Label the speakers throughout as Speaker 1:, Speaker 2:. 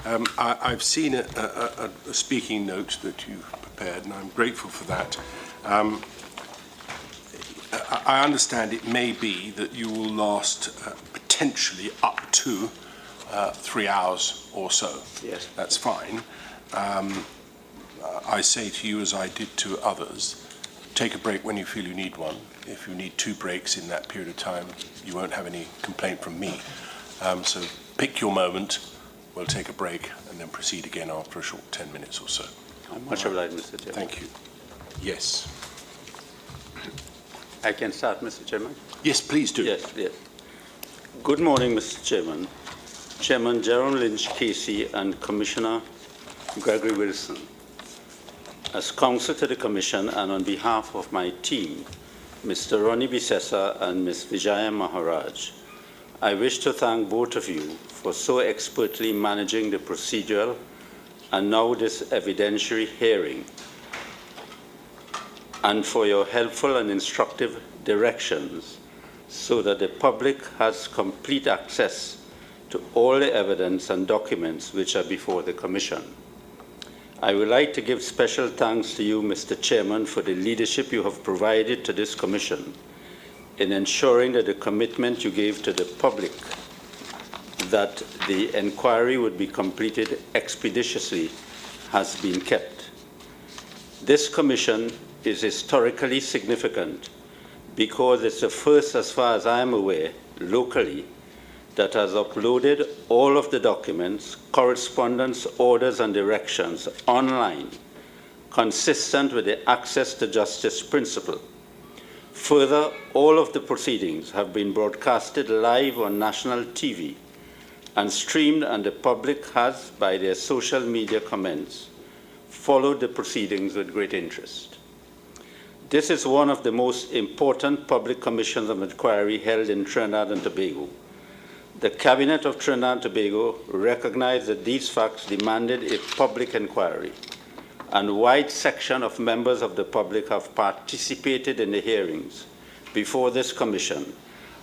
Speaker 1: I've seen a speaking note that you've prepared, and I'm grateful for that. I understand it may be that you will last potentially up to 3 hours or so.
Speaker 2: Yes.
Speaker 1: That's fine. I say to you, as I did to others, take a break when you feel you need one. If you need 2 breaks in that period of time, you won't have any complaint from me. So pick your moment, we'll take a break, and then proceed again after a short 10 minutes or so.
Speaker 2: I'm much obliged, Mr. Chairman.
Speaker 1: Thank you. Yes.
Speaker 2: I can start, Mr. Chairman?
Speaker 1: Yes, please do.
Speaker 2: Yes, yes. Good morning, Mr. Chairman. Chairman Jerome Lynch Casey and Commissioner Gregory Wilson. As counsel to the Commission and on behalf of my team, Mr. Ronnie Bisessa and Ms. Vijaya Maharaj, I wish to thank both of you for so expertly managing the procedural and now this evidentiary hearing, and for your helpful and instructive directions so that the public has complete access to all the evidence and documents which are before the Commission. I would like to give special thanks to you, Mr. Chairman, for the leadership you have provided to this Commission in ensuring that the commitment you gave to the public that the inquiry would be completed expeditiously has been kept. This Commission is historically significant because it's the first, as far as I am aware, locally, that has uploaded all of the documents, correspondence, orders, and directions online, consistent with the access to justice principle. Further, all of the proceedings have been broadcasted live on national TV and streamed, and the public has, by their social media comments, followed the proceedings with great interest. This is one of the most important public commissions of inquiry held in Trinidad and Tobago. The Cabinet of Trinidad and Tobago recognized that these facts demanded a public inquiry, and a wide section of members of the public have participated in the hearings before this commission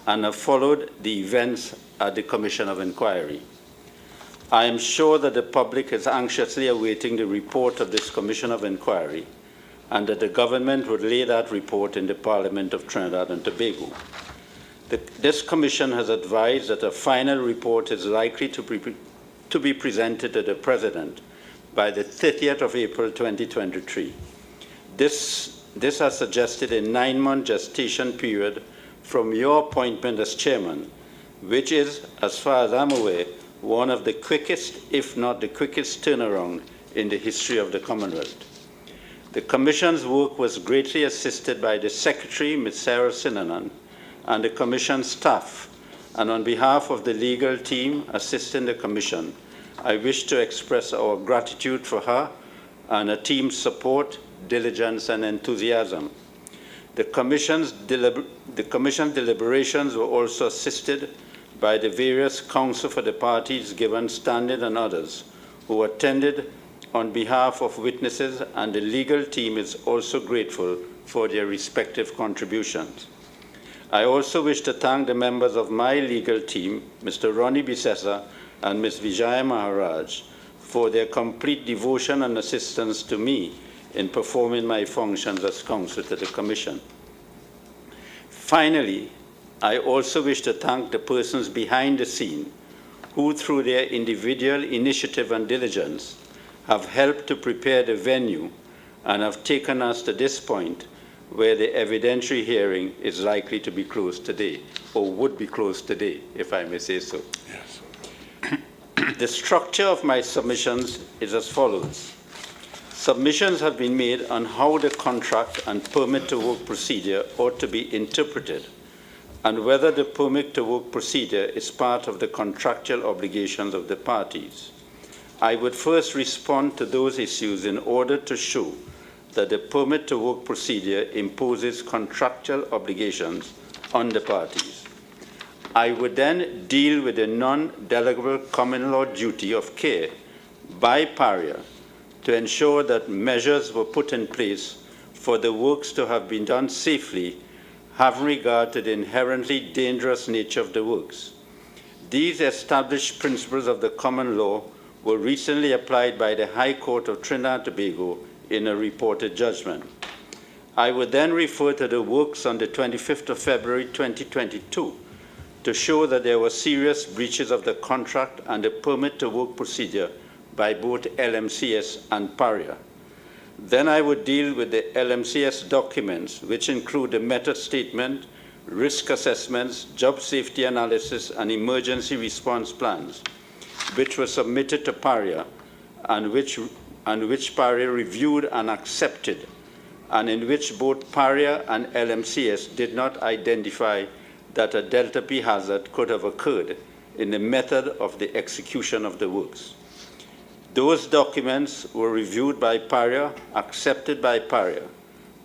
Speaker 2: and have followed the events at the Commission of Inquiry. I am sure that the public is anxiously awaiting the report of this Commission of Inquiry, and that the government would lay that report in the Parliament of Trinidad and Tobago. This Commission has advised that a final report is likely to be presented to the President by the 30th of April 2023. This has suggested a 9-month gestation period from your appointment as Chairman, which is, as far as I'm aware, one of the quickest, if not the quickest turnaround in the history of the Commonwealth. The Commission's work was greatly assisted by the Secretary, Ms. Sarah Sinanan, and the Commission staff, and on behalf of the legal team assisting the Commission, I wish to express our gratitude for her and her team's support, diligence, and enthusiasm. The Commission's deliberations were also assisted by the various counsel for the parties given standing and others who attended on behalf of witnesses, and the legal team is also grateful for their respective contributions. I also wish to thank the members of my legal team, Mr. Ronnie Bisessa and Ms. Vijaya Maharaj, for their complete devotion and assistance to me in performing my functions as counsel to the Commission. Finally, I also wish to thank the persons behind the scene who, through their individual initiative and diligence, have helped to prepare the venue and have taken us to this point where the evidentiary hearing is likely to be closed today, or would be closed today, if I may say so.
Speaker 1: Yes.
Speaker 2: The structure of my submissions is as follows. Submissions have been made on how the contract and permit to work procedure ought to be interpreted, and whether the permit to work procedure is part of the contractual obligations of the parties. I would first respond to those issues in order to show that the permit to work procedure imposes contractual obligations on the parties. I would then deal with the non-delegable common law duty of care by Paria to ensure that measures were put in place for the works to have been done safely, having regard to the inherently dangerous nature of the works. These established principles of the common law were recently applied by the High Court of Trinidad and Tobago in a reported judgment. I would then refer to the works on the 25th of February 2022 to show that there were serious breaches of the contract and the permit to work procedure by both LMCS and Paria. Then I would deal with the LMCS documents, which include the method statement, risk assessments, job safety analysis, and emergency response plans, which were submitted to Paria and which Paria reviewed and accepted, and in which both Paria and LMCS did not identify that a delta P hazard could have occurred in the method of the execution of the works. Those documents were reviewed by Paria, accepted by Paria.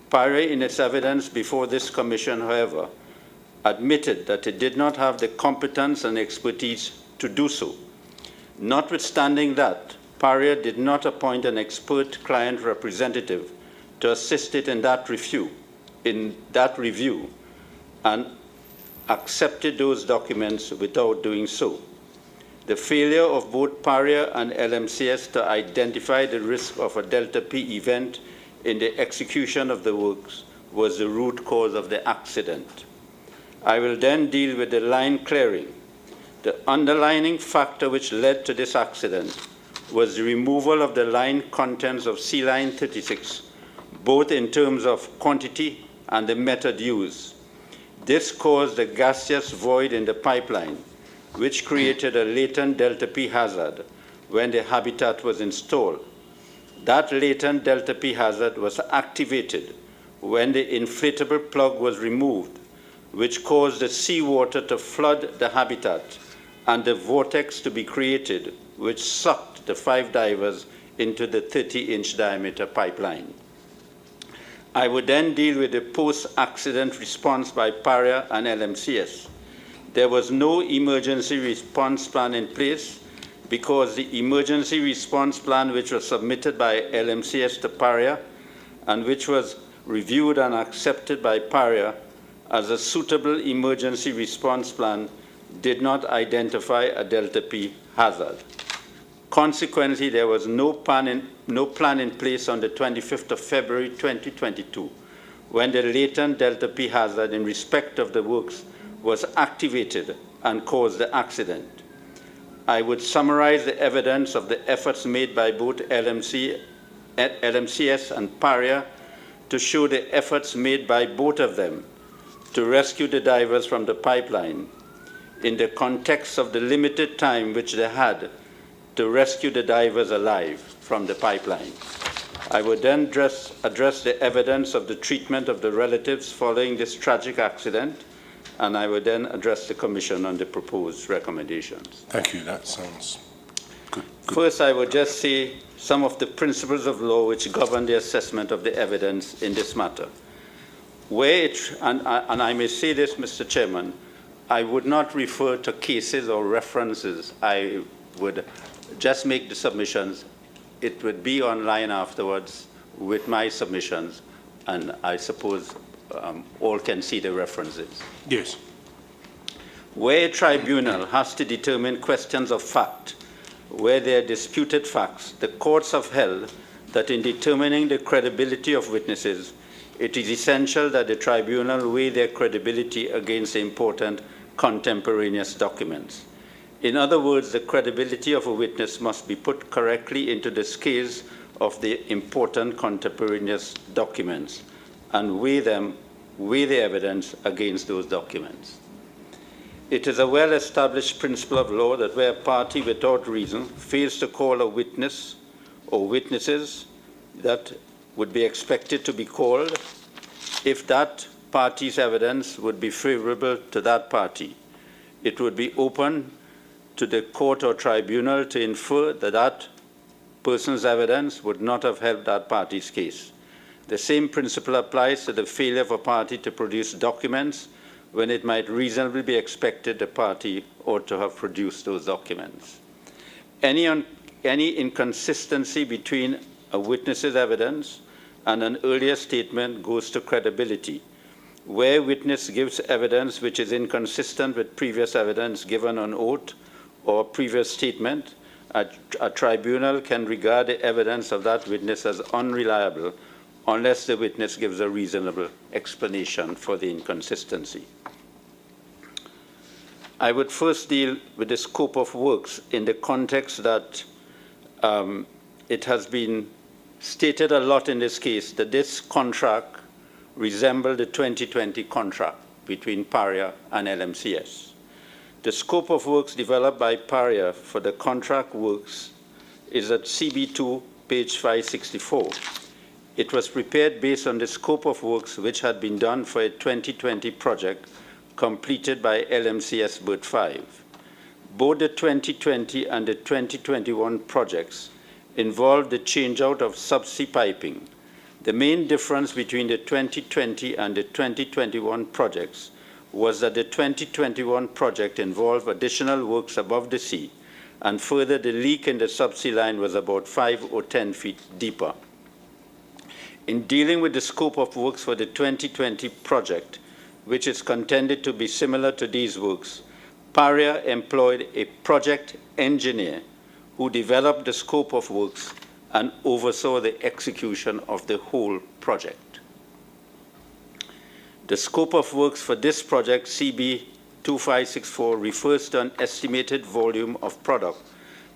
Speaker 2: Paria, in its evidence before this commission, however, admitted that it did not have the competence and expertise to do so. Notwithstanding that, Paria did not appoint an expert client representative to assist it in that review, and accepted those documents without doing so. The failure of both Paria and LMCS to identify the risk of a delta P event in the execution of the works was the root cause of the accident. I will then deal with the line clearing. The underlying factor which led to this accident was the removal of the line contents of C line 36, both in terms of quantity and the method used. This caused a gaseous void in the pipeline, which created a latent delta P hazard when the habitat was installed. That latent delta P hazard was activated when the inflatable plug was removed, which caused the seawater to flood the habitat and the vortex to be created, which sucked the 5 divers into the 30-inch diameter pipeline. I would then deal with the post-accident response by Paria and LMCS. There was no emergency response plan in place because the emergency response plan which was submitted by LMCS to Paria and which was reviewed and accepted by Paria as a suitable emergency response plan did not identify a delta P hazard. Consequently, there was no plan in place on the 25th of February 2022 when the latent delta P hazard in respect of the works was activated and caused the accident. I would summarize the evidence of the efforts made by both LMCS and Paria to show the efforts made by both of them to rescue the divers from the pipeline in the context of the limited time which they had to rescue the divers alive from the pipeline. I would then address the evidence of the treatment of the relatives following this tragic accident, and I would then address the Commission on the proposed recommendations.
Speaker 1: Thank you. That sounds good.
Speaker 2: First, I would just say some of the principles of law which govern the assessment of the evidence in this matter. And I may say this, Mr. Chairman, I would not refer to cases or references. I would just make the submissions. It would be online afterwards with my submissions, and I suppose all can see the references.
Speaker 1: Yes.
Speaker 2: Where a tribunal has to determine questions of fact, where there are disputed facts, the courts have held that in determining the credibility of witnesses, it is essential that the tribunal weigh their credibility against important contemporaneous documents. In other words, the credibility of a witness must be put correctly into the scales of the important contemporaneous documents and weigh the evidence against those documents. It is a well-established principle of law that where a party without reason fails to call a witness or witnesses that would be expected to be called, if that party's evidence would be favorable to that party, it would be open to the court or tribunal to infer that that person's evidence would not have helped that party's case. The same principle applies to the failure of a party to produce documents when it might reasonably be expected the party ought to have produced those documents. Any inconsistency between a witness's evidence and an earlier statement goes to credibility. Where a witness gives evidence which is inconsistent with previous evidence given on oath or previous statement, a tribunal can regard the evidence of that witness as unreliable unless the witness gives a reasonable explanation for the inconsistency. I would first deal with the scope of works in the context that it has been stated a lot in this case that this contract resembled the 2020 contract between Paria and LMCS. The scope of works developed by Paria for the contract works is at CB2, page 564. It was prepared based on the scope of works which had been done for a 2020 project completed by LMCS Berth 5. Both the 2020 and the 2021 projects involved the changeout of subsea piping. The main difference between the 2020 and the 2021 projects was that the 2021 project involved additional works above the sea, and further the leak in the subsea line was about 5 or 10 feet deeper. In dealing with the scope of works for the 2020 project, which is contended to be similar to these works, Paria employed a project engineer who developed the scope of works and oversaw the execution of the whole project. The scope of works for this project, CB 2564, refers to an estimated volume of product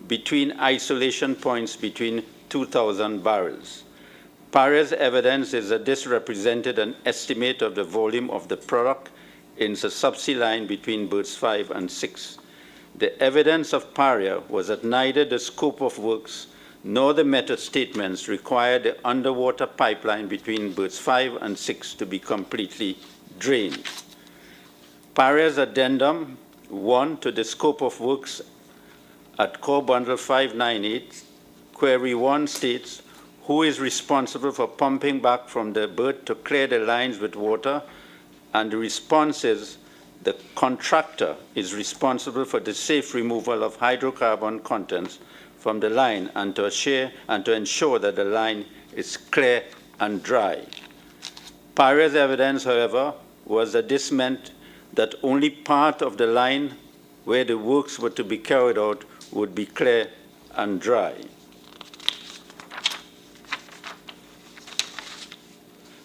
Speaker 2: between isolation points between 2,000 barrels. Paria's evidence is that this represented an estimate of the volume of the product in the subsea line between berths 5 and 6. The evidence of Paria was that neither the scope of works nor the method statements required the underwater pipeline between berths 5 and 6 to be completely drained. Paria's addendum 1 to the scope of works at core bundle 598, query 1 states, who is responsible for pumping back from the berth to clear the lines with water, and the response is the contractor is responsible for the safe removal of hydrocarbon contents from the line and to ensure that the line is clear and dry. Paria's evidence, however, was that this meant that only part of the line where the works were to be carried out would be clear and dry.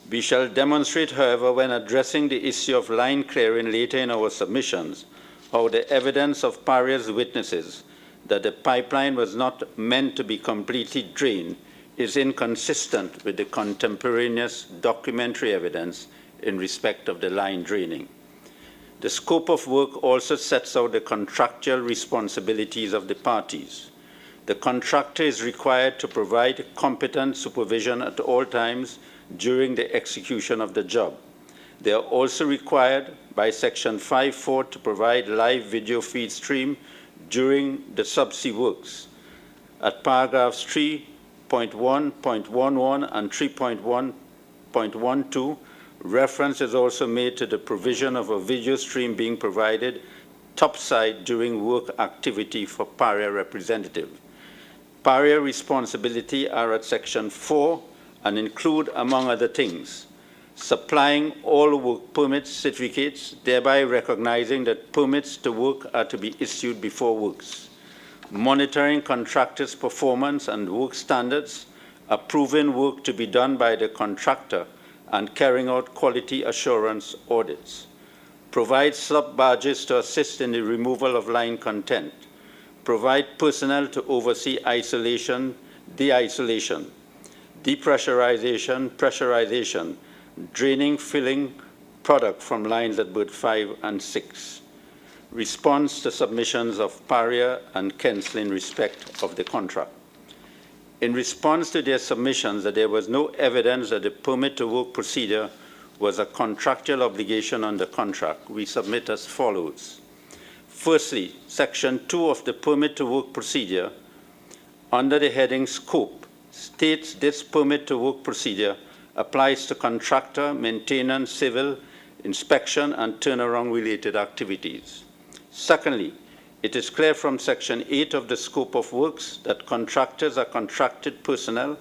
Speaker 2: We shall demonstrate, however, when addressing the issue of line clearing later in our submissions, how the evidence of Paria's witnesses that the pipeline was not meant to be completely drained is inconsistent with the contemporaneous documentary evidence in respect of the line draining. The scope of work also sets out the contractual responsibilities of the parties. The contractor is required to provide competent supervision at all times during the execution of the job. They are also required by Section 5.4 to provide live video feed stream during the subsea works. At paragraphs 3.1.11 and 3.1.12, reference is also made to the provision of a video stream being provided topside during work activity for Paria representative. Paria responsibility are at Section 4 and include, among other things, supplying all work permit certificates, thereby recognizing that permits to work are to be issued before works, monitoring contractors' performance and work standards, approving work to be done by the contractor, and carrying out quality assurance audits, provide sub-barges to assist in the removal of line content, provide personnel to oversee isolation, de-isolation, depressurization, pressurization, draining, filling product from lines at berth 5 and 6. Response to submissions of Paria and Kensal in respect of the contract. In response to their submissions that there was no evidence that the permit to work procedure was a contractual obligation under contract, we submit as follows. Firstly, Section 2 of the permit to work procedure, under the heading Scope, states this permit to work procedure applies to contractor, maintenance, civil, inspection, and turnaround related activities. Secondly, it is clear from Section 8 of the scope of works that contractors are contracted personnel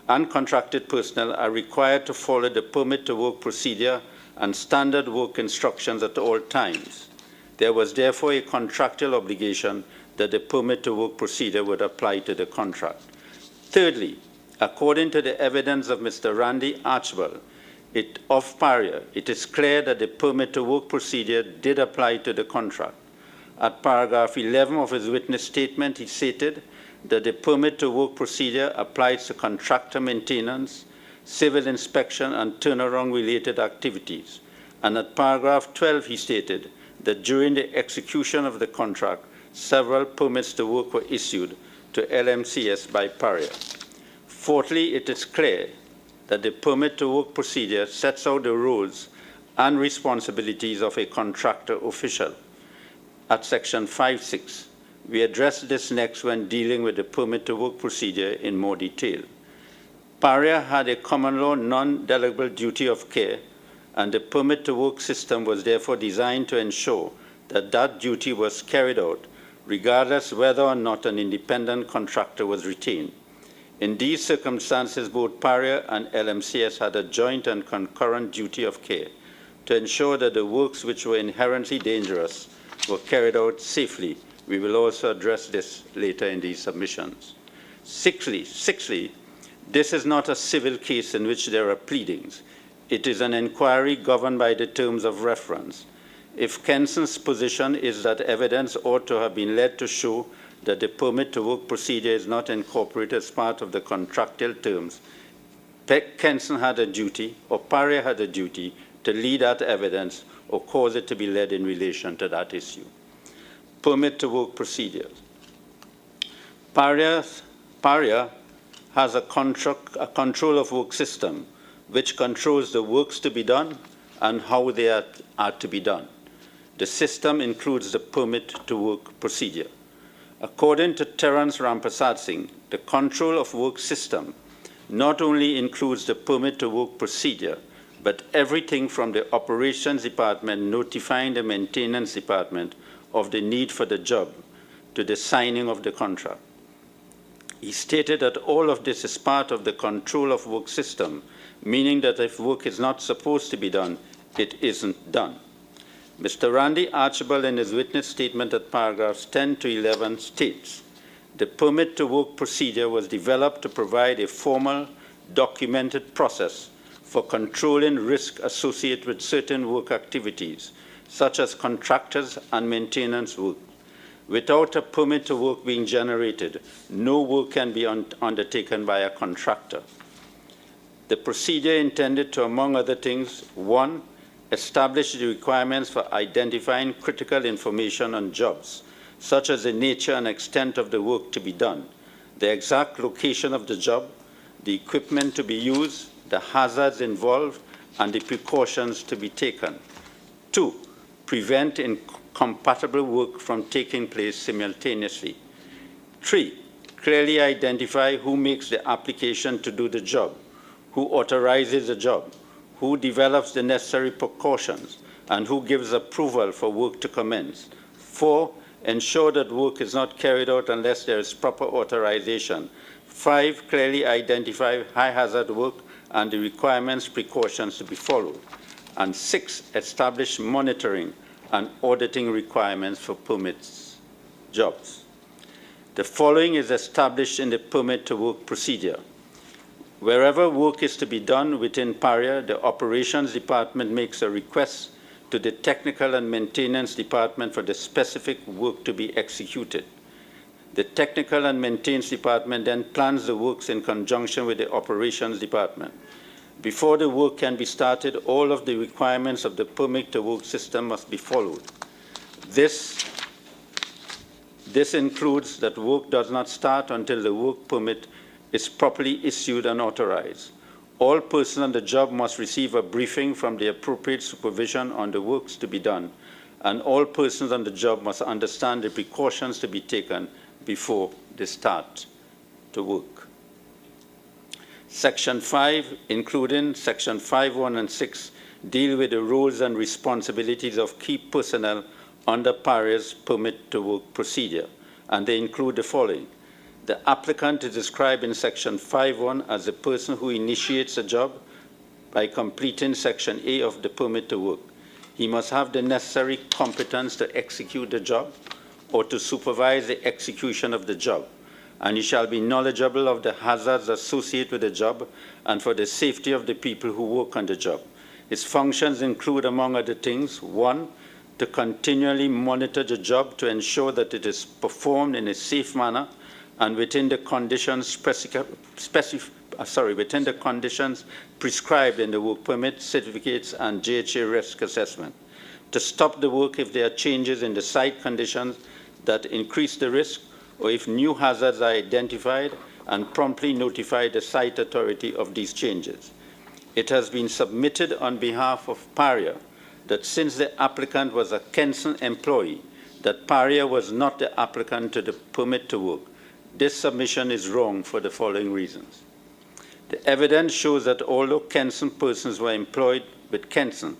Speaker 2: and contracted personnel are required to follow the permit to work procedure and standard work instructions at all times. There was therefore a contractual obligation that the permit to work procedure would apply to the contract. Thirdly, according to the evidence of Mr. Randy Archibald of Paria, it is clear that the permit to work procedure did apply to the contract. At paragraph 11 of his witness statement, he stated that the permit to work procedure applies to contractor maintenance, civil inspection, and turnaround-related activities. And at paragraph 12, he stated that during the execution of the contract, several permits to work were issued to LMCS by Paria. Fourthly, it is clear that the permit to work procedure sets out the roles and responsibilities of a contractor official. At section 5.6, we address this next when dealing with the permit to work procedure in more detail. Paria had a common law non-delegable duty of care, and the permit to work system was therefore designed to ensure that that duty was carried out, regardless whether or not an independent contractor was retained. In these circumstances, both Paria and LMCS had a joint and concurrent duty of care to ensure that the works which were inherently dangerous were carried out safely. We will also address this later in these submissions. Sixthly, this is not a civil case in which there are pleadings. It is an inquiry governed by the terms of reference. If Kenson's position is that evidence ought to have been led to show that the permit to work procedure is not incorporated as part of the contractual terms, Kenson had a duty, or Paria had a duty, to lead that evidence or cause it to be led in relation to that issue. Permit to work procedures. Paria has a control of work system which controls the works to be done and how they are to be done. The system includes the permit to work procedure. According to Terence Rampasad Singh, the control of work system not only includes the permit to work procedure, but everything from the operations department notifying the maintenance department of the need for the job to the signing of the contract. He stated that all of this is part of the control of work system, meaning that if work is not supposed to be done, it isn't done. Mr. Randy Archibald, in his witness statement at paragraphs 10 to 11, states, the permit to work procedure was developed to provide a formal, documented process for controlling risk associated with certain work activities, such as contractors and maintenance work. Without a permit to work being generated, no work can be undertaken by a contractor. The procedure intended to, among other things, 1, establish the requirements for identifying critical information on jobs, such as the nature and extent of the work to be done, the exact location of the job, the equipment to be used, the hazards involved, and the precautions to be taken. 2, prevent incompatible work from taking place simultaneously. 3, clearly identify who makes the application to do the job, who authorizes the job, who develops the necessary precautions, and who gives approval for work to commence. 4, ensure that work is not carried out unless there is proper authorization. 5, clearly identify high-hazard work and the requirements, precautions to be followed. And 6, establish monitoring and auditing requirements for permits jobs. The following is established in the permit to work procedure. Wherever work is to be done within Paria, the operations department makes a request to the technical and maintenance department for the specific work to be executed. The technical and maintenance department then plans the works in conjunction with the operations department. Before the work can be started, all of the requirements of the permit to work system must be followed. This includes that work does not start until the work permit is properly issued and authorized. All persons on the job must receive a briefing from the appropriate supervision on the works to be done, and all persons on the job must understand the precautions to be taken before they start to work. Section 5, including Section 5.1 and 6, deal with the roles and responsibilities of key personnel under Paria's permit to work procedure, and they include the following. The applicant is described in Section 5.1 as the person who initiates a job by completing Section A of the permit to work. He must have the necessary competence to execute the job, or to supervise the execution of the job, and he shall be knowledgeable of the hazards associated with the job and for the safety of the people who work on the job. His functions include, among other things, 1, to continually monitor the job to ensure that it is performed in a safe manner and within the conditions prescribed in the work permit, certificates, and JHA risk assessment. To stop the work if there are changes in the site conditions that increase the risk, or if new hazards are identified, and promptly notify the site authority of these changes. It has been submitted on behalf of Paria that since the applicant was a Kenson employee, that Paria was not the applicant to the permit to work. This submission is wrong for the following reasons. The evidence shows that although Kenson persons were employed with Kenson,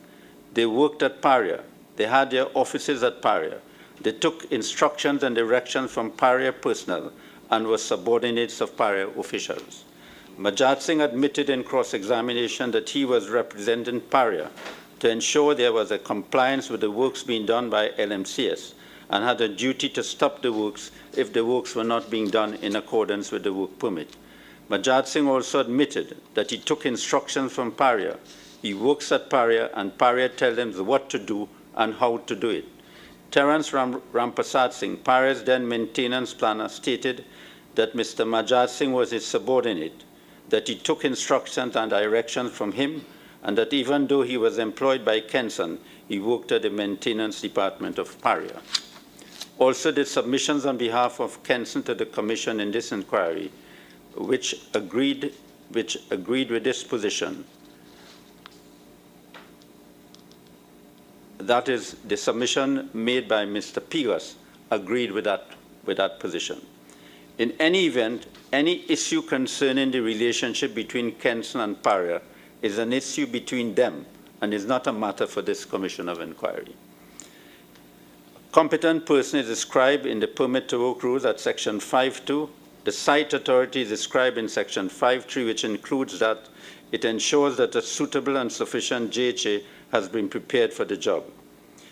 Speaker 2: they worked at Paria, they had their offices at Paria, they took instructions and directions from Paria personnel and were subordinates of Paria officials. Majad Singh admitted in cross-examination that he was representing Paria to ensure there was a compliance with the works being done by LMCS and had a duty to stop the works if the works were not being done in accordance with the work permit. Majad Singh also admitted that he took instructions from Paria. He works at Paria and Paria tells him what to do and how to do it. Terence Rampasad Singh, Paria's then maintenance planner, stated that Mr. Majad Singh was his subordinate, that he took instructions and directions from him, and that even though he was employed by Kenson, he worked at the maintenance department of Paria. Also, the submissions on behalf of Kenson to the Commission in this inquiry, which agreed with this position, that is, the submission made by Mr. Pigas agreed with that position. In any event, any issue concerning the relationship between Kenson and Paria is an issue between them and is not a matter for this Commission of Inquiry. Competent person is described in the permit to work rules at section 5.2. The site authority is described in section 5.3, which includes that it ensures that a suitable and sufficient JHA has been prepared for the job.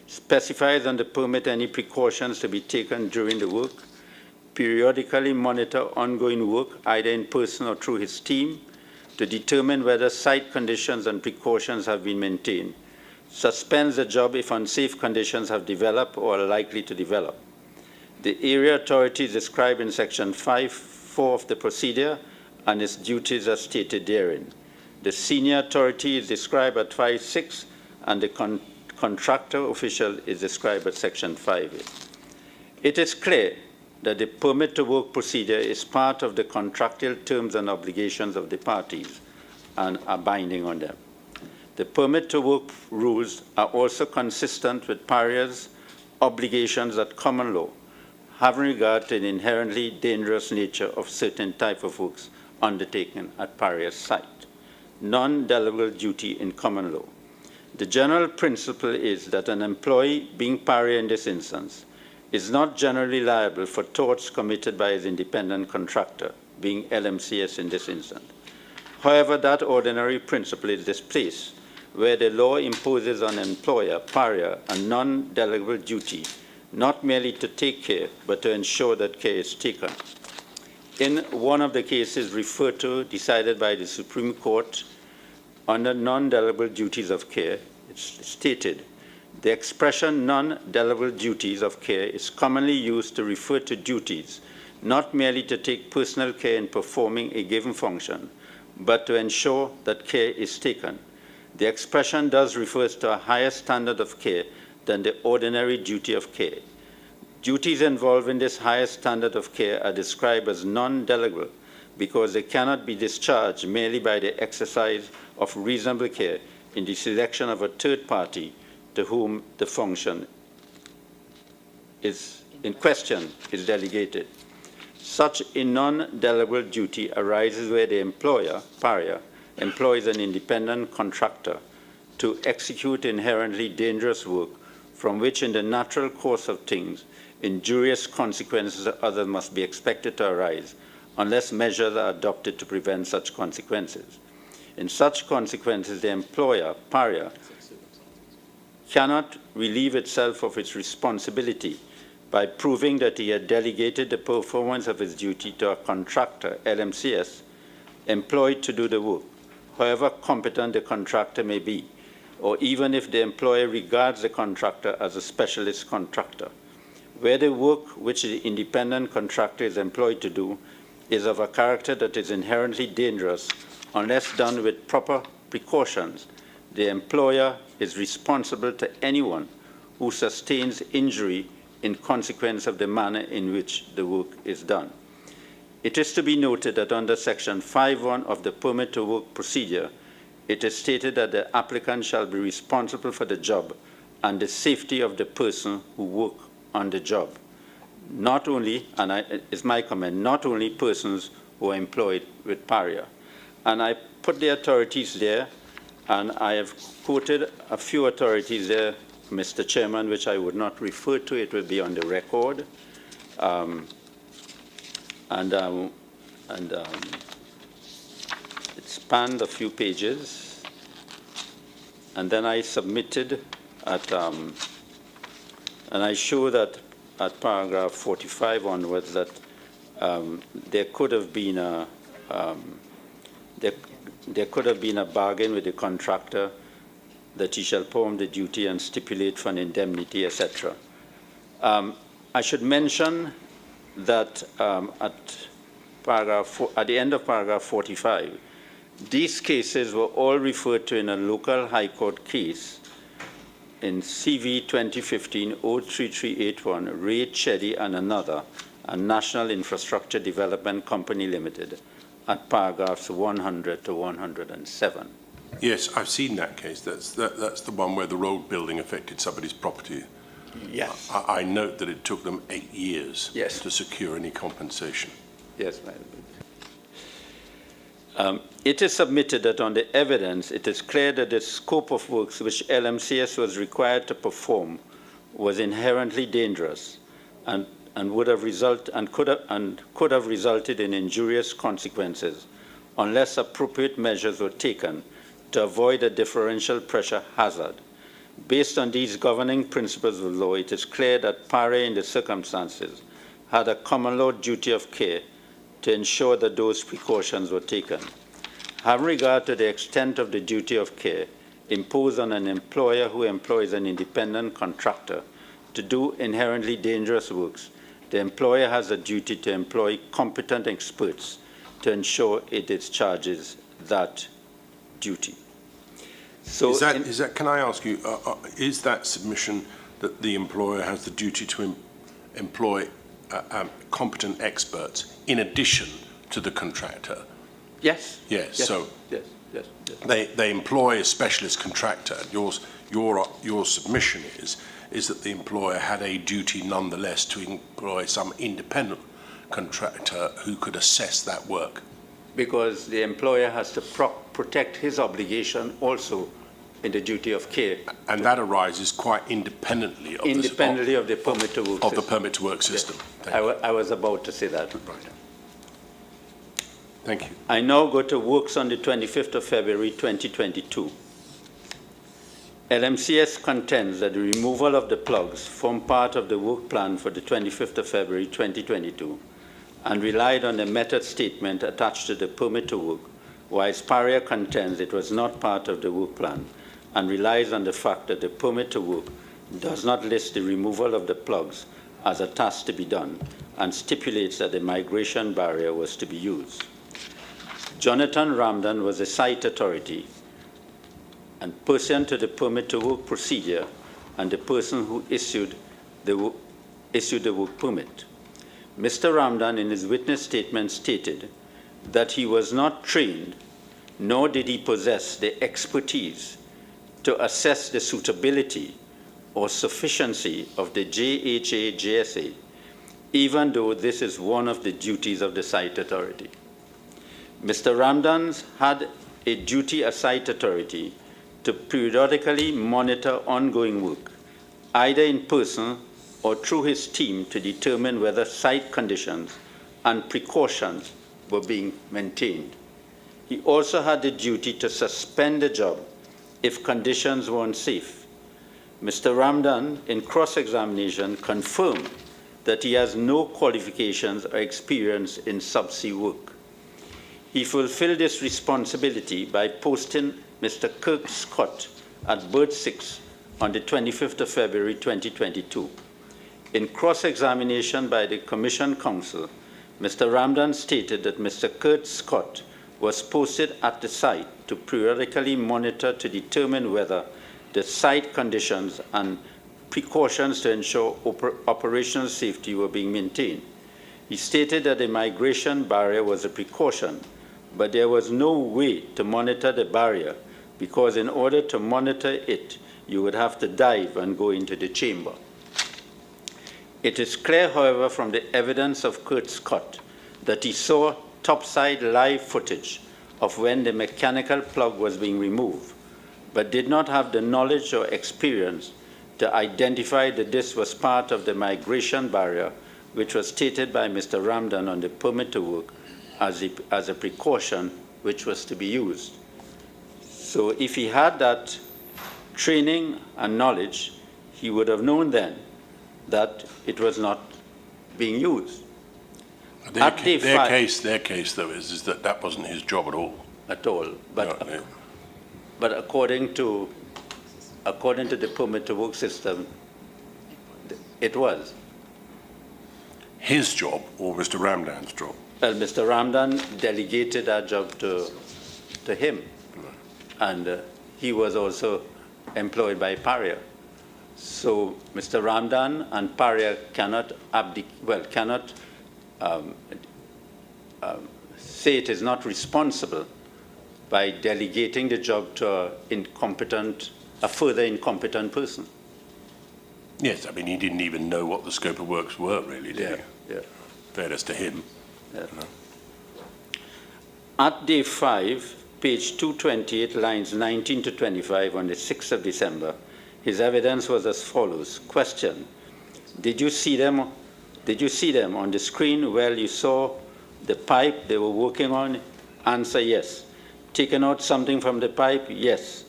Speaker 2: Specifies on the permit any precautions to be taken during the work. Periodically monitor ongoing work, either in person or through his team, to determine whether site conditions and precautions have been maintained. Suspends the job if unsafe conditions have developed or are likely to develop. The area authority is described in section 5.4 of the procedure, and its duties are stated therein. The senior authority is described at 5.6, and the contractor official is described at section 5.8. It is clear that the permit to work procedure is part of the contractual terms and obligations of the parties and are binding on them. The permit to work rules are also consistent with Paria's obligations at common law, having regard to the inherently dangerous nature of certain type of works undertaken at Paria's site. Non-delegable duty in common law. The general principle is that an employee, being Paria in this instance, is not generally liable for torts committed by his independent contractor, being LMCS in this instance. However, that ordinary principle is displaced where the law imposes on employer, Paria, a non-delegable duty, not merely to take care, but to ensure that care is taken. In one of the cases referred to, decided by the Supreme Court, under non-delegable duties of care, it's stated, the expression non-delegable duties of care is commonly used to refer to duties, not merely to take personal care in performing a given function, but to ensure that care is taken. The expression thus refers to a higher standard of care than the ordinary duty of care. Duties involved in this higher standard of care are described as non-delegable because they cannot be discharged merely by the exercise of reasonable care in the selection of a third party to whom the function in question is delegated. Such a non-delegable duty arises where the employer, Paria, employs an independent contractor to execute inherently dangerous work from which in the natural course of things, injurious consequences or others must be expected to arise unless measures are adopted to prevent such consequences. In such consequences, the employer, Paria, cannot relieve itself of its responsibility by proving that he had delegated the performance of his duty to a contractor, LMCS, employed to do the work, however competent the contractor may be, or even if the employer regards the contractor as a specialist contractor, where the work which the independent contractor is employed to do is of a character that is inherently dangerous unless done with proper precautions, the employer is responsible to anyone who sustains injury in consequence of the manner in which the work is done. It is to be noted that under Section 5.1 of the Permit to Work procedure, it is stated that the applicant shall be responsible for the job and the safety of the person who works on the job. Not only, and it's my comment, not only persons who are employed with Paria. And I put the authorities there, and I have quoted a few authorities there, Mr. Chairman, which I would not refer to. It will be on the record. It spanned a few pages. And then I submitted at, and I show that at paragraph 45 onwards that there could have been a there could have been a bargain with the contractor that he shall perform the duty and stipulate for an indemnity, etc. I should mention that at the end of paragraph 45, these cases were all referred to in a local high court case in CV 2015-03381, Ray Cheddy and another, a National Infrastructure Development Company Limited, at paragraphs 100 to 107.
Speaker 1: Yes, I've seen that case. That's the one where the road building affected somebody's property.
Speaker 2: Yes.
Speaker 1: I note that it took them 8 years
Speaker 2: Yes.
Speaker 1: to secure any compensation.
Speaker 2: Yes, Madam. It is submitted that on the evidence, it is clear that the scope of works which LMCS was required to perform was inherently dangerous and could have resulted in injurious consequences unless appropriate measures were taken to avoid a differential pressure hazard. Based on these governing principles of law, it is clear that Paria in the circumstances had a common law duty of care to ensure that those precautions were taken. Having regard to the extent of the duty of care imposed on an employer who employs an independent contractor to do inherently dangerous works, the employer has a duty to employ competent experts to ensure it discharges that duty. So
Speaker 1: can I ask you, is that submission that the employer has the duty to employ competent experts in addition to the contractor?
Speaker 2: Yes.
Speaker 1: Yes.
Speaker 2: Yes.
Speaker 1: So
Speaker 2: yes.
Speaker 1: they employ a specialist contractor. Your submission is that the employer had a duty nonetheless to employ some independent contractor who could assess that work.
Speaker 2: Because the employer has to protect his obligation also in the duty of care.
Speaker 1: And that arises quite independently of
Speaker 2: the permit to work
Speaker 1: of the permit to work system.
Speaker 2: Yes. I was about to say that.
Speaker 1: Right. Thank you.
Speaker 2: I now go to works on the 25th of February 2022. LMCS contends that the removal of the plugs formed part of the work plan for the 25th of February 2022 and relied on the method statement attached to the permit to work, whilst Paria contends it was not part of the work plan and relies on the fact that the permit to work does not list the removal of the plugs as a task to be done and stipulates that the migration barrier was to be used. Jonathan Ramdan was the site authority and pursuant to the permit to work procedure and the person who issued the work permit. Mr. Ramdan in his witness statement stated that he was not trained nor did he possess the expertise to assess the suitability or sufficiency of the JHA-JSA, even though this is one of the duties of the site authority. Mr. Ramdan had a duty as site authority to periodically monitor ongoing work, either in person or through his team to determine whether site conditions and precautions were being maintained. He also had the duty to suspend the job if conditions were unsafe. Mr. Ramdan, in cross-examination, confirmed that he has no qualifications or experience in subsea work. He fulfilled this responsibility by posting Mr. Kirk Scott at berth 6 on the 25th of February 2022. In cross-examination by the Commission Counsel, Mr. Ramdan stated that Mr. Kurt Scott was posted at the site to periodically monitor to determine whether the site conditions and precautions to ensure operational safety were being maintained. He stated that the migration barrier was a precaution, but there was no way to monitor the barrier because in order to monitor it, you would have to dive and go into the chamber. It is clear, however, from the evidence of Kurt Scott that he saw topside live footage of when the mechanical plug was being removed, but did not have the knowledge or experience to identify that this was part of the migration barrier, which was stated by Mr. Ramdan on the permit to work as a precaution which was to be used. So if he had that training and knowledge, he would have known then that it was not being used.
Speaker 1: Their case, though, is that that wasn't his job at all.
Speaker 2: At all. But,
Speaker 1: No.
Speaker 2: but according to the permit to work system, it was.
Speaker 1: His job or Mr. Ramdan's job?
Speaker 2: Well, Mr. Ramdan delegated that job to him. And he was also employed by Paria. So Mr. Ramdan and Paria cannot say it is not responsible by delegating the job to a further incompetent person.
Speaker 1: Yes, I mean, he didn't even know what the scope of works were, really, did he?
Speaker 2: Yeah.
Speaker 1: Fairness to him.
Speaker 2: Yeah.
Speaker 1: You know.
Speaker 2: At day 5, page 228, lines 19 to 25 on the 6th of December, his evidence was as follows. Question: Did you see them on the screen? Well, you saw the pipe they were working on? Answer: yes. Taking out something from the pipe? Yes.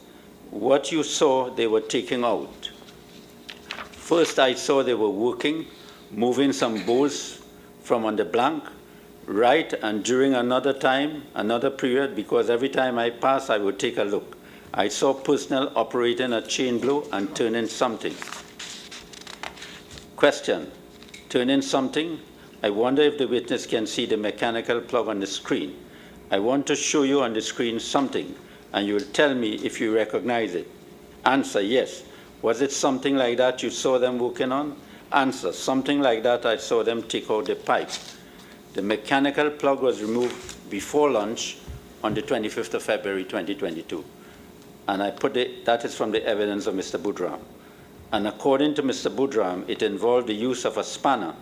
Speaker 2: What you saw they were taking out? First, I saw they were working, moving some bolts from on the blank, right, and during another period, because every time I pass, I would take a look. I saw personnel operating a chain blow and turning something. Question: turning something? I wonder if the witness can see the mechanical plug on the screen. I want to show you on the screen something, and you will tell me if you recognize it. Answer: yes. Was it something like that you saw them working on? Answer: something like that I saw them take out the pipe. The mechanical plug was removed before lunch on the 25th of February 2022. And that is from the evidence of Mr. Budram. And according to Mr. Budram, it involved the use of a spanner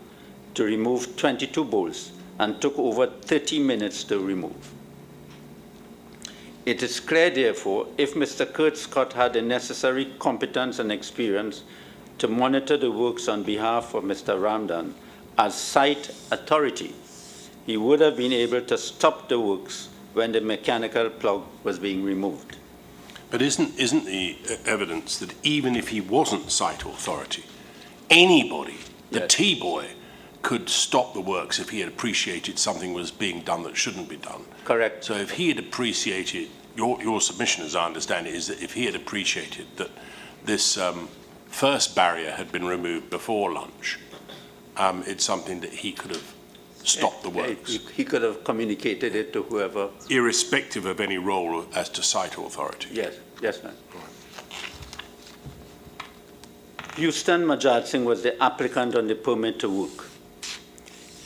Speaker 2: to remove 22 bolts and took over 30 minutes to remove. It is clear, therefore, if Mr. Kurt Scott had the necessary competence and experience to monitor the works on behalf of Mr. Ramdan as site authority, he would have been able to stop the works when the mechanical plug was being removed.
Speaker 1: But isn't the evidence that even if he wasn't site authority, anybody, the
Speaker 2: Yes.
Speaker 1: T-boy, could stop the works if he had appreciated something was being done that shouldn't be done?
Speaker 2: Correct.
Speaker 1: So if he had appreciated, your submission, as I understand it, is that if he had appreciated that this first barrier had been removed before lunch, it's something that he could have stopped the works.
Speaker 2: He could have communicated it to whoever.
Speaker 1: Irrespective of any role as to site authority.
Speaker 2: Yes, ma'am. Houston Majad Singh was the applicant on the permit to work.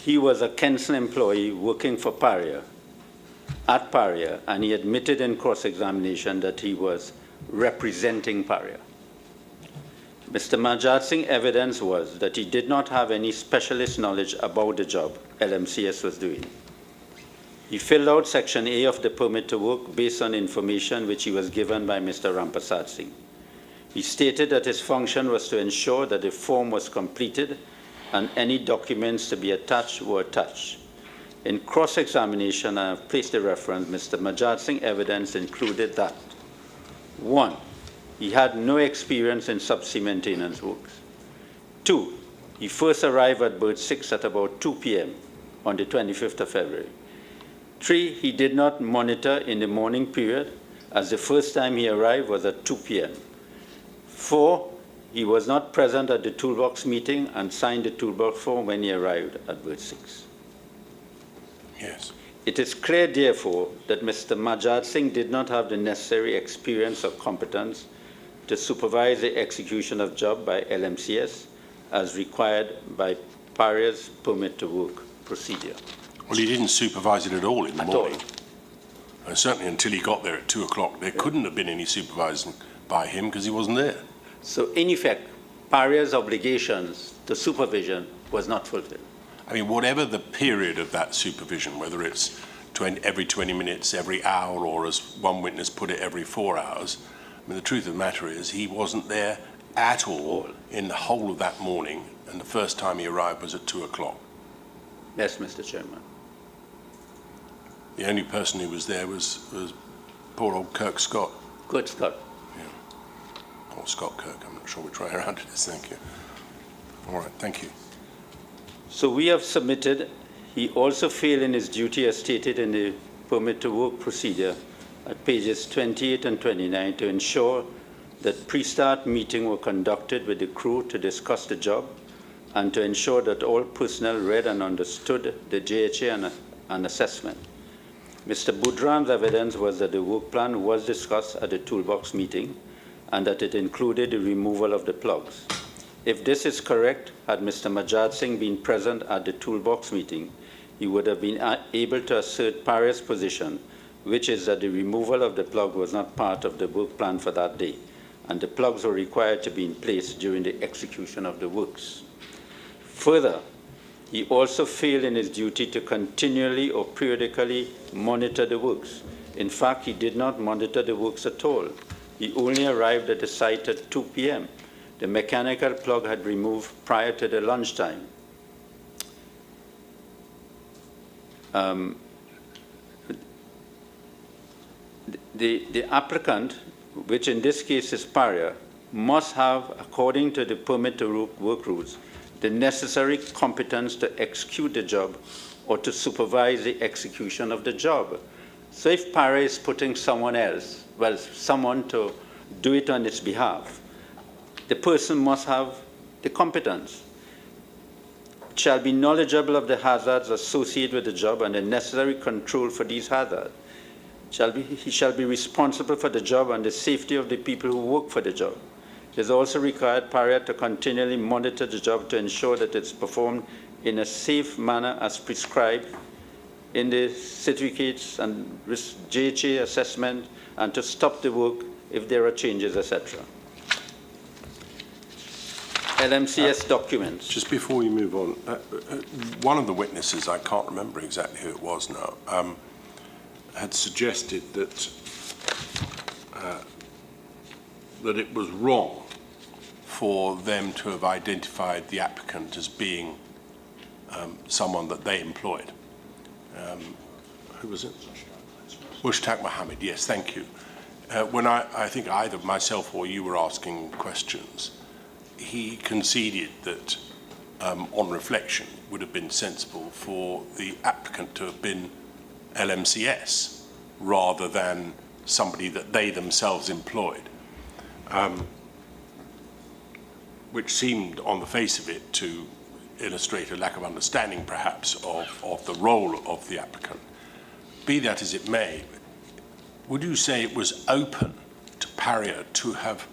Speaker 2: He was a Kenson employee working for Paria, at Paria, and he admitted in cross-examination that he was representing Paria. Mr. Majad Singh's evidence was that he did not have any specialist knowledge about the job LMCS was doing. He filled out Section A of the permit to work based on information which he was given by Mr. Rampasad Singh. He stated that his function was to ensure that the form was completed and any documents to be attached were attached. In cross-examination, I have placed a reference. Mr. Majad Singh's evidence included that: 1, he had no experience in subsea maintenance works. 2, He first arrived at berth 6 at about 2 p.m. on the 25th of February. 3, he did not monitor in the morning period, as the first time he arrived was at 2 p.m. 4, he was not present at the toolbox meeting and signed the toolbox form when he arrived at berth 6.
Speaker 1: Yes.
Speaker 2: It is clear, therefore, that Mr. Majad Singh did not have the necessary experience or competence to supervise the execution of job by LMCS as required by Paria's permit to work procedure.
Speaker 1: Well, he didn't supervise it at all in the
Speaker 2: At
Speaker 1: morning.
Speaker 2: all.
Speaker 1: Certainly until he got there at 2 o'clock. There couldn't have been any supervising by him because he wasn't there.
Speaker 2: So, in effect, Paria's obligations to supervision was not fulfilled.
Speaker 1: I mean, whatever the period of that supervision, whether it's every 20 minutes, every hour, or as one witness put it, every 4 hours, I mean, the truth of the matter is he wasn't there at all in the whole of that morning, and the first time he arrived was at 2 o'clock.
Speaker 2: Yes, Mr. Chairman.
Speaker 1: The only person who was there was poor old Kirk Scott.
Speaker 2: Good, Scott.
Speaker 1: Yeah. Or Scott Kirk, I'm not sure which way around it is, thank you. All right, thank you.
Speaker 2: So we have submitted, he also failed in his duty as stated in the permit to work procedure at pages 28 and 29 to ensure that pre-start meetings were conducted with the crew to discuss the job and to ensure that all personnel read and understood the JHA and assessment. Mr. Budram's evidence was that the work plan was discussed at the toolbox meeting and that it included the removal of the plugs. If this is correct, had Mr. Majad Singh been present at the toolbox meeting, he would have been able to assert Paria's position, which is that the removal of the plug was not part of the work plan for that day, and the plugs were required to be in place during the execution of the works. Further, he also failed in his duty to continually or periodically monitor the works. In fact, he did not monitor the works at all. He only arrived at the site at 2 p.m. The mechanical plug had removed prior to the lunchtime. The applicant, which in this case is Paria, must have, according to the permit to work rules, the necessary competence to execute the job or to supervise the execution of the job. So if Paria is putting someone else, well, someone to do it on its behalf, the person must have the competence, shall be knowledgeable of the hazards associated with the job and the necessary control for these hazards. He shall be responsible for the job and the safety of the people who work for the job. It is also required Paria to continually monitor the job to ensure that it's performed in a safe manner as prescribed in the certificates and JHA assessment, and to stop the work if there are changes, etc. LMCS documents.
Speaker 1: Just before we move on, one of the witnesses, I can't remember exactly who it was now, had suggested that that it was wrong for them to have identified the applicant as being someone that they employed. Who was it? Mushtaq Mohammed, yes, thank you. When I think either myself or you were asking questions, he conceded that on reflection it would have been sensible for the applicant to have been LMCS rather than somebody that they themselves employed, which seemed on the face of it to illustrate a lack of understanding perhaps of the role of the applicant. Be that as it may, would you say it was open to Paria to have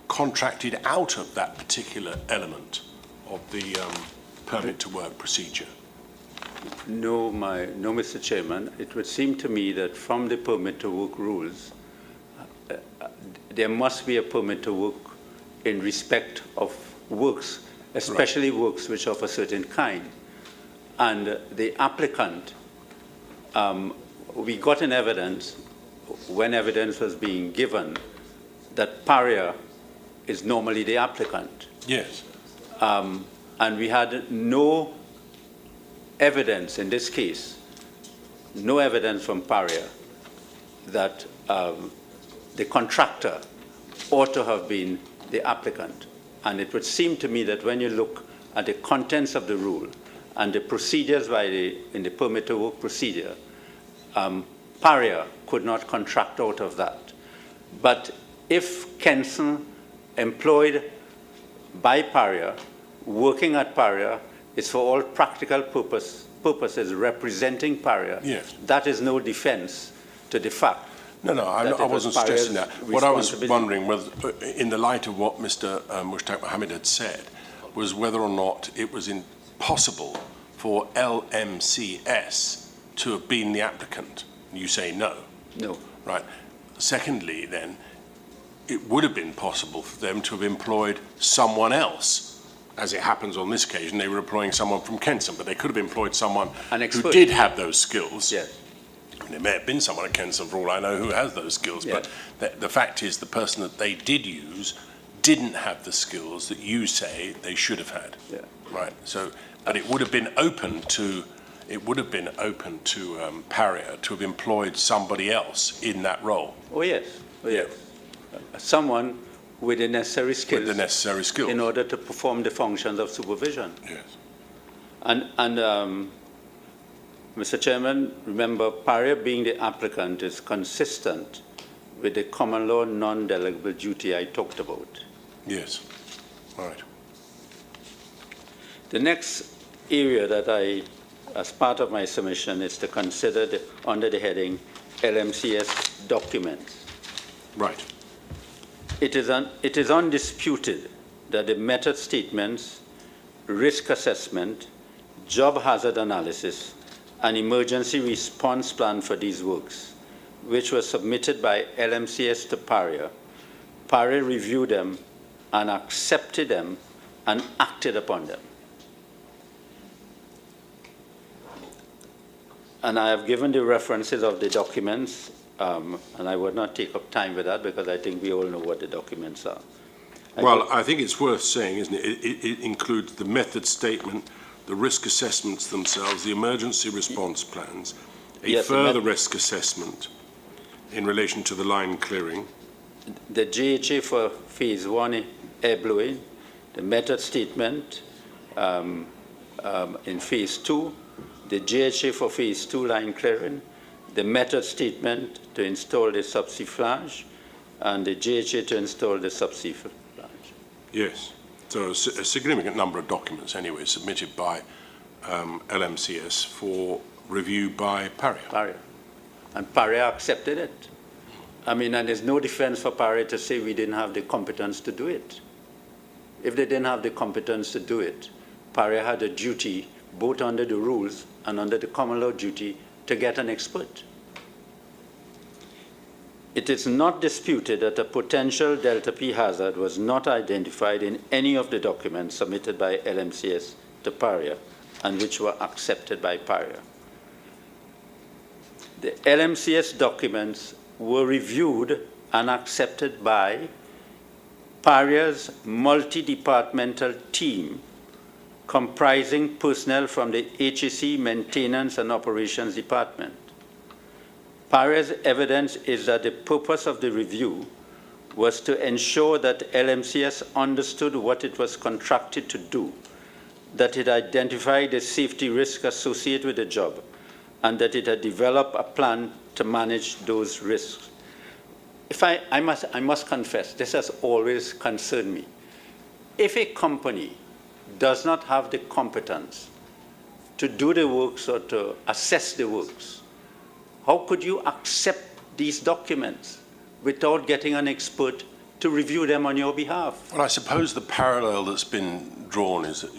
Speaker 1: contracted out of that particular element of the permit to work procedure?
Speaker 2: No, Mr. Chairman. It would seem to me that from the permit to work rules, there must be a permit to work in respect of works, especially right, works which are of a certain kind. And the applicant, we got in evidence, when evidence was being given, that Paria is normally the applicant.
Speaker 1: Yes.
Speaker 2: And we had no evidence in this case, no evidence from Paria that the contractor ought to have been the applicant. And it would seem to me that when you look at the contents of the rule and the procedures in the permit to work procedure, Paria could not contract out of that. But if Kenson employed by Paria, working at Paria, is for all practical purposes representing Paria,
Speaker 1: yes,
Speaker 2: that is no defense to the fact.
Speaker 1: No, I wasn't suggesting that. What I was wondering was, in the light of what Mr. Mushtaq Mohammed had said, was whether or not it was impossible for LMCS to have been the applicant. You say no.
Speaker 2: No.
Speaker 1: Right. Secondly, then, it would have been possible for them to have employed someone else. As it happens on this occasion, they were employing someone from Kenson, but they could have employed someone who did have those skills.
Speaker 2: Yes.
Speaker 1: And there may have been someone at Kenson, for all I know, who has those skills,
Speaker 2: yes.
Speaker 1: But the fact is the person that they did use didn't have the skills that you say they should have had.
Speaker 2: Yeah.
Speaker 1: Right. So, but it would have been open to Paria to have employed somebody else in that role.
Speaker 2: Oh yes. Oh yes. Someone with the necessary skills.
Speaker 1: With the necessary skills.
Speaker 2: In order to perform the functions of supervision.
Speaker 1: Yes.
Speaker 2: And Mr. Chairman, remember, Paria being the applicant is consistent with the common law non-delegable duty I talked about.
Speaker 1: Yes. Right.
Speaker 2: The next area that as part of my submission, is to consider under the heading LMCS documents.
Speaker 1: Right.
Speaker 2: It is undisputed that the method statements, risk assessment, job hazard analysis, and emergency response plan for these works, which were submitted by LMCS to Paria, Paria reviewed them and accepted them and acted upon them. And I have given the references of the documents, and I would not take up time with that because I think we all know what the documents are.
Speaker 1: I think it's worth saying, isn't it? It includes the method statement, the risk assessments themselves, the emergency response plans, further risk assessment in relation to the line clearing.
Speaker 2: The GHA for phase 1 air blowing, the method statement in phase 2, the GHA for phase 2 line clearing, the method statement to install the subsea flange, and the GHA to install the subsea flange.
Speaker 1: Yes. So a significant number of documents, anyway, submitted by LMCS for review by Paria.
Speaker 2: Paria. And Paria accepted it. I mean, and there's no defense for Paria to say we didn't have the competence to do it. If they didn't have the competence to do it, Paria had a duty, both under the rules and under the common law duty, to get an expert. It is not disputed that a potential delta P hazard was not identified in any of the documents submitted by LMCS to Paria and which were accepted by Paria. The LMCS documents were reviewed and accepted by Paria's multi-departmental team comprising personnel from the HSE Maintenance and Operations Department. Paria's evidence is that the purpose of the review was to ensure that LMCS understood what it was contracted to do, that it identified the safety risk associated with the job, and that it had developed a plan to manage those risks. I must confess, this has always concerned me. If a company does not have the competence to do the works or to assess the works, how could you accept these documents without getting an expert to review them on your behalf?
Speaker 1: Well, I suppose the parallel that's been drawn is that,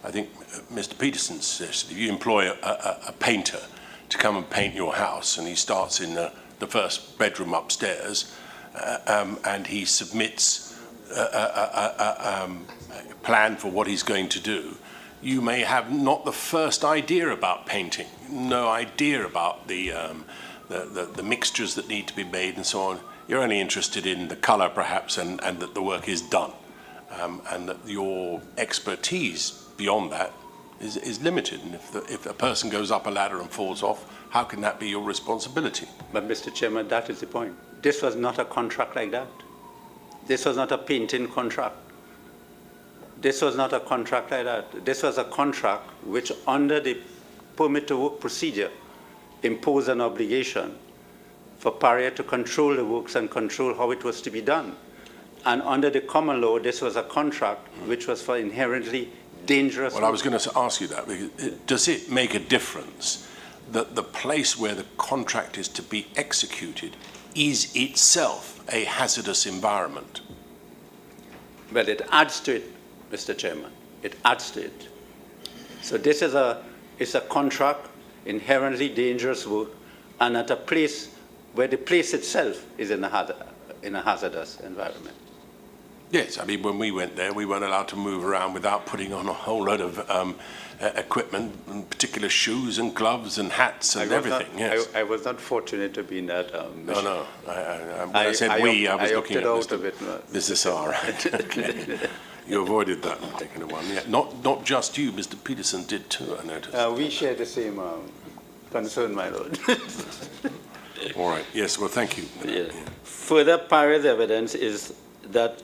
Speaker 1: I think Mr. Peterson suggested, if you employ a painter to come and paint your house, and he starts in the first bedroom upstairs, and he submits a plan for what he's going to do, you may have not the first idea about painting, no idea about the mixtures that need to be made and so on. You're only interested in the colour, perhaps, and that the work is done, and that your expertise beyond that is limited. And if a person goes up a ladder and falls off, how can that be your responsibility?
Speaker 2: But, Mr. Chairman, that is the point. This was not a contract like that. This was not a painting contract. This was not a contract like that. This was a contract which, under the permit to work procedure, imposed an obligation for Paria to control the works and control how it was to be done. And under the common law, this was a contract which was for inherently dangerous.
Speaker 1: Well, I was going to ask you that. Because does it make a difference that the place where the contract is to be executed is itself a hazardous environment?
Speaker 2: Well, it adds to it, Mr. Chairman. It adds to it. So this is it's a contract, inherently dangerous work, and at a place where the place itself is in a hazardous environment.
Speaker 1: Yes, I mean, when we went there, we weren't allowed to move around without putting on a whole load of equipment, and particular shoes and gloves and hats and everything. Yes.
Speaker 2: I was not fortunate to be in that mission.
Speaker 1: No. When I said we, I was looking at
Speaker 2: out of it.
Speaker 1: Mr. Saar, right? Okay. You avoided that particular one. Yeah. Not just you, Mr. Peterson did too, I noticed.
Speaker 2: We share the same concern, my lord.
Speaker 1: All right. Yes, well, thank you.
Speaker 2: Yeah. Further, Paria's evidence is that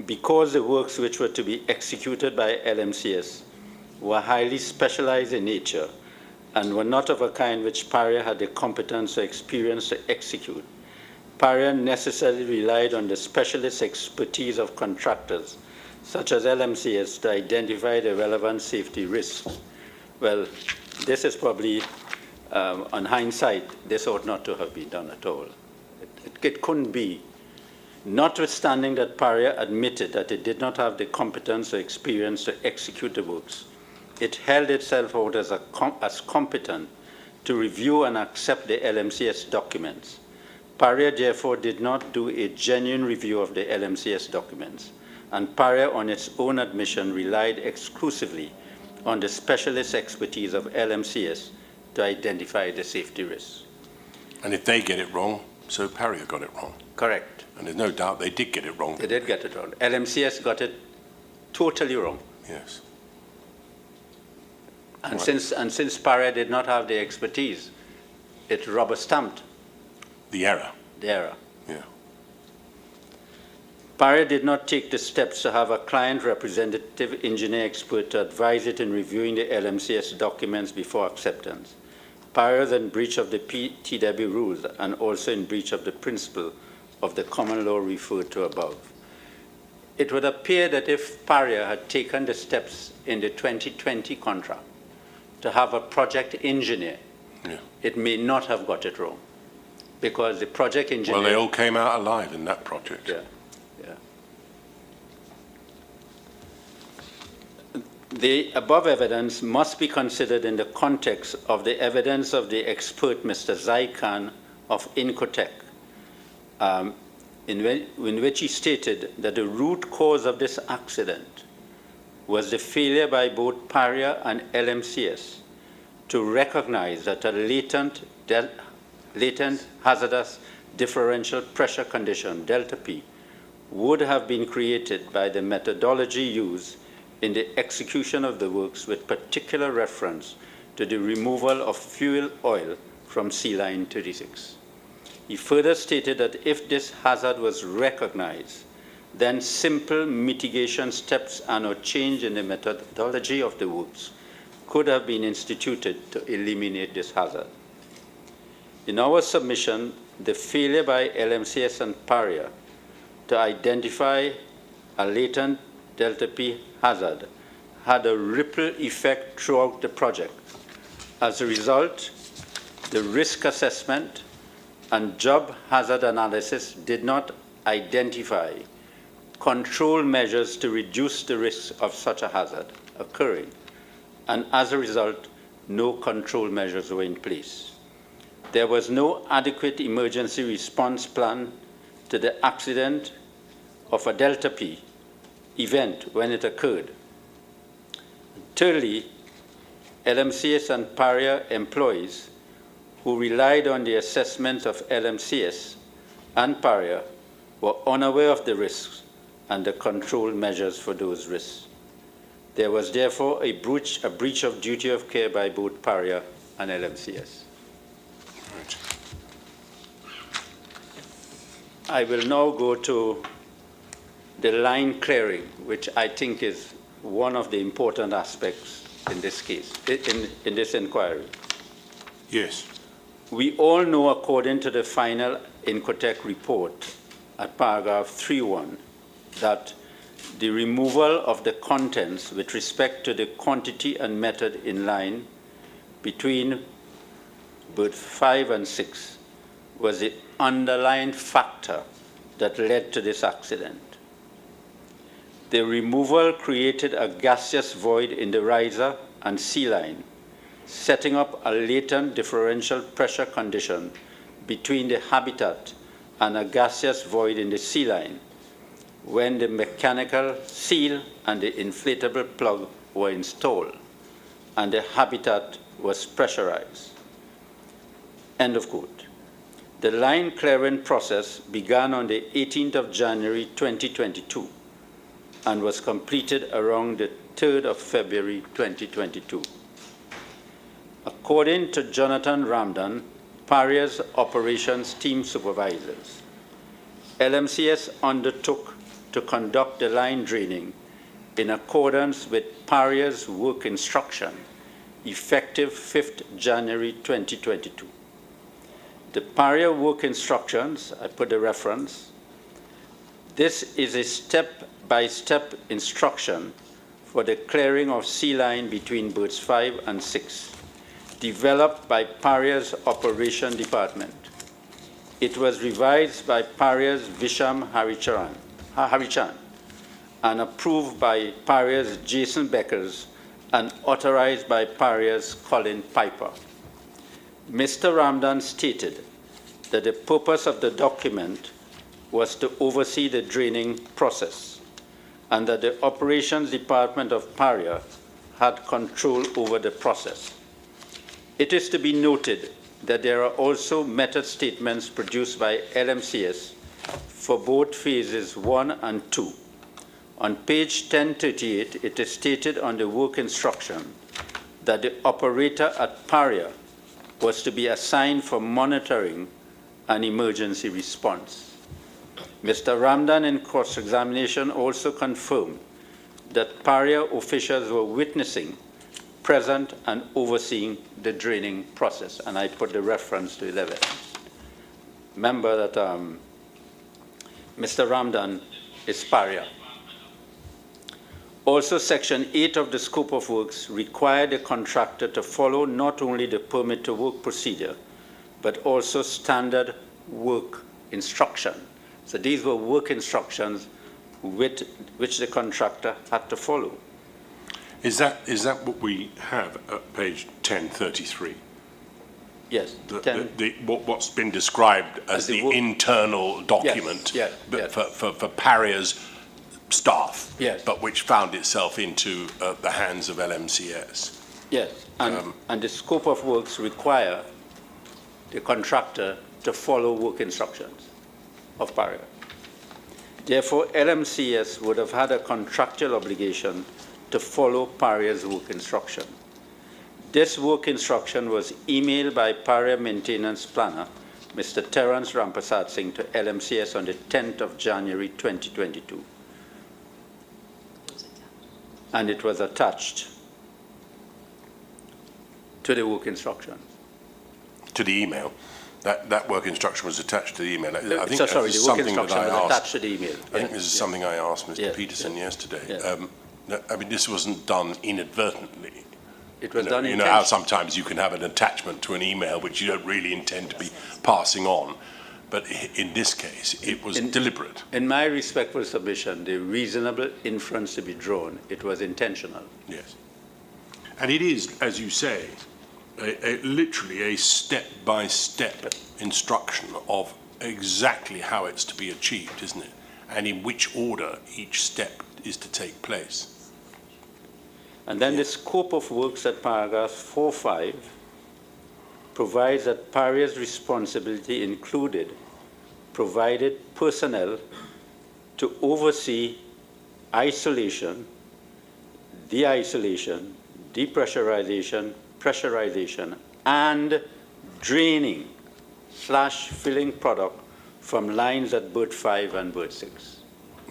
Speaker 2: because the works which were to be executed by LMCS were highly specialized in nature and were not of a kind which Paria had the competence or experience to execute, Paria necessarily relied on the specialist expertise of contractors, such as LMCS, to identify the relevant safety risks. Well, this is probably, on hindsight, this ought not to have been done at all. It couldn't be. Notwithstanding that Paria admitted that it did not have the competence or experience to execute the works, it held itself out as competent to review and accept the LMCS documents. Paria therefore did not do a genuine review of the LMCS documents, and Paria, on its own admission, relied exclusively on the specialist expertise of LMCS to identify the safety risks.
Speaker 1: And if they get it wrong, so Paria got it wrong.
Speaker 2: Correct.
Speaker 1: And there's no doubt they did get it wrong.
Speaker 2: They did get it wrong. LMCS got it totally wrong.
Speaker 1: Yes.
Speaker 2: And
Speaker 1: Right.
Speaker 2: since Paria did not have the expertise, it rubber-stamped
Speaker 1: The error.
Speaker 2: the error.
Speaker 1: Yeah.
Speaker 2: Paria did not take the steps to have a client representative engineer expert to advise it in reviewing the LMCS documents before acceptance. Paria is in breach of the PTW rules and also in breach of the principle of the common law referred to above. It would appear that if Paria had taken the steps in the 2020 contract to have a project engineer, it may not have got it wrong, because the project engineer...
Speaker 1: Well, they all came out alive in that project.
Speaker 2: Yeah. The above evidence must be considered in the context of the evidence of the expert, Mr. Zaikan of Incotec, in which he stated that the root cause of this accident was the failure by both Paria and LMCS to recognize that a latent hazardous differential pressure condition, delta P, would have been created by the methodology used in the execution of the works, with particular reference to the removal of fuel oil from sea line 36. He further stated that if this hazard was recognized, then simple mitigation steps and a change in the methodology of the works could have been instituted to eliminate this hazard. In our submission, the failure by LMCS and Paria to identify a latent delta P hazard had a ripple effect throughout the project. As a result, the risk assessment and job hazard analysis did not identify control measures to reduce the risk of such a hazard occurring, and as a result, no control measures were in place. There was no adequate emergency response plan to the accident of a delta P event when it occurred. Thirdly, LMCS and Paria employees who relied on the assessments of LMCS and Paria were unaware of the risks and the control measures for those risks. There was therefore a breach of duty of care by both Paria and LMCS.
Speaker 1: Right.
Speaker 2: I will now go to the line clearing, which I think is one of the important aspects in this case, in this inquiry.
Speaker 1: Yes.
Speaker 2: We all know, according to the final Incotec report at paragraph 3.1, that the removal of the contents with respect to the quantity and method in line between berth 5 and 6 was the underlying factor that led to this accident. The removal created a gaseous void in the riser and sea line, setting up a latent differential pressure condition between the habitat and a gaseous void in the sea line when the mechanical seal and the inflatable plug were installed and the habitat was pressurized. End of quote. The line clearing process began on the 18th of January 2022 and was completed around the 3rd of February 2022. According to Jonathan Ramdan, Paria's operations team supervisors, LMCS undertook to conduct the line draining in accordance with Paria's work instruction, effective 5th January 2022. The Paria work instructions, I put the reference, this is a step-by-step instruction for the clearing of sea line between berths 5 and 6, developed by Paria's operation department. It was revised by Paria's Visham Harichan and approved by Paria's Jason Beckers and authorized by Paria's Colin Piper. Mr. Ramdan stated that the purpose of the document was to oversee the draining process and that the operations department of Paria had control over the process. It is to be noted that there are also method statements produced by LMCS for both phases 1 and 2. On page 1038, it is stated on the work instruction that the operator at Paria was to be assigned for monitoring and emergency response. Mr. Ramdan, in cross-examination, also confirmed that Paria officials were witnessing, present, and overseeing the draining process, and I put the reference to 11. Remember that Mr. Ramdan is Paria. Also, Section 8 of the Scope of Works required the contractor to follow not only the permit to work procedure, but also standard work instruction. So these were work instructions which the contractor had to follow.
Speaker 1: Is that what we have at page 1033?
Speaker 2: Yes.
Speaker 1: What's been described as the internal document for Paria's staff,
Speaker 2: yes,
Speaker 1: but which found itself into the hands of LMCS.
Speaker 2: Yes, and the scope of works require the contractor to follow work instructions of Paria. Therefore, LMCS would have had a contractual obligation to follow Paria's work instruction. This work instruction was emailed by Paria maintenance planner, Mr. Terence Rampasat Singh, to LMCS on the 10th of January 2022. And it was attached to the work instruction.
Speaker 1: To the email? That work instruction was attached to the email. I think
Speaker 2: sorry, the work instruction was attached to the email.
Speaker 1: I think this is something I asked Mr. Peterson yesterday. I mean, this wasn't done inadvertently.
Speaker 2: It was done intentionally.
Speaker 1: You know how sometimes you can have an attachment to an email which you don't really intend to be passing on. But in this case, it was deliberate. In
Speaker 2: my respectful submission, the reasonable inference to be drawn, it was intentional.
Speaker 1: Yes. And it is, as you say, literally a step-by-step instruction of exactly how it's to be achieved, isn't it? And in which order each step is to take place.
Speaker 2: And then the scope of works at paragraph 4.5 provides that Paria's responsibility included provided personnel to oversee isolation, de-isolation, depressurization, pressurization, and draining / filling product from lines at berth 5 and berth 6.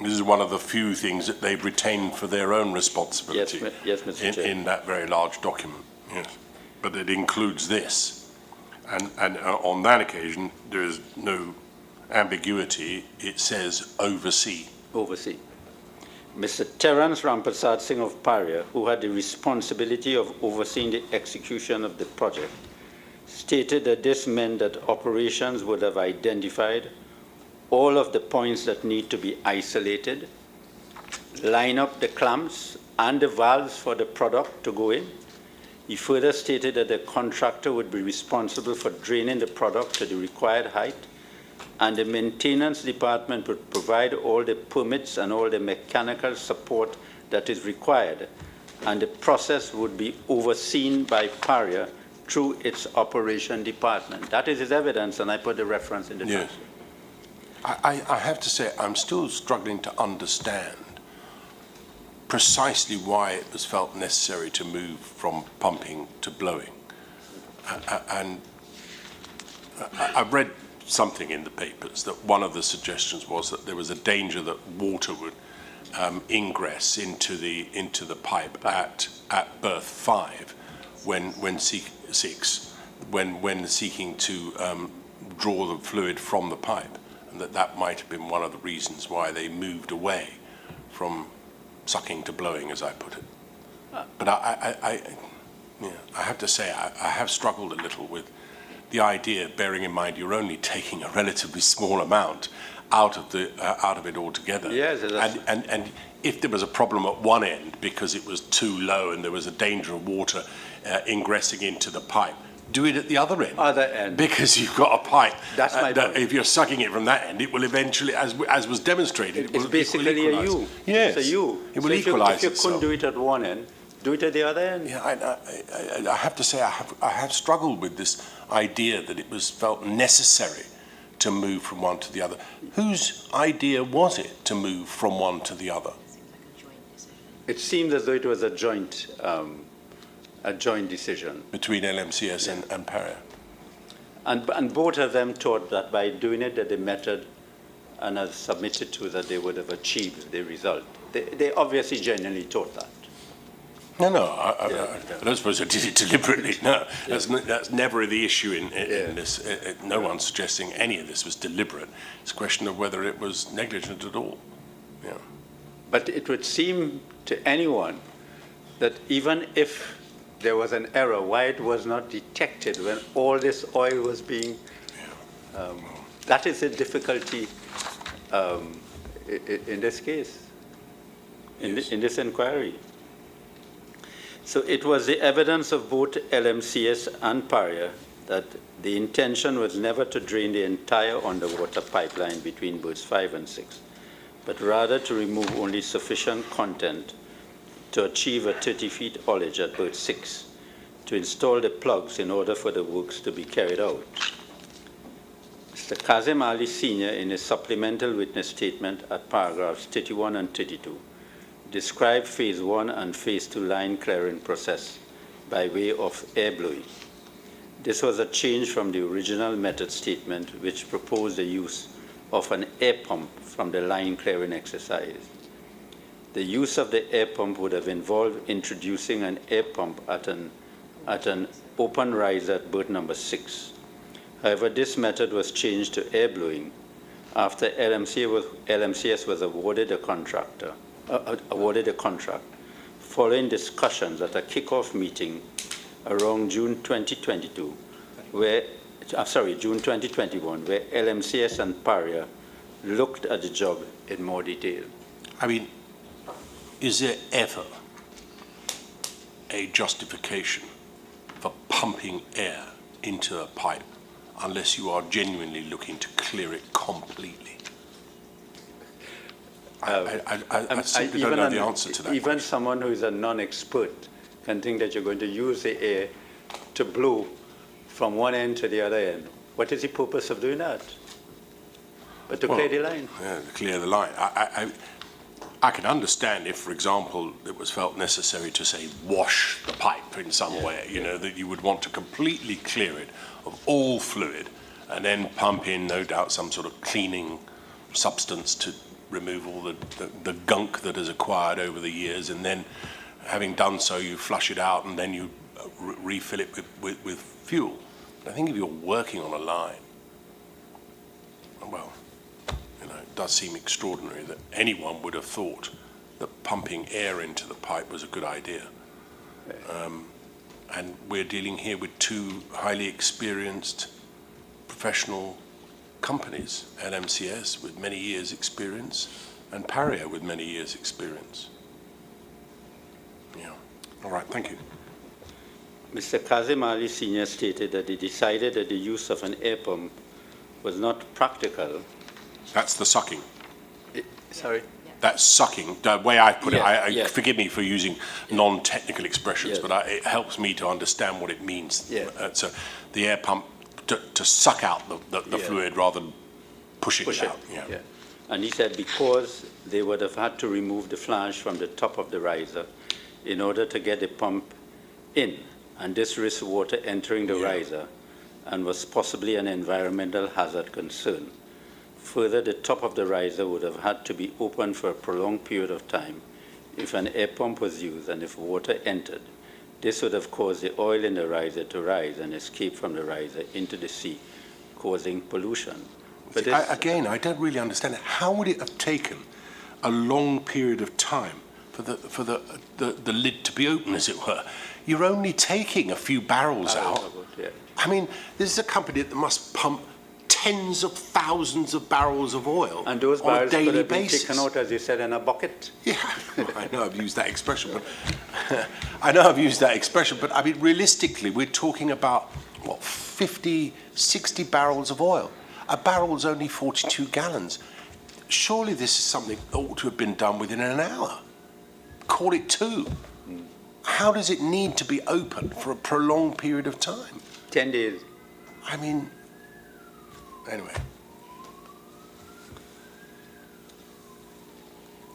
Speaker 1: This is one of the few things that they've retained for their own responsibility
Speaker 2: Yes, Mr. Chair.
Speaker 1: in that very large document. Yes, but it includes this, and on that occasion there is no ambiguity. It says oversee.
Speaker 2: Oversee. Mr. Terence Rampersad Singh of Paria, who had the responsibility of overseeing the execution of the project, stated that this meant that operations would have identified all of the points that need to be isolated, line up the clamps and the valves for the product to go in. He further stated that the contractor would be responsible for draining the product to the required height, and the maintenance department would provide all the permits and all the mechanical support that is required, and the process would be overseen by Paria through its operation department. That is his evidence, and I put the reference in the
Speaker 1: Yes.
Speaker 2: transcript.
Speaker 1: I have to say, I'm still struggling to understand precisely why it was felt necessary to move from pumping to blowing. And I've read something in the papers that one of the suggestions was that there was a danger that water would ingress into the pipe at berth 5 when seeking to draw the fluid from the pipe, and that might have been one of the reasons why they moved away from sucking to blowing, as I put it. But I have to say I have struggled a little with the idea, bearing in mind you're only taking a relatively small amount out of it altogether.
Speaker 2: Yes,
Speaker 1: and if there was a problem at one end because it was too low and there was a danger of water ingressing into the pipe, do it at the other end.
Speaker 2: Other end.
Speaker 1: Because you've got a pipe.
Speaker 2: That's my point.
Speaker 1: If you're sucking it from that end, it will eventually, as was demonstrated,
Speaker 2: It's basically a U.
Speaker 1: Yes.
Speaker 2: It's a U.
Speaker 1: It will
Speaker 2: so
Speaker 1: equalize
Speaker 2: if you
Speaker 1: itself.
Speaker 2: couldn't do it at one end, do it at the other end.
Speaker 1: Yeah, I have to say I have struggled with this idea that it was felt necessary to move from one to the other. Whose idea was it to move from one to the other?
Speaker 2: It seemed as though it was a joint decision.
Speaker 1: Between LMCS and Paria.
Speaker 2: And both of them thought that by doing it, that the method, and as submitted to, that they would have achieved the result. They obviously genuinely thought that.
Speaker 1: No, I don't suppose I did it deliberately. No, that's never the issue in this. No one's suggesting any of this was deliberate. It's a question of whether it was negligent at all. Yeah.
Speaker 2: But it would seem to anyone that even if there was an error, why it was not detected when all this oil was being... that is a difficulty in this case, in this inquiry. So it was the evidence of both LMCS and Paria that the intention was never to drain the entire underwater pipeline between berths 5 and 6, but rather to remove only sufficient content to achieve a 30 feet haulage at berth 6, to install the plugs in order for the works to be carried out. Mr. Kazim Ali Sr., in his supplemental witness statement at paragraphs 31 and 32, described phase 1 and phase 2 line clearing process by way of air blowing. This was a change from the original method statement, which proposed the use of an air pump from the line clearing exercise. The use of the air pump would have involved introducing an air pump at an open rise at berth number 6. However, this method was changed to air blowing after LMCS was awarded a contract following discussions at a kickoff meeting around June 2021, where LMCS and Paria looked at the job in more detail.
Speaker 1: I mean, is there ever a justification for pumping air into a pipe unless you are genuinely looking to clear it completely? I simply don't know the answer to that
Speaker 2: Even
Speaker 1: question.
Speaker 2: someone who is a non-expert can think that you're going to use the air to blow from one end to the other end. What is the purpose of doing that? But to clear the line.
Speaker 1: Yeah, to clear the line. I can understand if, for example, it was felt necessary to, say, wash the pipe in some way, you know, that you would want to completely clear it of all fluid and then pump in, no doubt, some sort of cleaning substance to remove all the gunk that is acquired over the years, and then having done so, you flush it out and then you refill it with fuel. But I think if you're working on a line, well, you know, it does seem extraordinary that anyone would have thought that pumping air into the pipe was a good idea. And we're dealing here with two highly experienced professional companies, LMCS with many years' experience and Paria with many years' experience. Yeah. All right, thank you.
Speaker 2: Mr. Kazim Ali Sr. stated that he decided that the use of an air pump was not practical.
Speaker 1: That's the sucking.
Speaker 2: Sorry?
Speaker 1: That's sucking, the way I put
Speaker 2: Yes,
Speaker 1: it.
Speaker 2: yes.
Speaker 1: Forgive me for using non-technical expressions,
Speaker 2: Yes.
Speaker 1: but it helps me to understand what it means.
Speaker 2: Yes.
Speaker 1: So the air pump to suck out the
Speaker 2: Yes.
Speaker 1: fluid rather than pushing
Speaker 2: Push
Speaker 1: it
Speaker 2: it.
Speaker 1: out. Yeah.
Speaker 2: Yeah. And he said because they would have had to remove the flange from the top of the riser in order to get the pump in, and this risked water entering the
Speaker 1: Yeah.
Speaker 2: riser and was possibly an environmental hazard concern. Further, the top of the riser would have had to be open for a prolonged period of time if an air pump was used and if water entered. This would have caused the oil in the riser to rise and escape from the riser into the sea, causing pollution. But
Speaker 1: Again, I don't really understand it. How would it have taken a long period of time for the lid to be open, as it were? You're only taking a few barrels out.
Speaker 2: Yeah.
Speaker 1: I mean, this is a company that must pump tens of thousands of barrels of oil
Speaker 2: And those
Speaker 1: on a
Speaker 2: barrels could
Speaker 1: daily
Speaker 2: have been
Speaker 1: basis.
Speaker 2: taken out, as you said, in a bucket.
Speaker 1: Yeah, I know I've used that expression, but I mean, realistically, we're talking about, what, 50, 60 barrels of oil. A barrel's only 42 gallons. Surely this is something that ought to have been done within an hour. Call it two. How does it need to be open for a prolonged period of time?
Speaker 2: 10 days.
Speaker 1: I mean, anyway.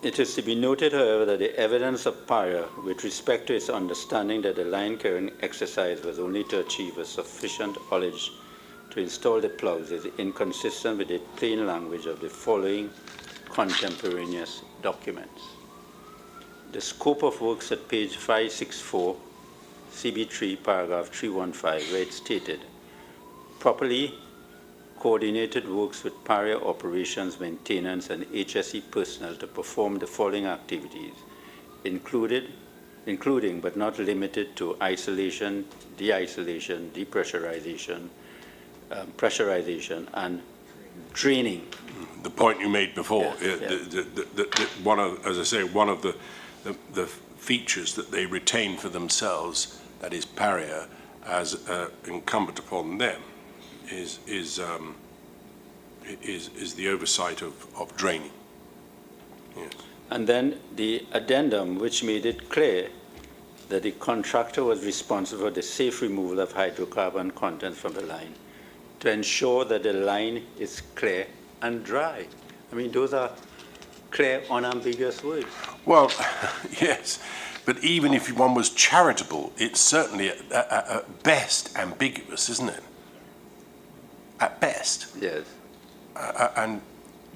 Speaker 2: It is to be noted, however, that the evidence of Paria with respect to its understanding that the line carrying exercise was only to achieve a sufficient haulage to install the plugs is inconsistent with the plain language of the following contemporaneous documents. The scope of works at page 564, CB3, paragraph 315, where it stated, properly coordinated works with Paria operations, maintenance, and HSE personnel to perform the following activities, including but not limited to isolation, de-isolation, depressurization, pressurization, and draining.
Speaker 1: The point you made before,
Speaker 2: Yeah.
Speaker 1: one of, as I say, one of the features that they retain for themselves, that is Paria, as incumbent upon them, is the oversight of draining. Yes.
Speaker 2: And then the addendum, which made it clear that the contractor was responsible for the safe removal of hydrocarbon contents from the line to ensure that the line is clear and dry. I mean, those are clear, unambiguous words.
Speaker 1: Well, yes, but even if one was charitable, it's certainly at best ambiguous, isn't it? At best.
Speaker 2: Yes.
Speaker 1: And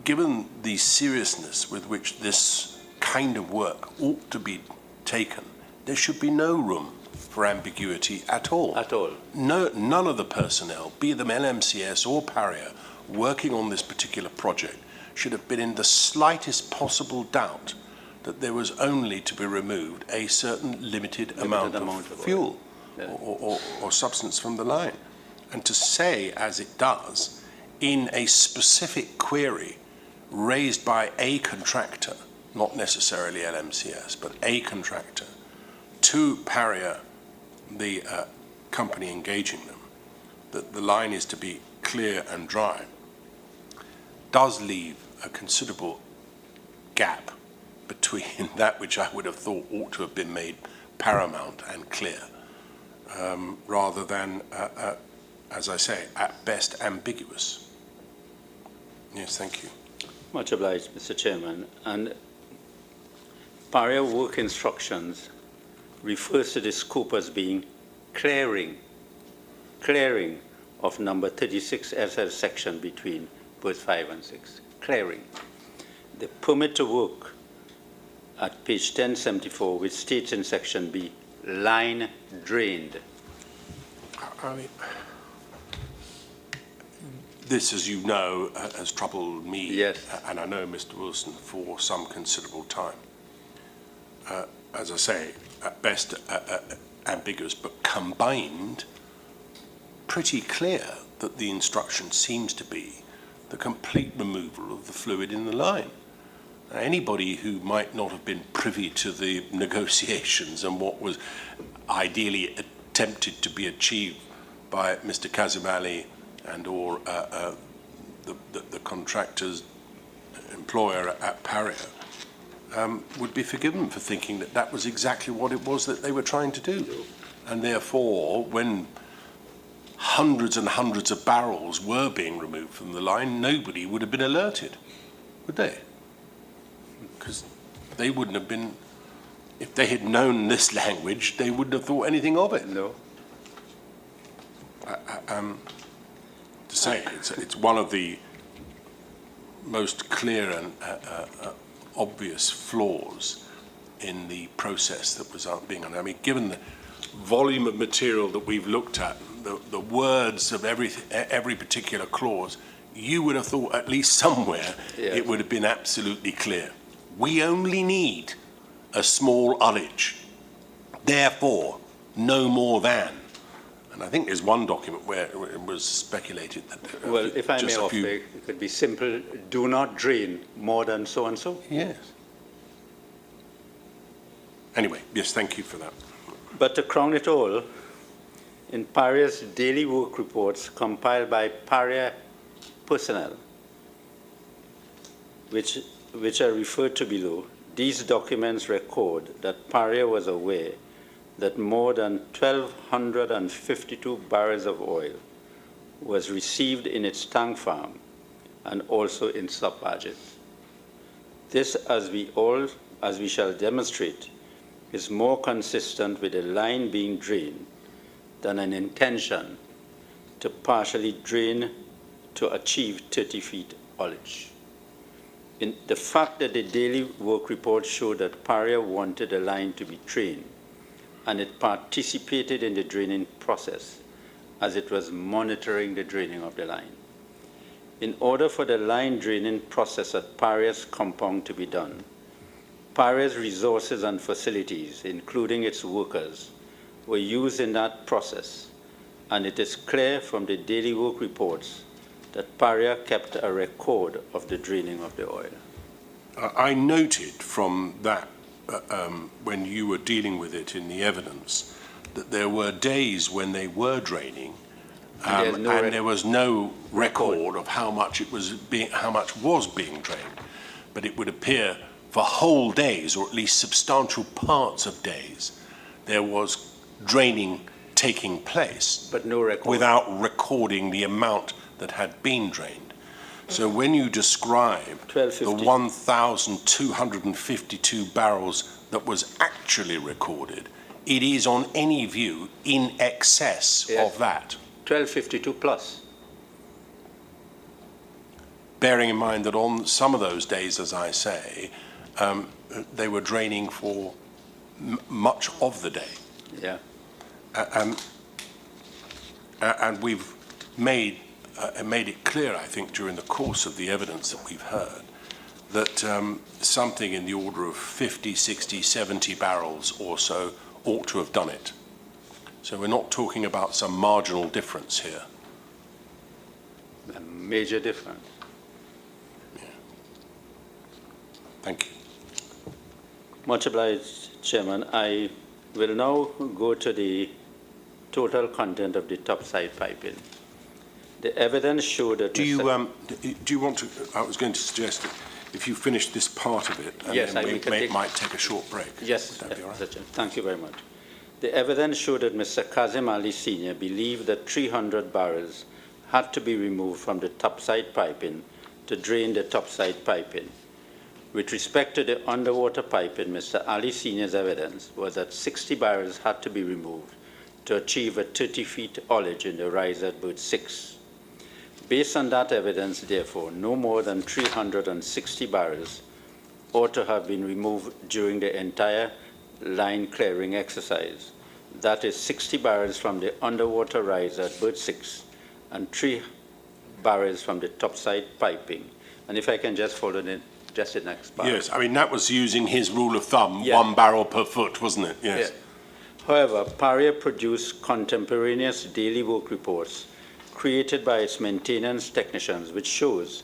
Speaker 1: given the seriousness with which this kind of work ought to be taken, there should be no room for ambiguity at all.
Speaker 2: At all.
Speaker 1: No, none of the personnel, be them LMCS or Paria, working on this particular project should have been in the slightest possible doubt that there was only to be removed a certain limited amount of fuel or substance from the line. And to say, as it does, in a specific query raised by a contractor, not necessarily LMCS, but a contractor, to Paria, the company engaging them, that the line is to be clear and dry, does leave a considerable gap between that which I would have thought ought to have been made paramount and clear, rather than, as I say, at best ambiguous. Yes, thank you.
Speaker 2: Much obliged, Mr. Chairman. And Paria work instructions refers to the scope as being clearing of number 36 SL section between verse 5 and 6, clearing. the permit to work at page 1074, which states in section B, line drained.
Speaker 1: I mean, this, as you know, has troubled me,
Speaker 2: Yes.
Speaker 1: And I know Mr. Wilson, for some considerable time. As I say, at best ambiguous, but combined, pretty clear that the instruction seems to be the complete removal of the fluid in the line. Now, anybody who might not have been privy to the negotiations and what was ideally attempted to be achieved by Mr. Kazimali and or the contractor's employer at Paria would be forgiven for thinking that that was exactly what it was that they were trying to do. And therefore, when hundreds and hundreds of barrels were being removed from the line, nobody would have been alerted, would they? Because they wouldn't have been, if they had known this language, they wouldn't have thought anything of it.
Speaker 2: No.
Speaker 1: To say, it's one of the most clear and obvious flaws in the process that was being on. I mean, given the volume of material that we've looked at, the words of every particular clause, you would have thought at least somewhere it would have been absolutely clear. We only need a small ullage, therefore no more than. And I think there's one document where it was speculated that...
Speaker 2: Well, if I may offer, it could be simple, do not drain more than so and so.
Speaker 1: Yes. Anyway, yes, thank you for that.
Speaker 2: But to crown it all, in Paria's daily work reports compiled by Paria personnel, which are referred to below, these documents record that Paria was aware that more than 1,252 barrels of oil was received in its tank farm and also in sub-barges. This, as we shall demonstrate, is more consistent with a line being drained than an intention to partially drain to achieve 30 feet ullage. In the fact that the daily work report showed that Paria wanted the line to be drained, and it participated in the draining process as it was monitoring the draining of the line. In order for the line draining process at Paria's compound to be done, Paria's resources and facilities, including its workers, were used in that process, and it is clear from the daily work reports that Paria kept a record of the draining of the oil.
Speaker 1: I noted from that, when you were dealing with it in the evidence, that there were days when they were draining, and there was no record of how much was being drained. But it would appear for whole days, or at least substantial parts of days, there was draining taking place,
Speaker 2: but no record,
Speaker 1: without recording the amount that had been drained. So when you describe the 1,252 barrels that was actually recorded, it is on any view in excess of that.
Speaker 2: 1,252 plus.
Speaker 1: Bearing in mind that on some of those days, as I say, they were draining for much of the day.
Speaker 2: Yeah.
Speaker 1: And we've made it clear, I think, during the course of the evidence that we've heard, that something in the order of 50, 60, 70 barrels or so ought to have done it. So we're not talking about some marginal difference here.
Speaker 2: A major difference.
Speaker 1: Yeah. Thank you.
Speaker 2: Much obliged, Chairman. I will now go to the total content of the topside piping. The evidence showed that...
Speaker 1: Do you want to... I was going to suggest that if you finish this part of it, and
Speaker 2: yes,
Speaker 1: then we might take a short break.
Speaker 2: Yes,
Speaker 1: would that be all right?
Speaker 2: Thank you very much. The evidence showed that Mr. Kazim Ali Sr. believed that 300 barrels had to be removed from the topside piping to drain the topside piping. With respect to the underwater piping, Mr. Ali Sr.'s evidence was that 60 barrels had to be removed to achieve a 30 feet ullage in the rise at berth 6. Based on that evidence, therefore, no more than 360 barrels ought to have been removed during the entire line clearing exercise. That is 60 barrels from the underwater rise at berth 6 and 3 barrels from the topside piping. And if I can just follow just the next bar.
Speaker 1: Yes, I mean, that was using his rule of thumb,
Speaker 2: Yeah.
Speaker 1: 1 barrel per foot, wasn't it? Yes.
Speaker 2: Yeah. However, Paria produced contemporaneous daily work reports created by its maintenance technicians, which shows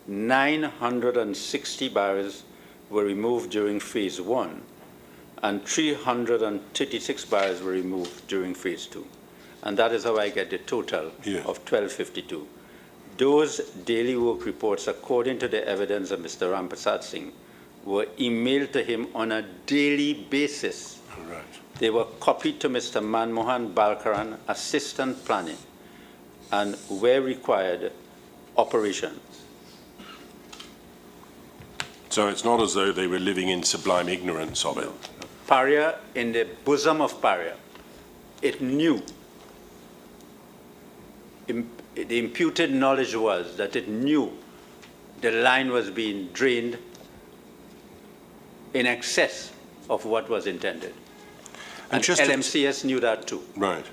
Speaker 2: 960 barrels were removed during phase 1 and 336 barrels were removed during phase 2. And that is how I get the total of 1252. Those daily work reports, according to the evidence of Mr. Ramprasad Singh, were emailed to him on a daily basis.
Speaker 1: Right.
Speaker 2: They were copied to Mr. Manmohan Balkaran, Assistant Planning, and where required, operations.
Speaker 1: So it's not as though they were living in sublime ignorance of it.
Speaker 2: Paria, in the bosom of Paria, it knew. The imputed knowledge was that it knew the line was being drained in excess of what was intended. And LMCS knew that too.
Speaker 1: Right.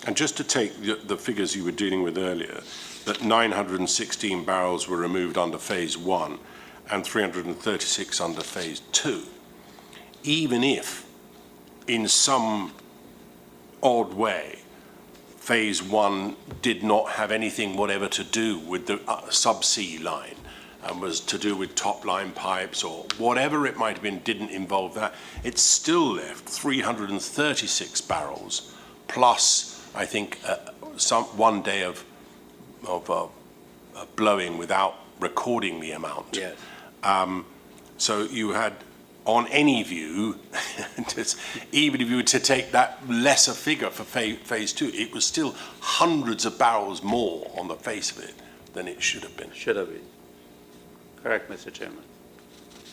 Speaker 1: And just to take the figures you were dealing with earlier, that 916 barrels were removed under phase 1 and 336 under phase 2, even if in some odd way phase 1 did not have anything whatever to do with the subsea line and was to do with top line pipes or whatever it might have been, didn't involve that, it still left 336 barrels plus, I think, one day of blowing without recording the amount.
Speaker 2: Yes.
Speaker 1: So you had, on any view, even if you were to take that lesser figure for phase 2, it was still hundreds of barrels more on the face of it than it should have been.
Speaker 2: Should have been. Correct, Mr. Chairman.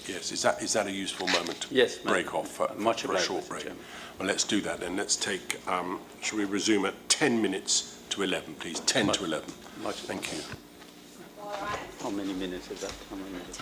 Speaker 1: Yes, is that a useful moment to
Speaker 2: yes,
Speaker 1: break off for a short break?
Speaker 2: Chairman.
Speaker 1: Well, let's do that then. Let's take, shall we resume at 10 minutes to 11, please? 10 to 11. Thank you.
Speaker 2: How many minutes is that? How many minutes?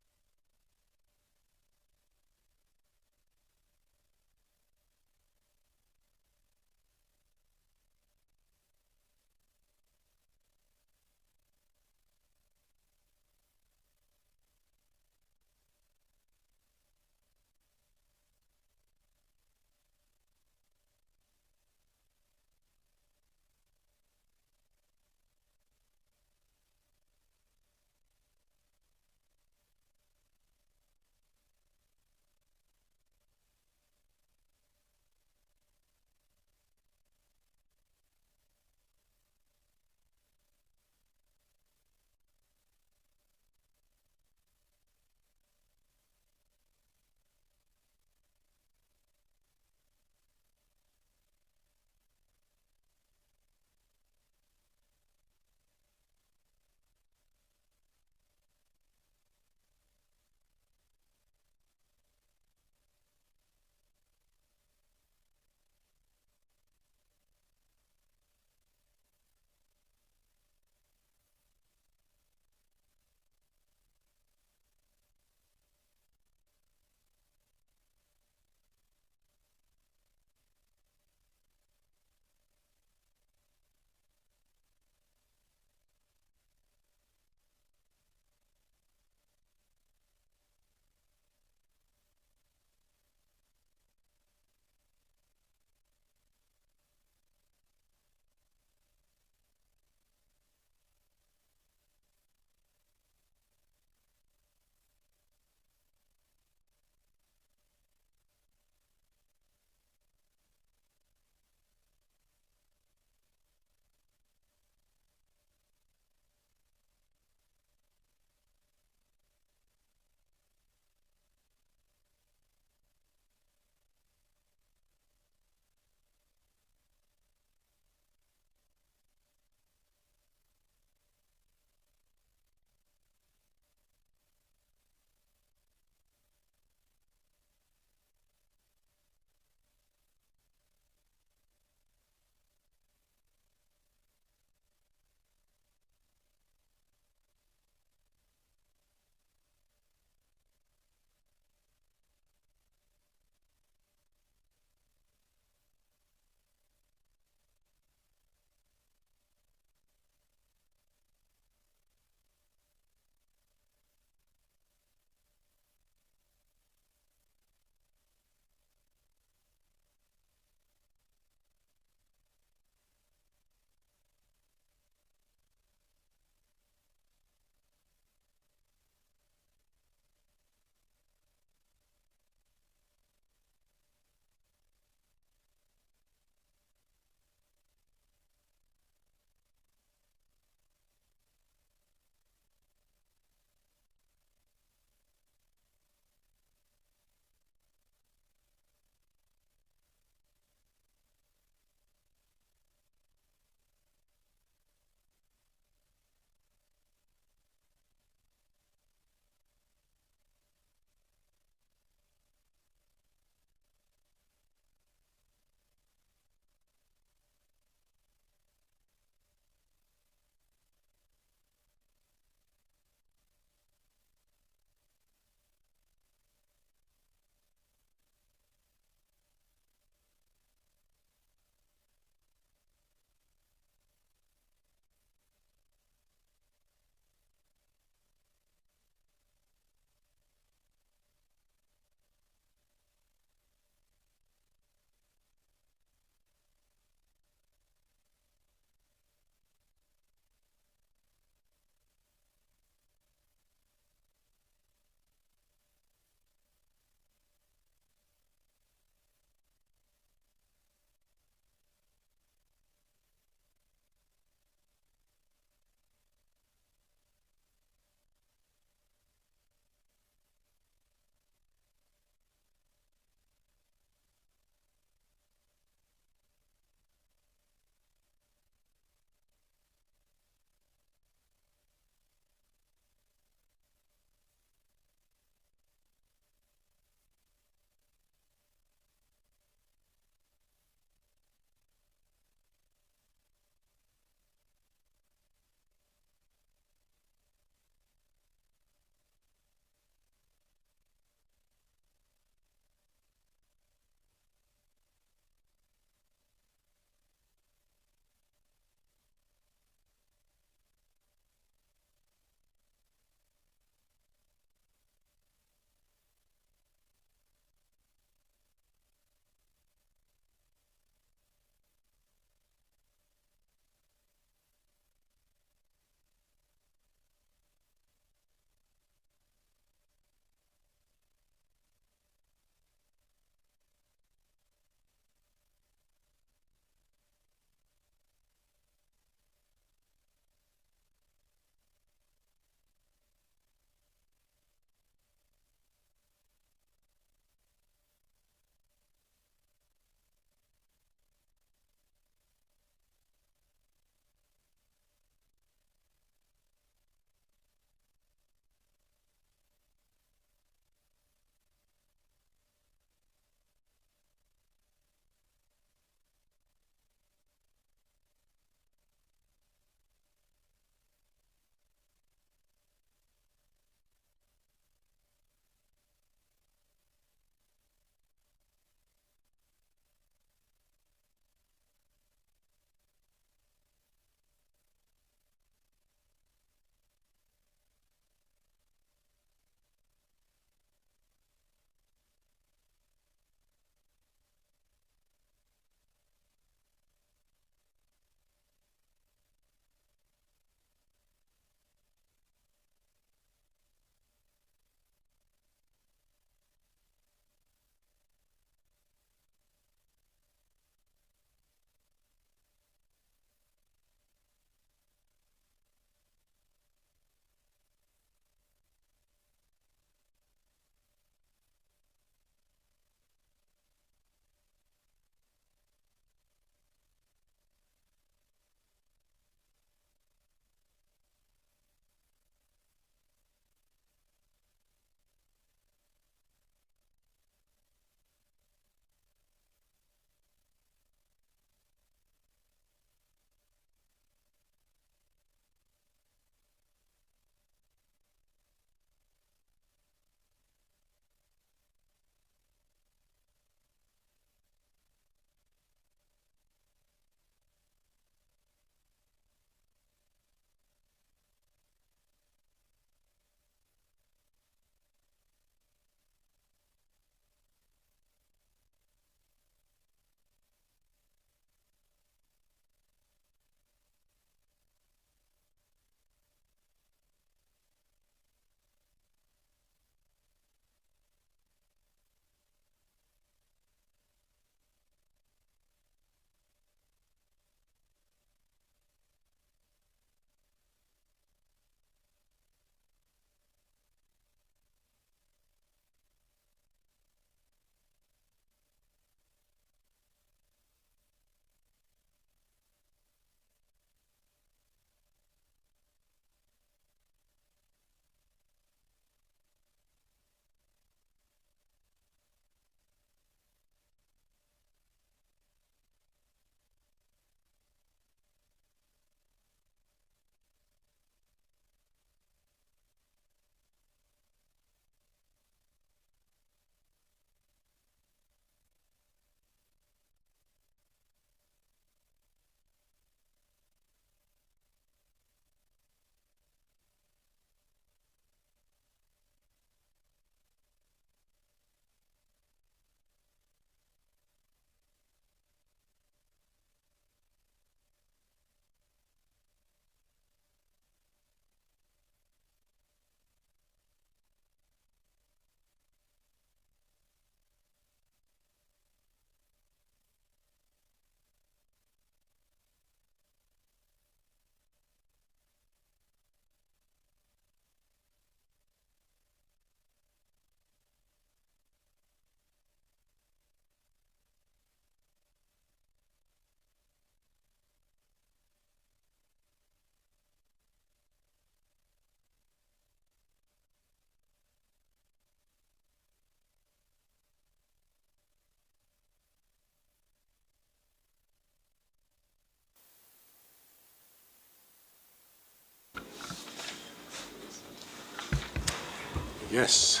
Speaker 1: Yes.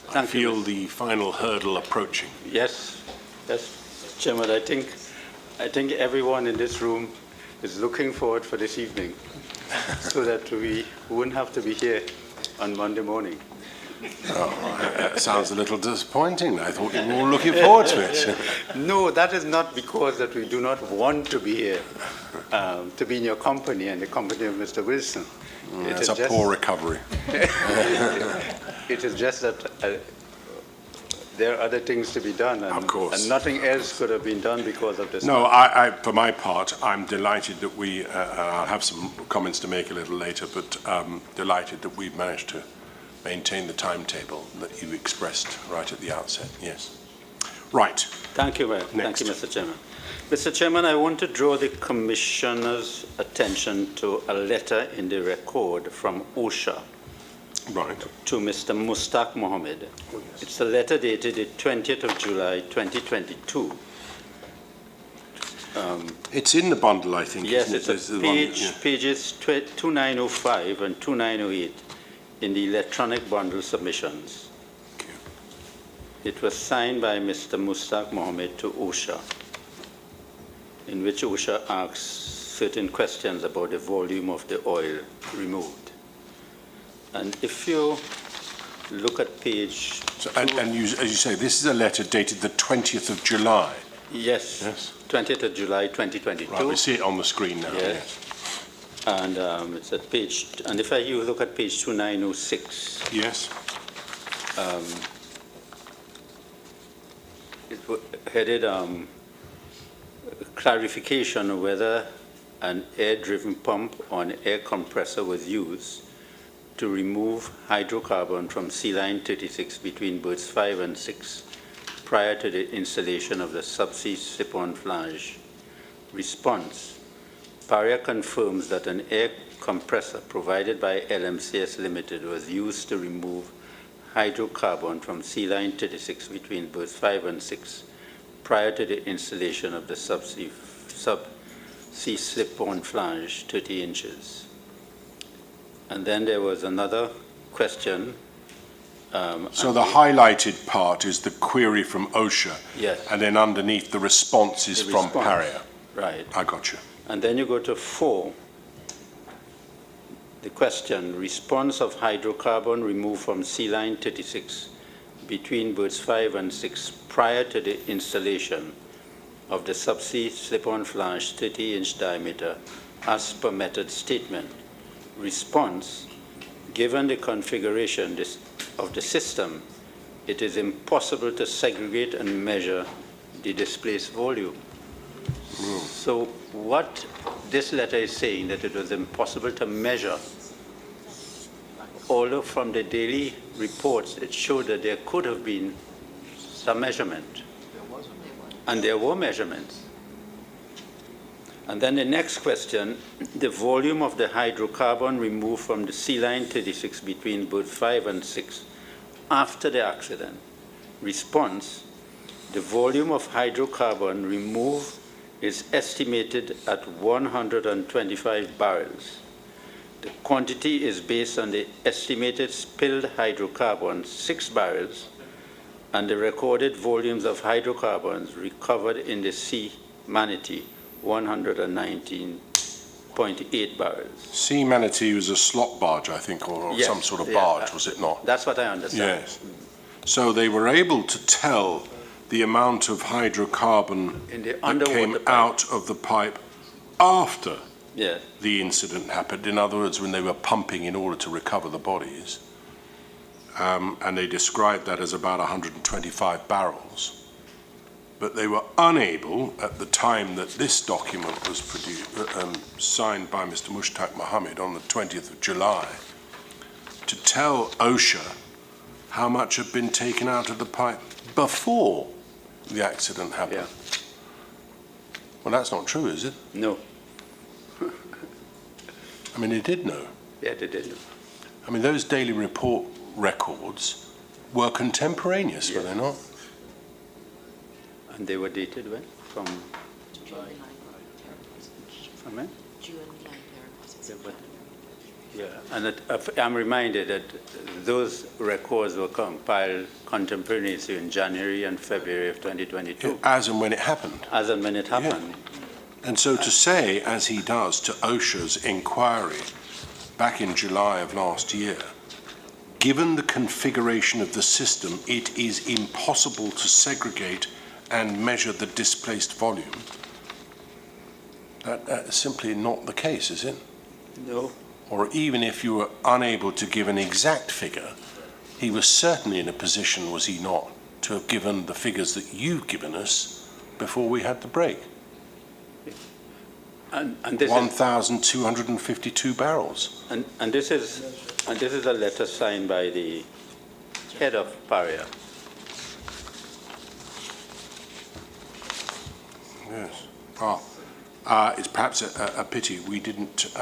Speaker 1: I
Speaker 2: Thank you,
Speaker 1: feel the final hurdle approaching.
Speaker 2: Yes, yes, Chairman, I think everyone in this room is looking forward for this evening so that we wouldn't have to be here on Monday morning.
Speaker 1: Oh, that sounds a little disappointing. I thought you were all looking forward to it.
Speaker 2: No, that is not because that we do not want to be here, to be in your company and the company of Mr. Wilson.
Speaker 1: It's a poor recovery.
Speaker 2: It is just that there are other things to be done, and,
Speaker 1: Of course.
Speaker 2: and nothing else could have been done because of this.
Speaker 1: No, I, for my part, I'm delighted that I'll have some comments to make a little later, but delighted that we've managed to maintain the timetable that you expressed right at the outset. Yes. Right.
Speaker 2: Thank you, Mayor. Thank you, Mr. Chairman. Mr. Chairman, I want to draw the Commissioner's attention to a letter in the record from OSHA
Speaker 1: Right.
Speaker 2: to Mr. Mustaq Mohammed.
Speaker 1: Oh, yes.
Speaker 2: It's a letter dated the 20th of July, 2022.
Speaker 1: It's in the bundle, I think.
Speaker 2: Yes,
Speaker 1: isn't
Speaker 2: it's
Speaker 1: it? This is
Speaker 2: a
Speaker 1: the one,
Speaker 2: pages 2905 and 2908 in the electronic bundle submissions.
Speaker 1: Thank you.
Speaker 2: It was signed by Mr. Mustaq Mohammed to OSHA, in which OSHA asks certain questions about the volume of the oil removed. And if you look at page...
Speaker 1: So, and you, as you say, this is a letter dated the 20th of July.
Speaker 2: Yes,
Speaker 1: Yes.
Speaker 2: 20th of July, 2022.
Speaker 1: Right, we see it on the screen now.
Speaker 2: Yes. And it's at page... And if you look at page 2906,
Speaker 1: Yes.
Speaker 2: headed clarification of whether an air-driven pump or an air compressor was used to remove hydrocarbon from sea line 36 between berths 5 and 6 prior to the installation of the subsea slip-on flange. Response: Paria confirms that an air compressor provided by LMCS Limited was used to remove hydrocarbon from sea line 36 between berths 5 and 6 prior to the installation of the subsea slip-on flange 30 inches. And then there was another question.
Speaker 1: So the highlighted part is the query from OSHA.
Speaker 2: Yes.
Speaker 1: And then underneath the response is
Speaker 2: The
Speaker 1: from
Speaker 2: response.
Speaker 1: Paria.
Speaker 2: Right.
Speaker 1: I got you.
Speaker 2: And then you go to 4, the question, response of hydrocarbon removed from sea line 36 between berths 5 and 6 prior to the installation of the subsea slip-on flange 30-inch diameter as per method statement. Response: given the configuration of the system, it is impossible to segregate and measure the displaced volume. So what this letter is saying, that it was impossible to measure, although from the daily reports it showed that there could have been some measurement. And there were measurements. And then the next question, the volume of the hydrocarbon removed from the sea line 36 between berth 5 and 6 after the accident. Response: the volume of hydrocarbon removed is estimated at 125 barrels. The quantity is based on the estimated spilled hydrocarbon, 6 barrels, and the recorded volumes of hydrocarbons recovered in the sea manatee, 119.8 barrels.
Speaker 1: Sea Manatee was a slot barge, I think, or
Speaker 2: Yes,
Speaker 1: some sort of
Speaker 2: yeah,
Speaker 1: barge, was it not?
Speaker 2: That's what I understand.
Speaker 1: Yes. So they were able to tell the amount of hydrocarbon
Speaker 2: In the
Speaker 1: that
Speaker 2: underwater
Speaker 1: came
Speaker 2: pipe.
Speaker 1: out of the pipe after
Speaker 2: Yes.
Speaker 1: the incident happened. In other words, when they were pumping in order to recover the bodies. And they described that as about 125 barrels. But they were unable, at the time that this document was produced, signed by Mr. Mustaq Mohammed on the 20th of July, to tell OSHA how much had been taken out of the pipe before the accident happened.
Speaker 2: Yeah.
Speaker 1: Well, that's not true, is it?
Speaker 2: No.
Speaker 1: I mean, they did know.
Speaker 2: Yeah, they did.
Speaker 1: I mean, those daily report records were contemporaneous, were they not?
Speaker 2: And they were dated when? From when?
Speaker 3: June 9 there was
Speaker 2: From when?
Speaker 3: June 9 there was
Speaker 2: Yeah, but Yeah, and I'm reminded that those records were compiled contemporaneously in January and February of 2022.
Speaker 1: As and when it happened.
Speaker 2: As and when it happened.
Speaker 1: And so to say, as he does to OSHA's inquiry back in July of last year, given the configuration of the system, it is impossible to segregate and measure the displaced volume. That's simply not the case, is it?
Speaker 2: No.
Speaker 1: Or even if you were unable to give an exact figure, he was certainly in a position, was he not, to have given the figures that you've given us before we had the break.
Speaker 2: And this
Speaker 1: 1,252 barrels.
Speaker 2: And this is a letter signed by the head of Paria.
Speaker 1: Yes. It's perhaps a pity we didn't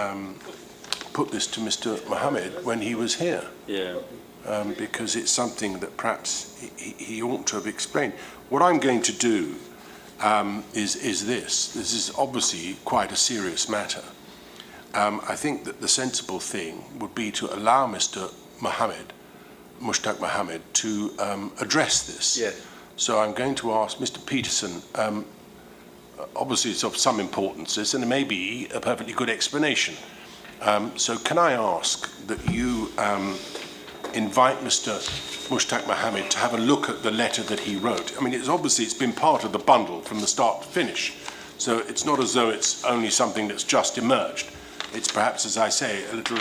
Speaker 1: put this to Mr. Mohammed when he was here.
Speaker 2: Yeah.
Speaker 1: Because it's something that perhaps he ought to have explained. What I'm going to do is this. This is obviously quite a serious matter. I think that the sensible thing would be to allow Mr. Mushtaq Mohammed, to address this.
Speaker 2: Yes.
Speaker 1: So I'm going to ask Mr. Peterson, obviously it's of some importance, this, and it may be a perfectly good explanation. So can I ask that you invite Mr. Mushtaq Mohammed to have a look at the letter that he wrote? I mean, it's been part of the bundle from the start to finish. So it's not as though it's only something that's just emerged. It's perhaps, as I say, a little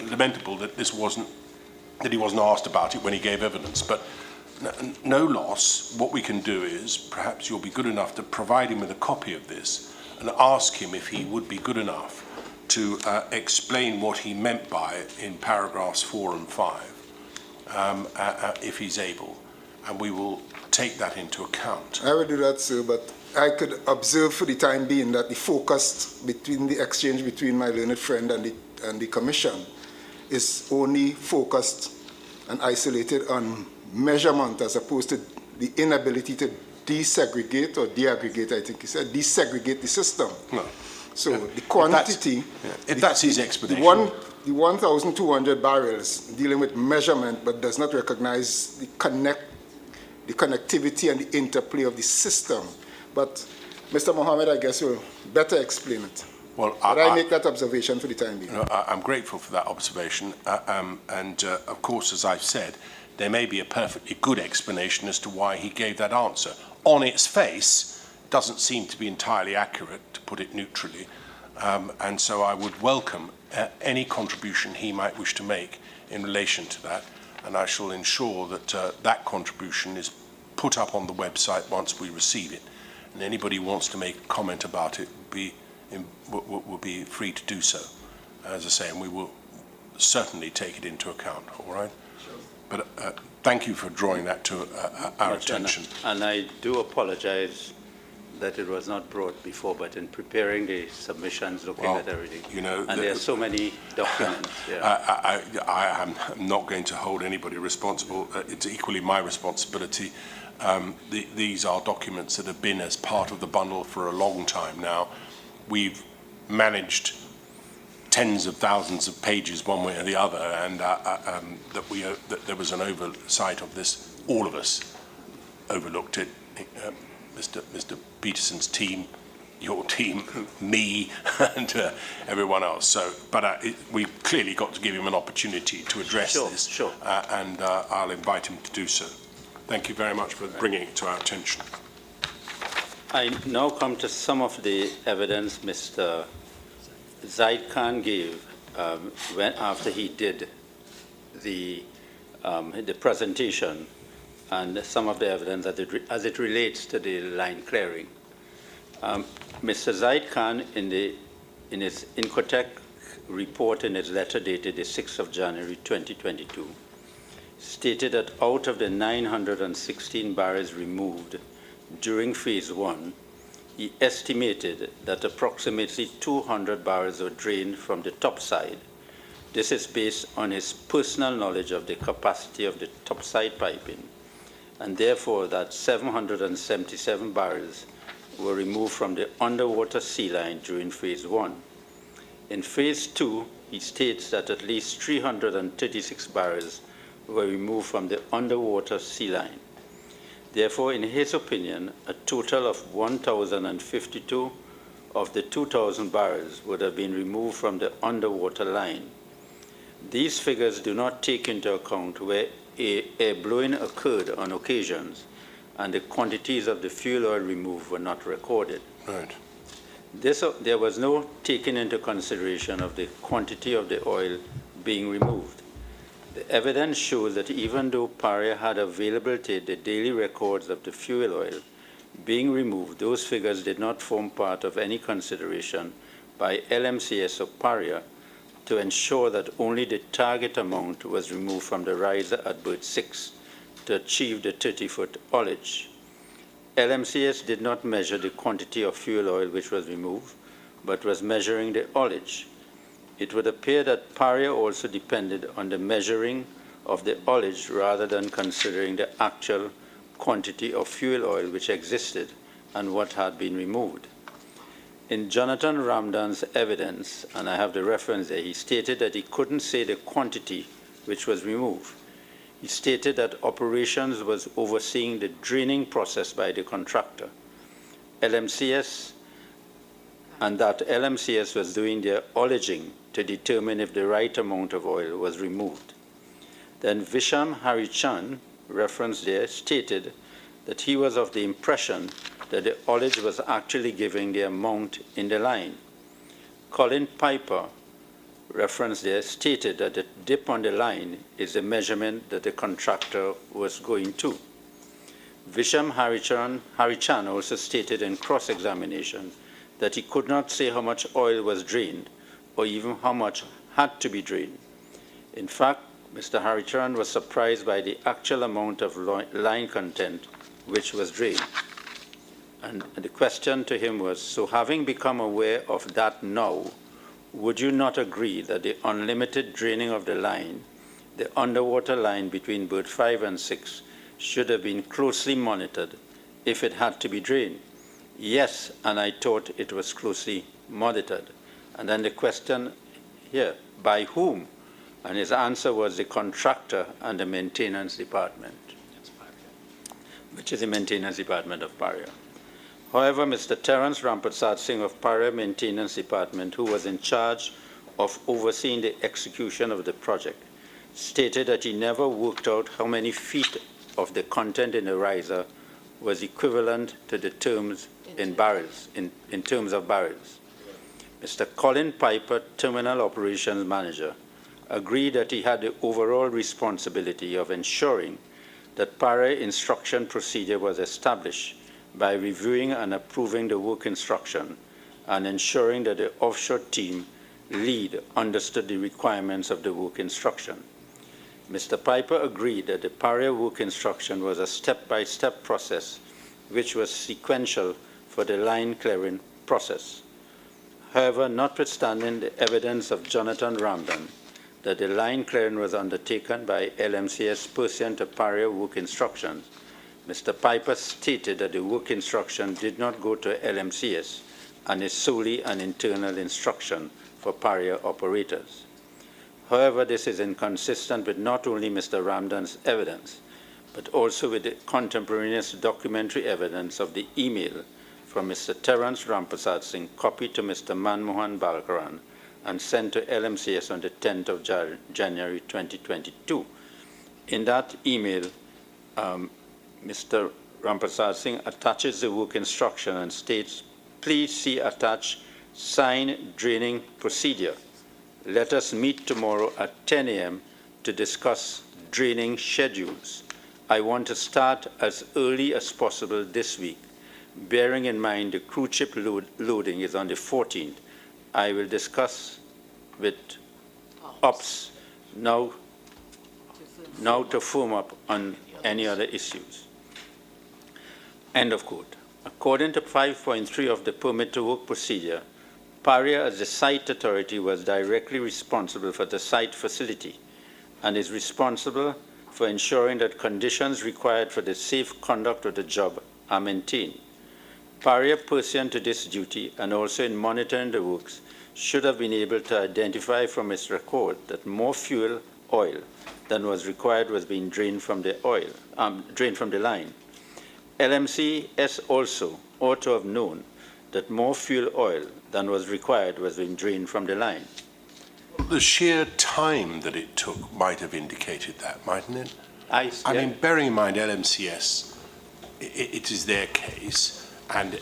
Speaker 1: lamentable that he wasn't asked about it when he gave evidence. But no loss. What we can do is, perhaps you'll be good enough to provide him with a copy of this and ask him if he would be good enough to explain what he meant by it in paragraphs 4 and 5, if he's able, and we will take that into account.
Speaker 3: I will do that, sir, but I could observe for the time being that the focus between the exchange between my learned friend and the commission is only focused and isolated on measurement as opposed to the inability to desegregate or deaggregate, I think he said, desegregate the system.
Speaker 1: No.
Speaker 3: So the quantity...
Speaker 1: If that's his explanation.
Speaker 3: The 1,200 barrels dealing with measurement but does not recognize the connectivity and the interplay of the system. But Mr. Mohammed, I guess, will better explain it.
Speaker 1: Well,
Speaker 3: but I make that observation for the time being.
Speaker 1: I'm grateful for that observation. Of course, as I've said, there may be a perfectly good explanation as to why he gave that answer. On its face, it doesn't seem to be entirely accurate, to put it neutrally. And so I would welcome any contribution he might wish to make in relation to that. And I shall ensure that that contribution is put up on the website once we receive it. And anybody who wants to make a comment about it will be free to do so, as I say, and we will certainly take it into account, all right? Sure. But thank you for drawing that to our attention.
Speaker 2: And I do apologize that it was not brought before, but in preparing the submissions, looking at everything,
Speaker 1: you know,
Speaker 2: and there are so many documents. Yeah.
Speaker 1: I am not going to hold anybody responsible. It's equally my responsibility. These are documents that have been as part of the bundle for a long time now. We've managed tens of thousands of pages one way or the other, and that there was an oversight of this. All of us overlooked it. Mr. Peterson's team, your team, me, and everyone else. So, but we've clearly got to give him an opportunity to address this.
Speaker 2: Sure.
Speaker 1: And I'll invite him to do so. Thank you very much for bringing it to our attention.
Speaker 2: I now come to some of the evidence Mr. Zaid Khan gave after he did the presentation, and some of the evidence as it relates to the line clearing. Mr. Zaid Khan, in his Incotec report in his letter dated the 6th of January 2022, stated that out of the 916 barrels removed during phase 1, he estimated that approximately 200 barrels were drained from the topside. This is based on his personal knowledge of the capacity of the topside piping, and therefore that 777 barrels were removed from the underwater sea line during phase 1. In phase 2, he states that at least 336 barrels were removed from the underwater sea line. Therefore, in his opinion, a total of 1,052 of the 2,000 barrels would have been removed from the underwater line. These figures do not take into account where air blowing occurred on occasions, and the quantities of the fuel oil removed were not recorded.
Speaker 1: Right.
Speaker 2: There was no taking into consideration of the quantity of the oil being removed. The evidence shows that even though Paria had availability the daily records of the fuel oil being removed, those figures did not form part of any consideration by LMCS or Paria to ensure that only the target amount was removed from the riser at berth 6 to achieve the 30-foot ullage. LMCS did not measure the quantity of fuel oil which was removed, but was measuring the ullage. It would appear that Paria also depended on the measuring of the ullage rather than considering the actual quantity of fuel oil which existed and what had been removed. In Jonathan Ramdan's evidence, and I have the reference there, he stated that he couldn't say the quantity which was removed. He stated that operations was overseeing the draining process by the contractor, LMCS, and that LMCS was doing their ullaging to determine if the right amount of oil was removed. Then Visham Harichan, referenced there, stated that he was of the impression that the ullage was actually giving the amount in the line. Colin Piper, referenced there, stated that the dip on the line is the measurement that the contractor was going to. Visham Harichan also stated in cross-examination that he could not say how much oil was drained or even how much had to be drained. In fact, Mr. Harichan was surprised by the actual amount of line content which was drained. And the question to him was, so having become aware of that now, would you not agree that the unlimited draining of the line, the underwater line between berth 5 and 6, should have been closely monitored if it had to be drained? Yes, and I thought it was closely monitored. And then the question here, by whom? And his answer was the contractor and the maintenance department, which is the maintenance department of Paria. However, Mr. Terence Rampersad Singh of Paria Maintenance Department, who was in charge of overseeing the execution of the project, stated that he never worked out how many feet of the content in the riser was equivalent to the terms in barrels, in terms of barrels. Mr. Colin Piper, Terminal Operations Manager, agreed that he had the overall responsibility of ensuring that Paria instruction procedure was established by reviewing and approving the work instruction and ensuring that the offshore team lead understood the requirements of the work instruction. Mr. Piper agreed that the Paria work instruction was a step-by-step process which was sequential for the line clearing process. However, notwithstanding the evidence of Jonathan Ramdan that the line clearing was undertaken by LMCS pursuant to Paria work instructions, Mr. Piper stated that the work instruction did not go to LMCS and is solely an internal instruction for Paria operators. However, this is inconsistent with not only Mr. Ramdan's evidence, but also with the contemporaneous documentary evidence of the email from Mr. Terence Rampersad Singh, copied to Mr. Manmohan Balkaran and sent to LMCS on the 10th of January 2022. In that email, Mr. Rampersad Singh attaches the work instruction and states, please see attached sign draining procedure. Let us meet tomorrow at 10 a.m. to discuss draining schedules. I want to start as early as possible this week. Bearing in mind the cruise ship loading is on the 14th, I will discuss with ops now to firm up on any other issues. End of quote. According to 5.3 of the permit to work procedure, Paria as the site authority was directly responsible for the site facility and is responsible for ensuring that conditions required for the safe conduct of the job are maintained. Paria, pursuant to this duty and also in monitoring the works, should have been able to identify from its record that more fuel oil than was required was being drained from the line. LMCS also ought to have known that more fuel oil than was required was being drained from the line.
Speaker 1: The sheer time that it took might have indicated that, mightn't it? I mean, bearing in mind LMCS, it is their case, and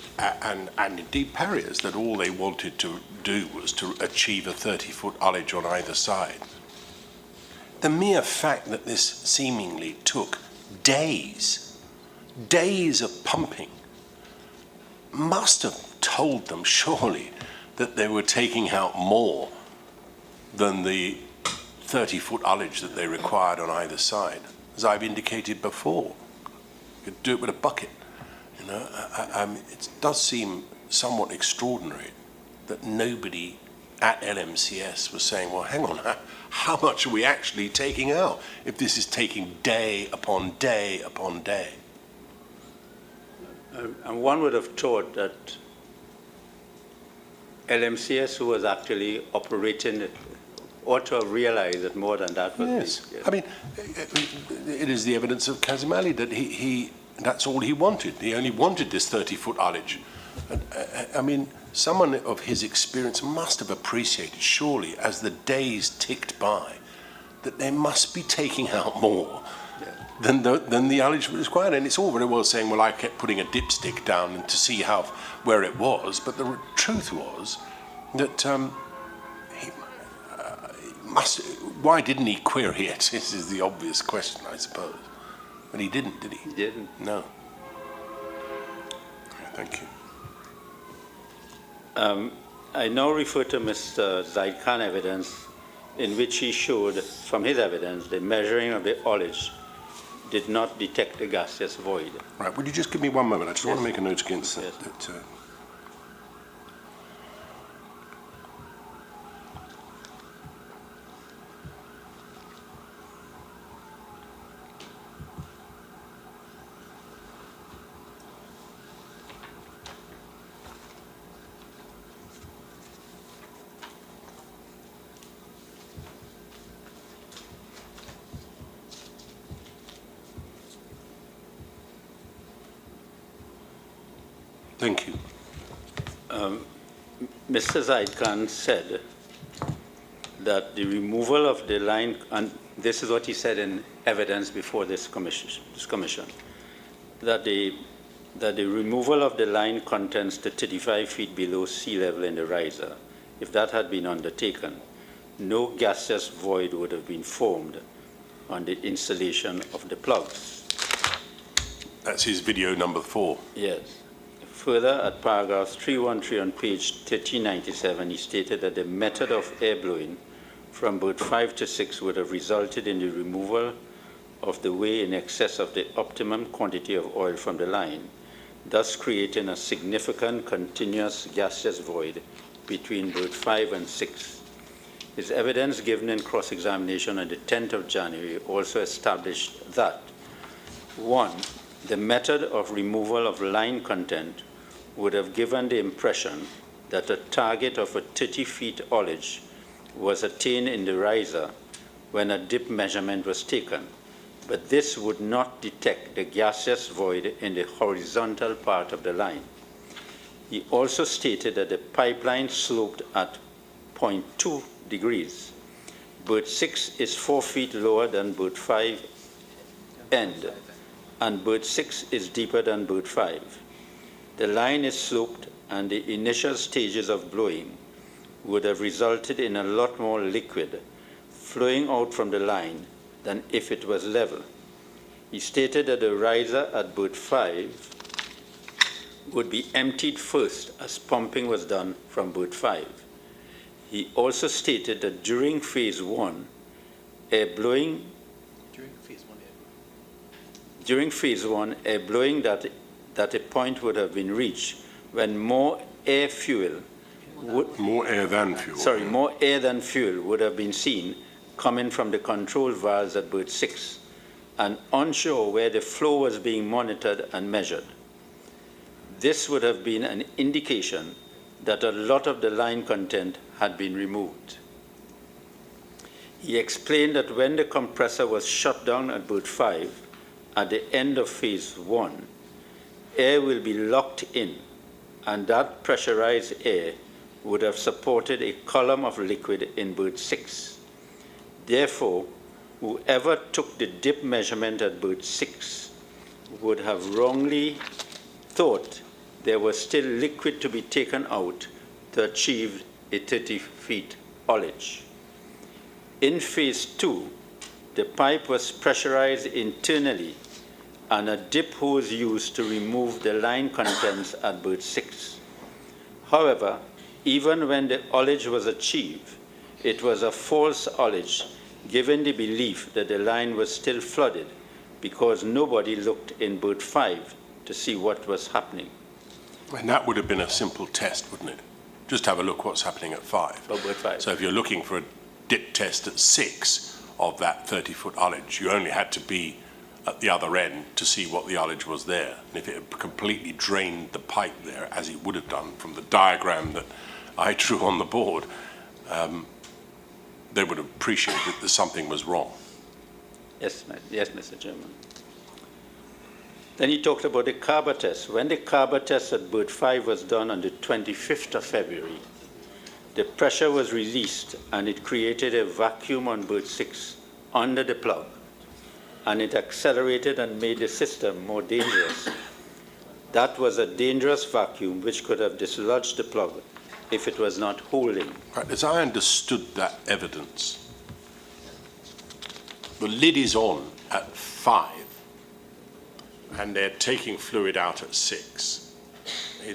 Speaker 1: indeed Paria's, that all they wanted to do was to achieve a 30-foot ullage on either side. The mere fact that this seemingly took days of pumping must have told them, surely, that they were taking out more than the 30-foot ullage that they required on either side. As I've indicated before, you could do it with a bucket. You know, it does seem somewhat extraordinary that nobody at LMCS was saying, well, hang on, how much are we actually taking out if this is taking day upon day upon day?
Speaker 2: And one would have thought that LMCS, who was actually operating it, ought to have realized that more than that was
Speaker 1: yes. I mean, it is the evidence of Kazimali that he that's all he wanted. He only wanted this 30-foot ullage. I mean, someone of his experience must have appreciated, surely, as the days ticked by, that they must be taking out more than the ullage was required. And it's all very well saying, well, I kept putting a dipstick down to see where it was, but the truth was that why didn't he query it? This is the obvious question, I suppose. But he didn't, did he?
Speaker 2: He didn't.
Speaker 1: No. Thank you.
Speaker 2: I now refer to Mr. Zaid Khan evidence in which he showed, from his evidence, the measuring of the ullage did not detect the gaseous void.
Speaker 1: Right, would you just give me one moment? I just want to make a note against that. Thank you.
Speaker 2: Mr. Zaid Khan said that the removal of the line, and this is what he said in evidence before this commission, that the removal of the line contents to 35 feet below sea level in the riser, if that had been undertaken, no gaseous void would have been formed on the installation of the plugs.
Speaker 1: That's his video number 4.
Speaker 2: Yes. Further, at paragraph 313 on page 1397, he stated that the method of air blowing from berth 5 to 6 would have resulted in the removal of the way in excess of the optimum quantity of oil from the line, thus creating a significant continuous gaseous void between berth 5 and 6. His evidence given in cross-examination on the 10th of January also established that, 1, the method of removal of line content would have given the impression that a target of a 30-feet ullage was attained in the riser when a dip measurement was taken, but this would not detect the gaseous void in the horizontal part of the line. He also stated that the pipeline sloped at 0.2 degrees. Berth 6 is 4 feet lower than berth 5 end, and berth 6 is deeper than berth 5. The line is sloped, and the initial stages of blowing would have resulted in a lot more liquid flowing out from the line than if it was level. He stated that the riser at berth 5 would be emptied first as pumping was done from berth 5. He also stated that during phase 1, air blowing that a point would have been reached when more air than fuel would have been seen coming from the control valves at berth 6 and onshore where the flow was being monitored and measured. This would have been an indication that a lot of the line content had been removed. He explained that when the compressor was shut down at berth 5 at the end of phase 1, air will be locked in, and that pressurized air would have supported a column of liquid in berth 6. Therefore, whoever took the dip measurement at berth 6 would have wrongly thought there was still liquid to be taken out to achieve a 30-feet haulage. In phase 2, the pipe was pressurized internally and a dip hose used to remove the line contents at berth 6. However, even when the haulage was achieved, it was a false haulage given the belief that the line was still flooded because nobody looked in berth 5 to see what was happening.
Speaker 1: And that would have been a simple test, wouldn't it? Just have a look what's happening at 5.
Speaker 2: For berth 5.
Speaker 1: So if you're looking for a dip test at 6 of that 30-foot ullage, you only had to be at the other end to see what the ullage was there. And if it had completely drained the pipe there, as it would have done from the diagram that I drew on the board, they would have appreciated that something was wrong.
Speaker 2: Yes, Mr. Chairman. Then he talked about the carber test. When the carber test at berth 5 was done on the 25th of February, the pressure was released and it created a vacuum on berth 6 under the plug, and it accelerated and made the system more dangerous. That was a dangerous vacuum which could have dislodged the plug if it was not holding.
Speaker 1: Right, as I understood that evidence, the lid is on at 5 and they're taking fluid out at 6. They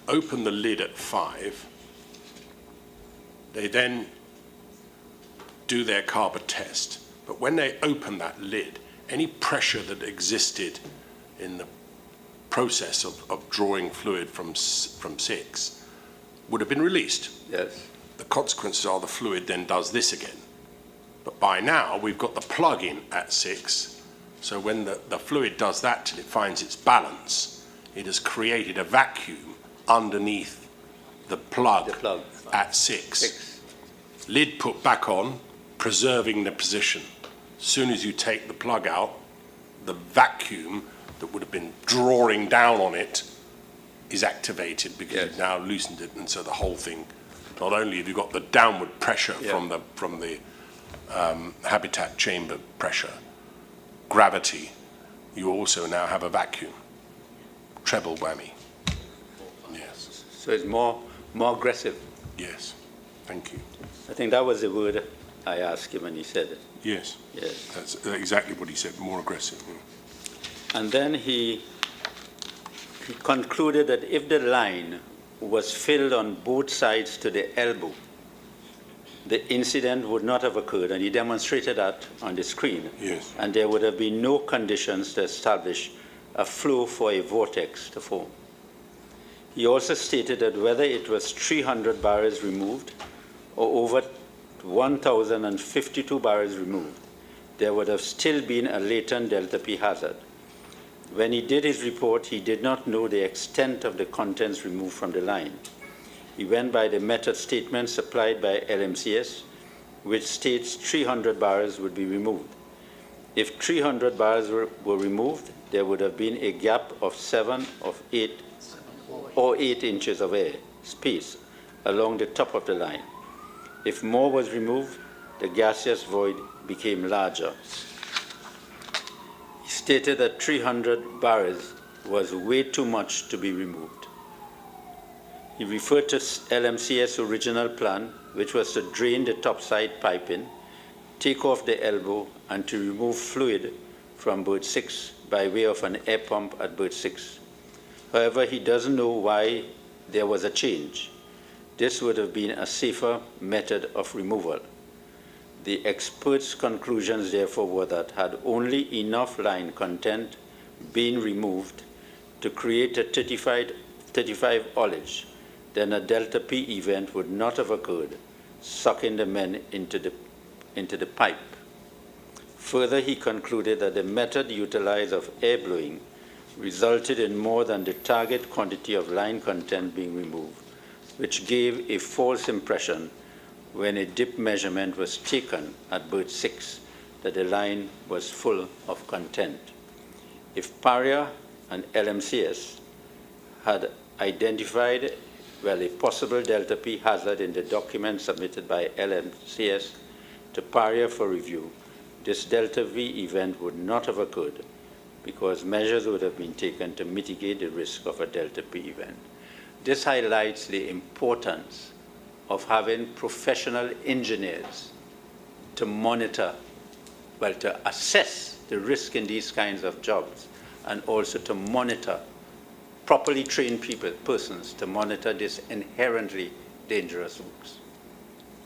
Speaker 1: open the lid at 5. They then do their carber test. But when they open that lid, any pressure that existed in the process of drawing fluid from 6 would have been released.
Speaker 2: Yes.
Speaker 1: The consequences are the fluid then does this again. But by now, we've got the plug in at 6. So when the fluid does that till it finds its balance, it has created a vacuum underneath the plug at 6. Lid put back on, preserving the position. As soon as you take the plug out, the vacuum that would have been drawing down on it is activated because you've now loosened it, and so the whole thing, not only have you got the downward pressure from the habitat chamber pressure, gravity, you also now have a vacuum. Treble whammy. Yes.
Speaker 2: So it's more aggressive.
Speaker 1: Yes. Thank you.
Speaker 2: I think that was the word I asked him and he said it.
Speaker 1: Yes.
Speaker 2: Yes.
Speaker 1: That's exactly what he said, more aggressive.
Speaker 2: And then he concluded that if the line was filled on both sides to the elbow, the incident would not have occurred, and he demonstrated that on the screen.
Speaker 1: Yes.
Speaker 2: And there would have been no conditions to establish a flow for a vortex to form. He also stated that whether it was 300 barrels removed or over 1,052 barrels removed, there would have still been a latent delta P hazard. When he did his report, he did not know the extent of the contents removed from the line. He went by the method statement supplied by LMCS, which states 300 barrels would be removed. If 300 barrels were removed, there would have been a gap of 7 or 8 inches of air space along the top of the line. If more was removed, the gaseous void became larger. He stated that 300 barrels was way too much to be removed. He referred to LMCS' original plan, which was to drain the topside piping, take off the elbow, and to remove fluid from berth 6 by way of an air pump at berth 6. However, he doesn't know why there was a change. This would have been a safer method of removal. The experts' conclusions, therefore, were that had only enough line content been removed to create a 35 haulage, then a delta P event would not have occurred, sucking the men into the pipe. Further, he concluded that the method utilized of air blowing resulted in more than the target quantity of line content being removed, which gave a false impression when a dip measurement was taken at berth 6 that the line was full of content. If Paria and LMCS had identified, well, a possible delta P hazard in the document submitted by LMCS to Paria for review, this delta V event would not have occurred because measures would have been taken to mitigate the risk of a delta P event. This highlights the importance of having professional engineers to monitor, well, to assess the risk in these kinds of jobs, and also to monitor properly trained persons to monitor this inherently dangerous works.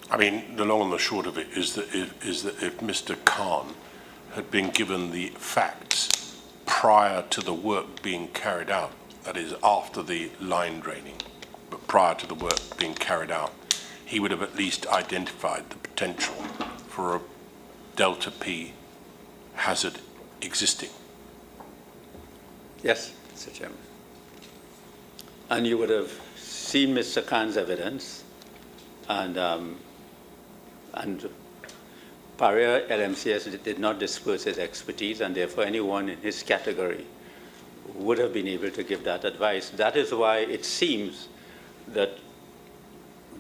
Speaker 1: I mean, the long and the short of it is that if Mr. Khan had been given the facts prior to the work being carried out, that is after the line draining, but prior to the work being carried out, he would have at least identified the potential for a delta P hazard existing.
Speaker 2: Yes, Mr. Chairman. And you would have seen Mr. Khan's evidence, and Paria-LMCS did not disperse his expertise, and therefore anyone in his category would have been able to give that advice. That is why it seems that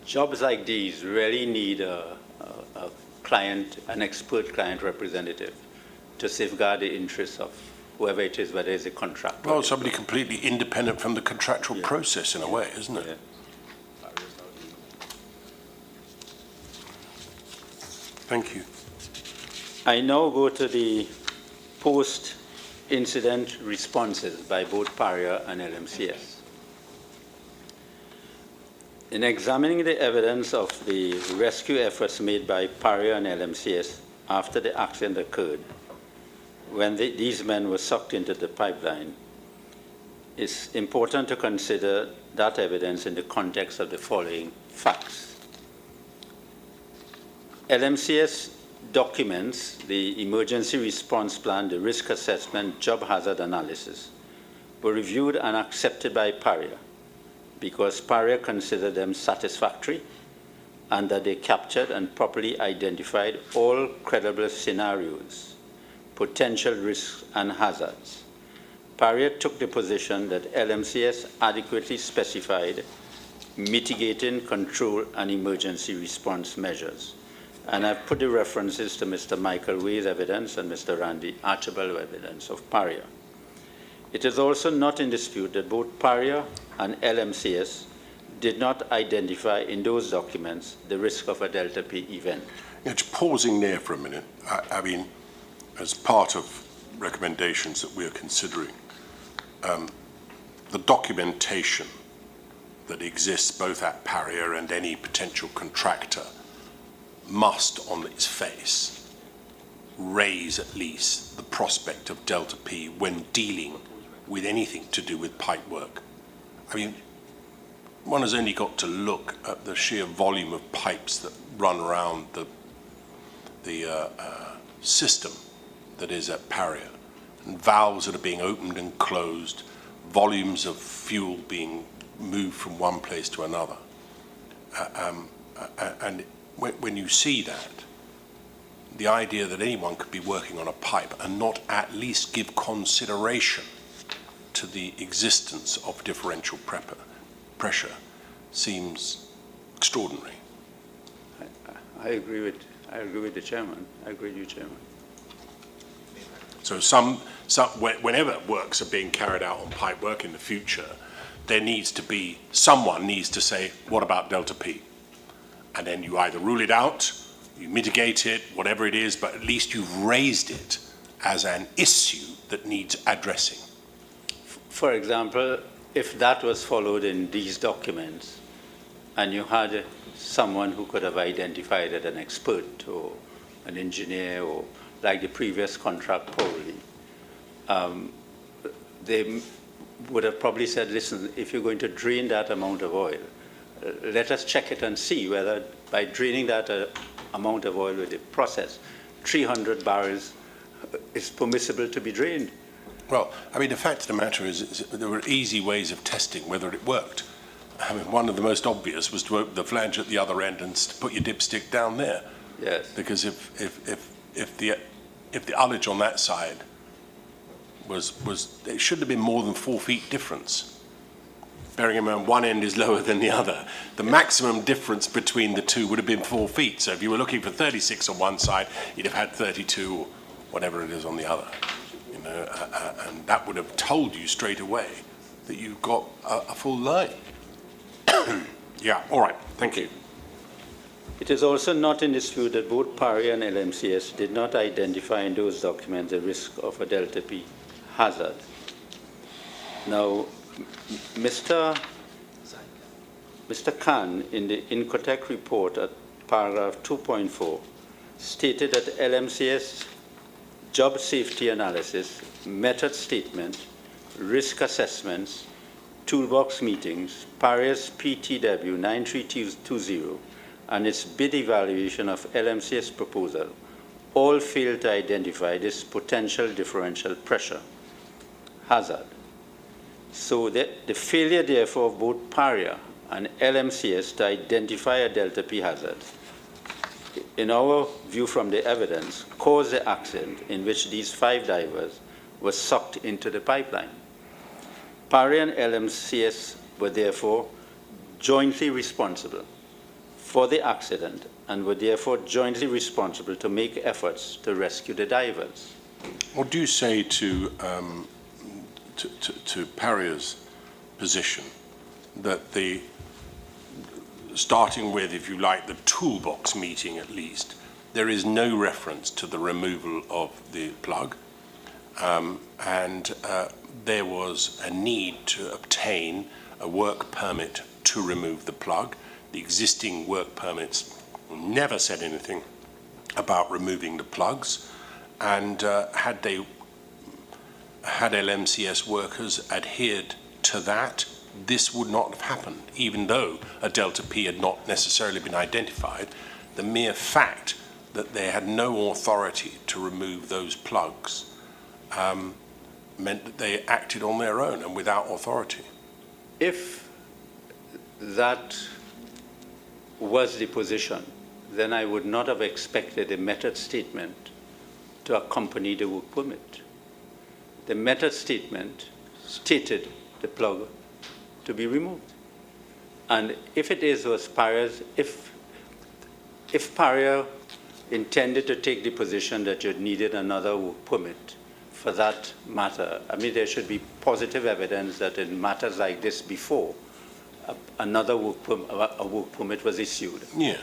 Speaker 2: jobs like these really need a client, an expert client representative to safeguard the interests of whoever it is, whether it's a contractor.
Speaker 1: Well, somebody completely independent from the contractual process in a way, isn't it?
Speaker 2: Yeah.
Speaker 1: Thank you.
Speaker 2: I now go to the post-incident responses by both Paria and LMCS. In examining the evidence of the rescue efforts made by Paria and LMCS after the accident occurred, when these men were sucked into the pipeline, it's important to consider that evidence in the context of the following facts. LMCS documents the emergency response plan, the risk assessment, job hazard analysis were reviewed and accepted by Paria because Paria considered them satisfactory and that they captured and properly identified all credible scenarios, potential risks and hazards. Paria took the position that LMCS adequately specified mitigating, control, and emergency response measures. And I've put the references to Mr. Michael Way's evidence and Mr. Randy Archibald's evidence of Paria. It is also not in dispute that both Paria and LMCS did not identify in those documents the risk of a delta P event.
Speaker 1: It's pausing there for a minute. I mean, as part of recommendations that we're considering, the documentation that exists both at Paria and any potential contractor must, on its face, raise at least the prospect of delta P when dealing with anything to do with pipe work. I mean, one has only got to look at the sheer volume of pipes that run around the system that is at Paria, and valves that are being opened and closed, volumes of fuel being moved from one place to another. And when you see that, the idea that anyone could be working on a pipe and not at least give consideration to the existence of differential pressure seems extraordinary.
Speaker 2: I agree with the chairman. I agree with you, Chairman.
Speaker 1: So whenever works are being carried out on pipe work in the future, someone needs to say, what about delta P? And then you either rule it out, you mitigate it, whatever it is, but at least you've raised it as an issue that needs addressing.
Speaker 2: For example, if that was followed in these documents and you had someone who could have identified it, an expert or an engineer or like the previous contract probably, they would have probably said, listen, if you're going to drain that amount of oil, let us check it and see whether by draining that amount of oil with the process, 300 barrels is permissible to be drained.
Speaker 1: Well, I mean, the fact of the matter is there were easy ways of testing whether it worked. I mean, one of the most obvious was to open the flange at the other end and put your dipstick down there.
Speaker 2: Yes.
Speaker 1: Because if the ullage on that side was it shouldn't have been more than 4 feet difference. Bearing in mind one end is lower than the other. The maximum difference between the two would have been 4 feet. So if you were looking for 36 on one side, you'd have had 32 or whatever it is on the other. You know, and that would have told you straight away that you've got a full line. Yeah, all right, thank you.
Speaker 2: It is also not in dispute that both Paria and LMCS did not identify in those documents the risk of a delta P hazard. Now, Mr. Khan, in the Incotec report at paragraph 2.4, stated that LMCS job safety analysis, method statement, risk assessments, toolbox meetings, Paria's PTW 9320, and its bid evaluation of LMCS proposal all failed to identify this potential differential pressure hazard. So the failure, therefore, of both Paria and LMCS to identify a delta P hazard, in our view from the evidence, caused the accident in which these 5 divers were sucked into the pipeline. Paria and LMCS were therefore jointly responsible for the accident and were therefore jointly responsible to make efforts to rescue the divers.
Speaker 1: What do you say to Paria's position that starting with, if you like, the toolbox meeting at least, there is no reference to the removal of the plug, and there was a need to obtain a work permit to remove the plug. The existing work permits never said anything about removing the plugs, and had LMCS workers adhered to that, this would not have happened, even though a delta P had not necessarily been identified. The mere fact that they had no authority to remove those plugs meant that they acted on their own and without authority.
Speaker 2: If that was the position, then I would not have expected a method statement to accompany the work permit. The method statement stated the plug to be removed. And if it was Paria's, if Paria intended to take the position that you needed another work permit for that matter, I mean, there should be positive evidence that in matters like this before, another work permit was issued.
Speaker 1: Yeah.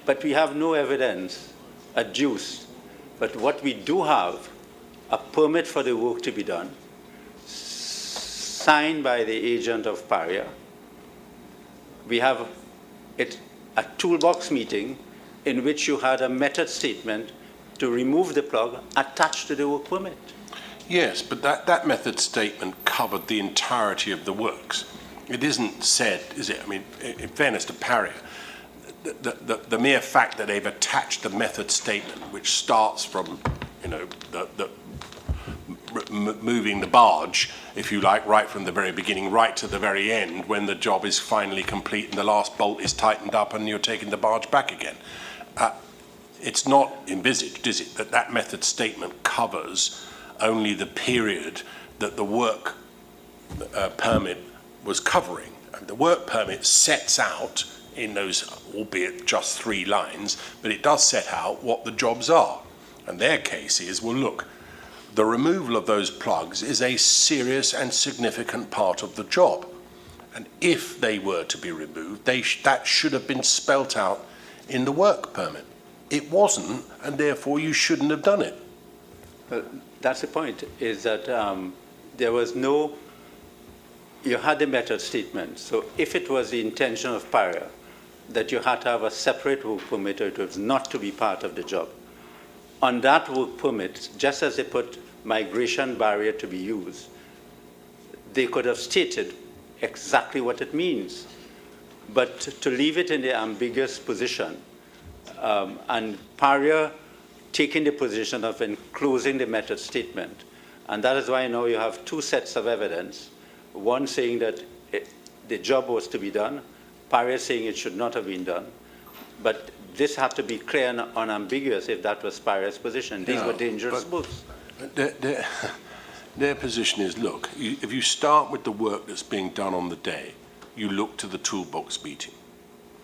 Speaker 2: But we have no evidence adduced. But what we do have, a permit for the work to be done, signed by the agent of Paria. We have a toolbox meeting in which you had a method statement to remove the plug attached to the work permit.
Speaker 1: Yes, but that method statement covered the entirety of the works. It isn't said, is it? I mean, in fairness to Paria, the mere fact that they've attached the method statement, which starts from, you know, moving the barge, if you like, right from the very beginning, right to the very end, when the job is finally complete and the last bolt is tightened up and you're taking the barge back again. It's not envisaged, is it, that method statement covers only the period that the work permit was covering. And the work permit sets out in those, albeit just 3 lines, but it does set out what the jobs are. And their case is, well, look, the removal of those plugs is a serious and significant part of the job. And if they were to be removed, that should have been spelt out in the work permit. It wasn't, and therefore you shouldn't have done it.
Speaker 2: Well, that's the point, is that there was no, you had the method statement. So if it was the intention of Paria that you had to have a separate work permit, or it was not to be part of the job, on that work permit, just as they put migration barrier to be used, they could have stated exactly what it means. But to leave it in the ambiguous position, and Paria taking the position of enclosing the method statement, and that is why now you have 2 sets of evidence, One saying that the job was to be done, Paria saying it should not have been done. But this had to be clear and unambiguous if that was Paria's position. These were dangerous books.
Speaker 1: Their position is, look, if you start with the work that's being done on the day, you look to the toolbox meeting.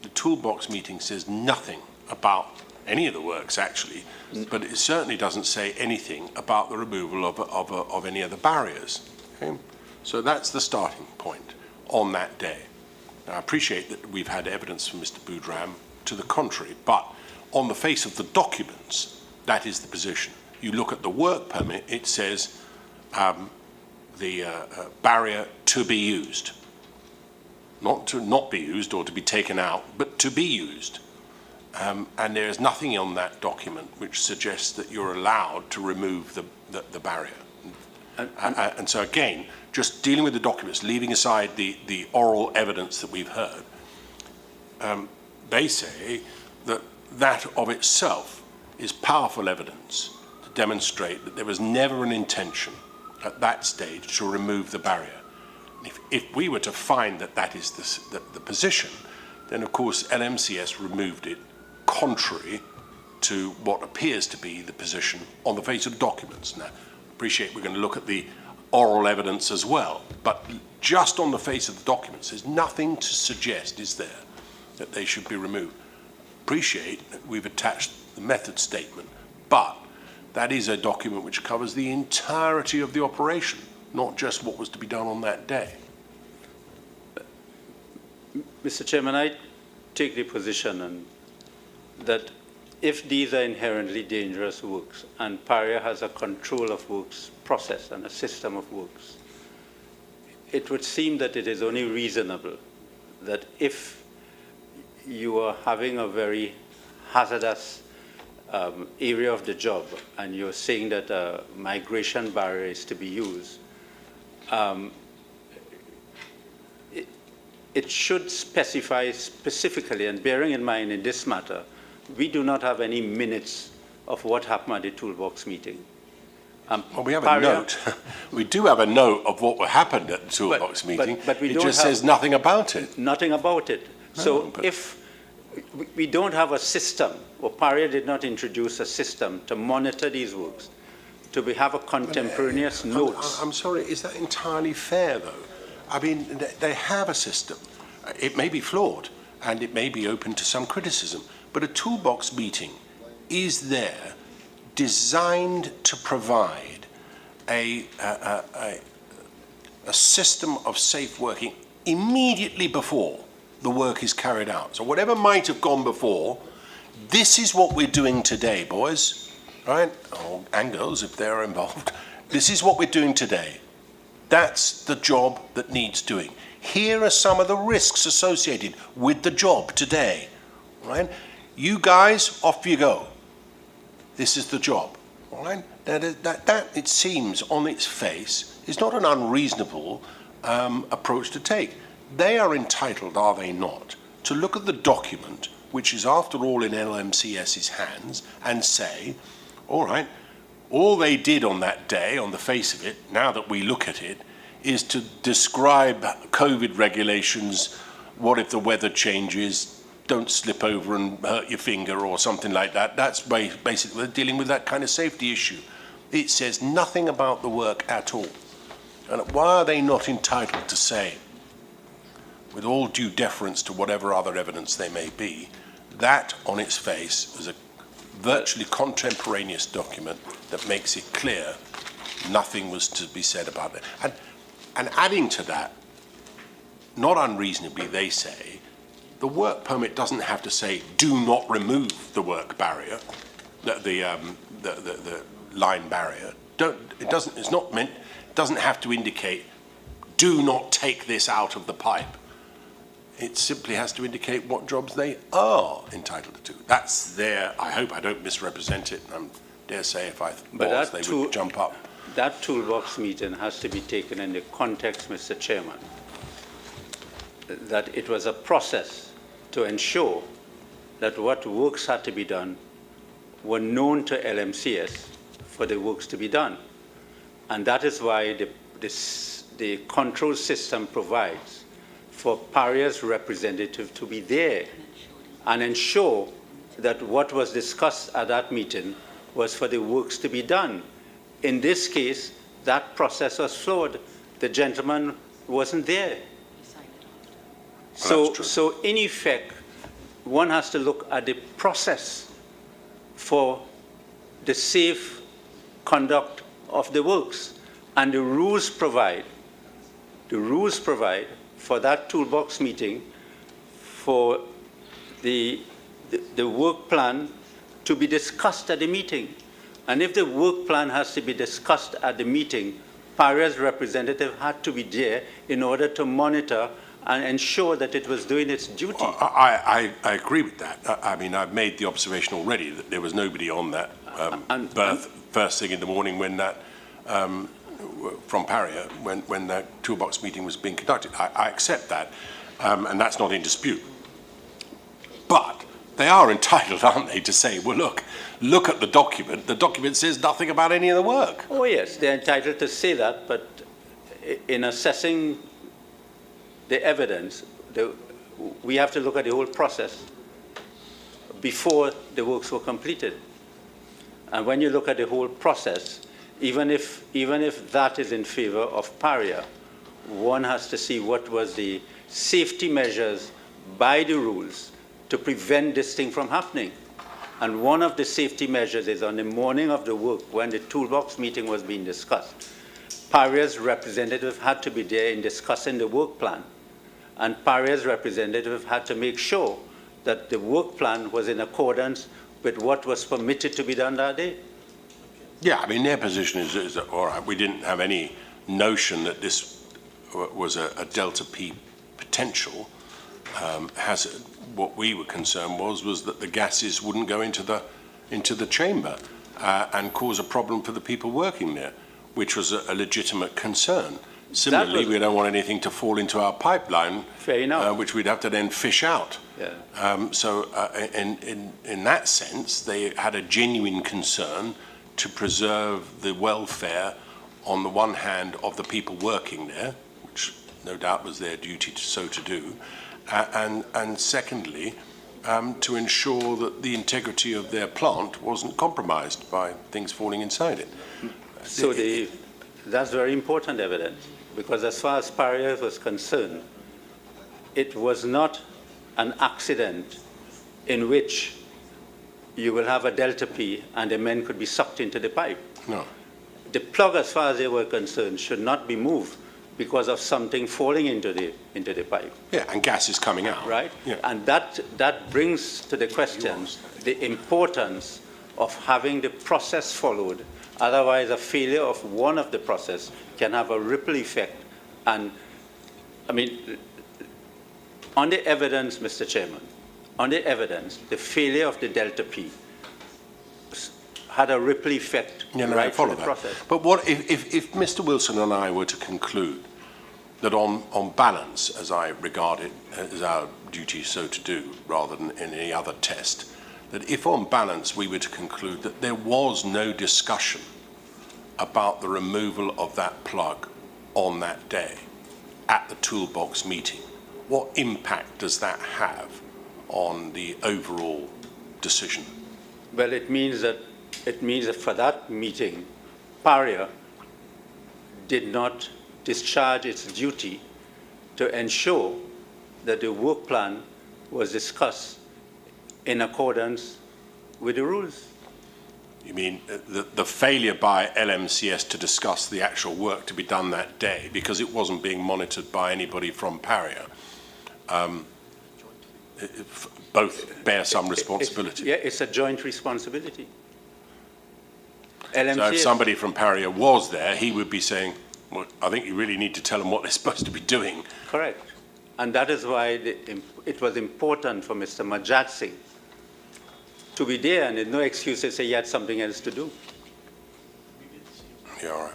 Speaker 1: The toolbox meeting says nothing about any of the works, actually, but it certainly doesn't say anything about the removal of any of the barriers. Okay? So that's the starting point on that day. Now, I appreciate that we've had evidence from Mr. Boudram to the contrary, but on the face of the documents, that is the position. You look at the work permit, it says the barrier to be used. Not to not be used or to be taken out, but to be used. And there is nothing on that document which suggests that you're allowed to remove the barrier. And so again, just dealing with the documents, leaving aside the oral evidence that we've heard, they say that that of itself is powerful evidence to demonstrate that there was never an intention at that stage to remove the barrier. If we were to find that that is the position, then of course LMCS removed it contrary to what appears to be the position on the face of the documents. Now, I appreciate we're going to look at the oral evidence as well, but just on the face of the documents, there's nothing to suggest, is there, that they should be removed. Appreciate that we've attached the method statement, but that is a document which covers the entirety of the operation, not just what was to be done on that day.
Speaker 2: Mr. Chairman, I take the position that if these are inherently dangerous works and Paria has a control of works process and a system of works, it would seem that it is only reasonable that if you are having a very hazardous area of the job and you're saying that a migration barrier is to be used, it should specify specifically, and bearing in mind in this matter, we do not have any minutes of what happened at the toolbox meeting.
Speaker 1: Well, we have a note. We do have a note of what happened at the toolbox meeting.
Speaker 2: But we
Speaker 1: it
Speaker 2: don't
Speaker 1: just says nothing about it.
Speaker 2: Nothing about it.
Speaker 1: No,
Speaker 2: so if we don't have a system, or Paria did not introduce a system to monitor these works, to have a contemporaneous notes.
Speaker 1: I'm sorry, is that entirely fair, though? I mean, they have a system. It may be flawed, and it may be open to some criticism, but a toolbox meeting is there designed to provide a system of safe working immediately before the work is carried out. So whatever might have gone before, this is what we're doing today, boys, right? Or and girls, if they're involved. This is what we're doing today. That's the job that needs doing. Here are some of the risks associated with the job today, right? You guys, off you go. This is the job, all right? That it seems on its face is not an unreasonable approach to take. They are entitled, are they not, to look at the document, which is after all in LMCS's hands, and say, all right, all they did on that day, on the face of it, now that we look at it, is to describe COVID regulations, what if the weather changes, don't slip over and hurt your finger or something like that. That's basically dealing with that kind of safety issue. It says nothing about the work at all. And why are they not entitled to say, with all due deference to whatever other evidence there may be, that on its face is a virtually contemporaneous document that makes it clear nothing was to be said about it. And adding to that, not unreasonably, they say, the work permit doesn't have to say, do not remove the work barrier, the line barrier. It's not meant, it doesn't have to indicate, do not take this out of the pipe. It simply has to indicate what jobs they are entitled to. That's their, I hope I don't misrepresent it, and I dare say if I was, they would jump up.
Speaker 2: That toolbox meeting has to be taken in the context, Mr. Chairman, that it was a process to ensure that what works had to be done were known to LMCS for the works to be done. And that is why the control system provides for Paria's representative to be there and ensure that what was discussed at that meeting was for the works to be done. In this case, that process was flawed. The gentleman wasn't there. So in effect, one has to look at the process for the safe conduct of the works. And the rules provide for that toolbox meeting for the work plan to be discussed at the meeting. And if the work plan has to be discussed at the meeting, Paria's representative had to be there in order to monitor and ensure that it was doing its duty.
Speaker 1: Well, I agree with that. I mean, I've made the observation already that there was nobody on that berth first thing in the morning when that, from Paria, when that toolbox meeting was being conducted. I accept that, and that's not in dispute. But they are entitled, aren't they, to say, well, look at the document. The document says nothing about any of the work.
Speaker 2: Oh, yes, they're entitled to say that, but in assessing the evidence, we have to look at the whole process before the works were completed. And when you look at the whole process, even if that is in favor of Paria, one has to see what was the safety measures by the rules to prevent this thing from happening. And one of the safety measures is on the morning of the work, when the toolbox meeting was being discussed, Paria's representative had to be there in discussing the work plan. And Paria's representative had to make sure that the work plan was in accordance with what was permitted to be done that day.
Speaker 1: Yeah, I mean, their position is that, all right, we didn't have any notion that this was a delta P potential hazard. What we were concerned was that the gases wouldn't go into the chamber and cause a problem for the people working there, which was a legitimate concern. Similarly, we don't want anything to fall into our pipeline,
Speaker 2: fair enough,
Speaker 1: which we'd have to then fish out.
Speaker 2: Yeah.
Speaker 1: So in that sense, they had a genuine concern to preserve the welfare, on the one hand, of the people working there, which no doubt was their duty to do, and secondly, to ensure that the integrity of their plant wasn't compromised by things falling inside it.
Speaker 2: So that's very important evidence, because as far as Paria was concerned, it was not an accident in which you will have a delta P and the men could be sucked into the pipe.
Speaker 1: No.
Speaker 2: The plug, as far as they were concerned, should not be moved because of something falling into the pipe.
Speaker 1: Yeah, and gas is coming out.
Speaker 2: Right?
Speaker 1: Yeah.
Speaker 2: And that brings to the question the importance of having the process followed. Otherwise, a failure of one of the process can have a ripple effect. And, I mean, on the evidence, Mr. Chairman, on the evidence, the failure of the delta P had a ripple effect right through the process.
Speaker 1: But what if Mr. Wilson and I were to conclude that on balance, as I regard it as our duty so to do, rather than in any other test, that if on balance we were to conclude that there was no discussion about the removal of that plug on that day at the toolbox meeting, what impact does that have on the overall decision?
Speaker 2: Well, it means that for that meeting, Paria did not discharge its duty to ensure that the work plan was discussed in accordance with the rules.
Speaker 1: You mean the failure by LMCS to discuss the actual work to be done that day because it wasn't being monitored by anybody from Paria? Both bear some responsibility.
Speaker 2: It's a joint responsibility.
Speaker 1: LMCS. So if somebody from Paria was there, he would be saying, well, I think you really need to tell them what they're supposed to be doing.
Speaker 2: Correct. And that is why it was important for Mr. Majad Singh to be there, and there's no excuse to say he had something else to do.
Speaker 1: Yeah, all right.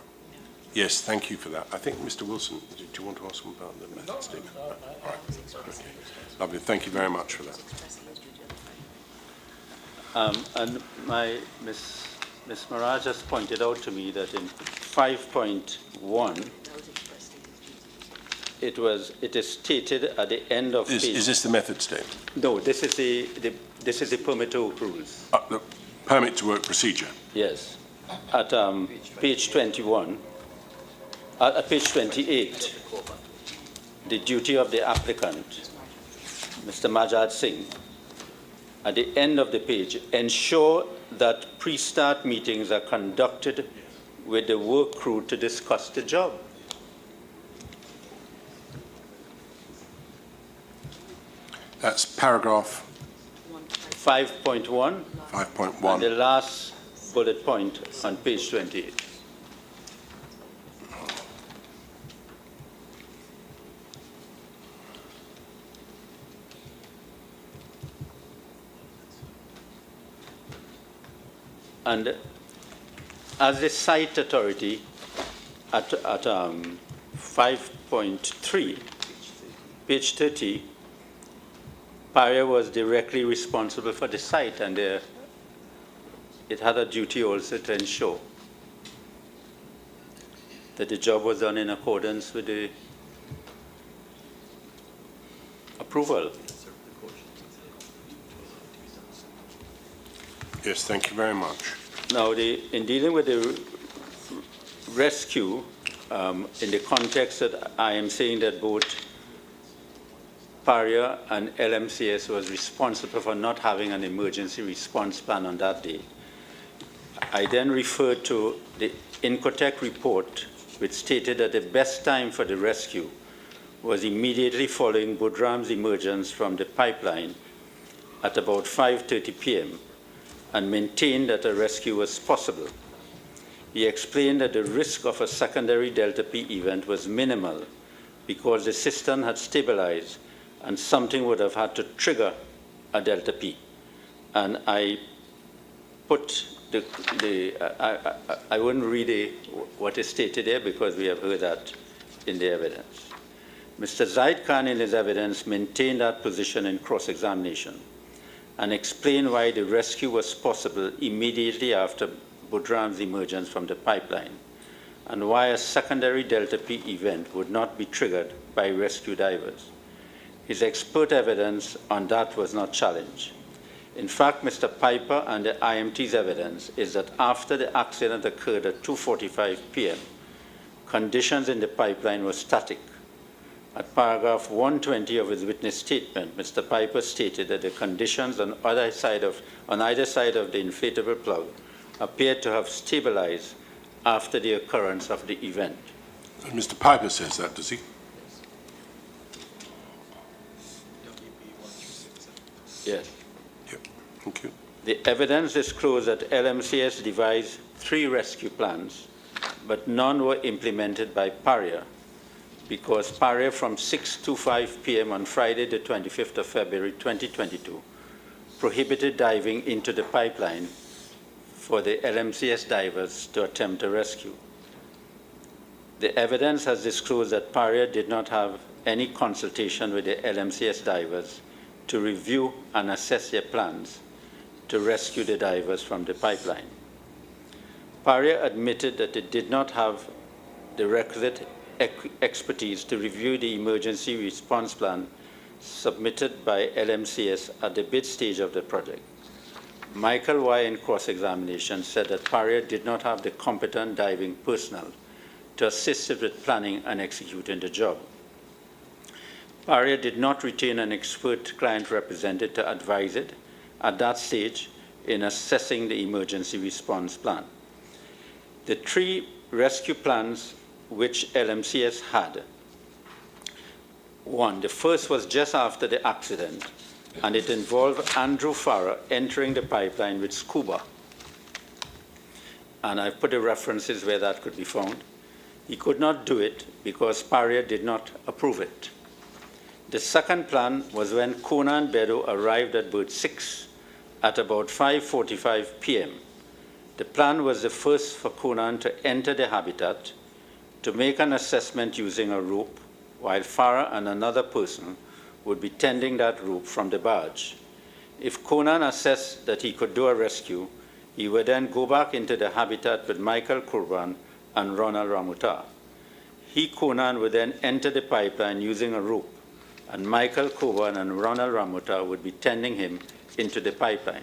Speaker 1: Yes, thank you for that. I think, Mr. Wilson, do you want to ask him about the method statement? All right. Okay. Lovely. Thank you very much for that.
Speaker 2: And Ms. Maraj has pointed out to me that in 5.1, it is stated at the end of page.
Speaker 1: Is this the method statement?
Speaker 2: No, this is the permit to work rules.
Speaker 1: The permit to work procedure.
Speaker 2: Yes, at page 21, at page 28, the duty of the applicant, Mr. Majad Singh, at the end of the page, ensure that pre-start meetings are conducted with the work crew to discuss the job.
Speaker 1: That's paragraph
Speaker 2: 5.1,
Speaker 1: 5.1.
Speaker 2: and the last bullet point on page 28. And as the site authority at 5.3, page 30, Paria was directly responsible for the site, and it had a duty also to ensure that the job was done in accordance with the approval.
Speaker 1: Yes, thank you very much.
Speaker 2: Now, in dealing with the rescue, in the context that I am saying that both Paria and LMCS was responsible for not having an emergency response plan on that day, I then referred to the Incotec report, which stated that the best time for the rescue was immediately following Budram's emergence from the pipeline at about 5:30 p.m. and maintained that a rescue was possible. He explained that the risk of a secondary Delta P event was minimal because the system had stabilized and something would have had to trigger a Delta P. And I put I wouldn't read what is stated there because we have heard that in the evidence. Mr. Zaid Khan in his evidence maintained that position in cross-examination and explained why the rescue was possible immediately after Budram's emergence from the pipeline and why a secondary Delta P event would not be triggered by rescue divers. His expert evidence on that was not challenged. In fact, Mr. Piper and the IMT's evidence is that after the accident occurred at 2:45 p.m., conditions in the pipeline were static. At paragraph 120 of his witness statement, Mr. Piper stated that the conditions on either side of the inflatable plug appeared to have stabilized after the occurrence of the event.
Speaker 1: And Mr. Piper says that, does he?
Speaker 2: Yes.
Speaker 1: Yep. Thank you.
Speaker 2: The evidence disclosed that LMCS devised 3 rescue plans, but none were implemented by Paria because Paria from 6:05 p.m. on Friday, the 25th of February 2022, prohibited diving into the pipeline for the LMCS divers to attempt a rescue. The evidence has disclosed that Paria did not have any consultation with the LMCS divers to review and assess their plans to rescue the divers from the pipeline. Paria admitted that it did not have the requisite expertise to review the emergency response plan submitted by LMCS at the bid stage of the project. Michael Y. in cross-examination said that Paria did not have the competent diving personnel to assist it with planning and executing the job. Paria did not retain an expert client representative to advise it at that stage in assessing the emergency response plan. The 3 rescue plans which LMCS had, the first was just after the accident, and it involved Andrew Farrer entering the pipeline with scuba. And I've put the references where that could be found. He could not do it because Paria did not approve it. The second plan was when Conan Bedo arrived at berth 6 at about 5:45 p.m. The plan was the first for Conan to enter the habitat, to make an assessment using a rope, while Farah and another person would be tending that rope from the barge. If Conan assessed that he could do a rescue, he would then go back into the habitat with Michael Kurban and Ronald Ramuta. He, Conan, would then enter the pipeline using a rope, and Michael Coburn and Ronald Ramota would be tending him into the pipeline.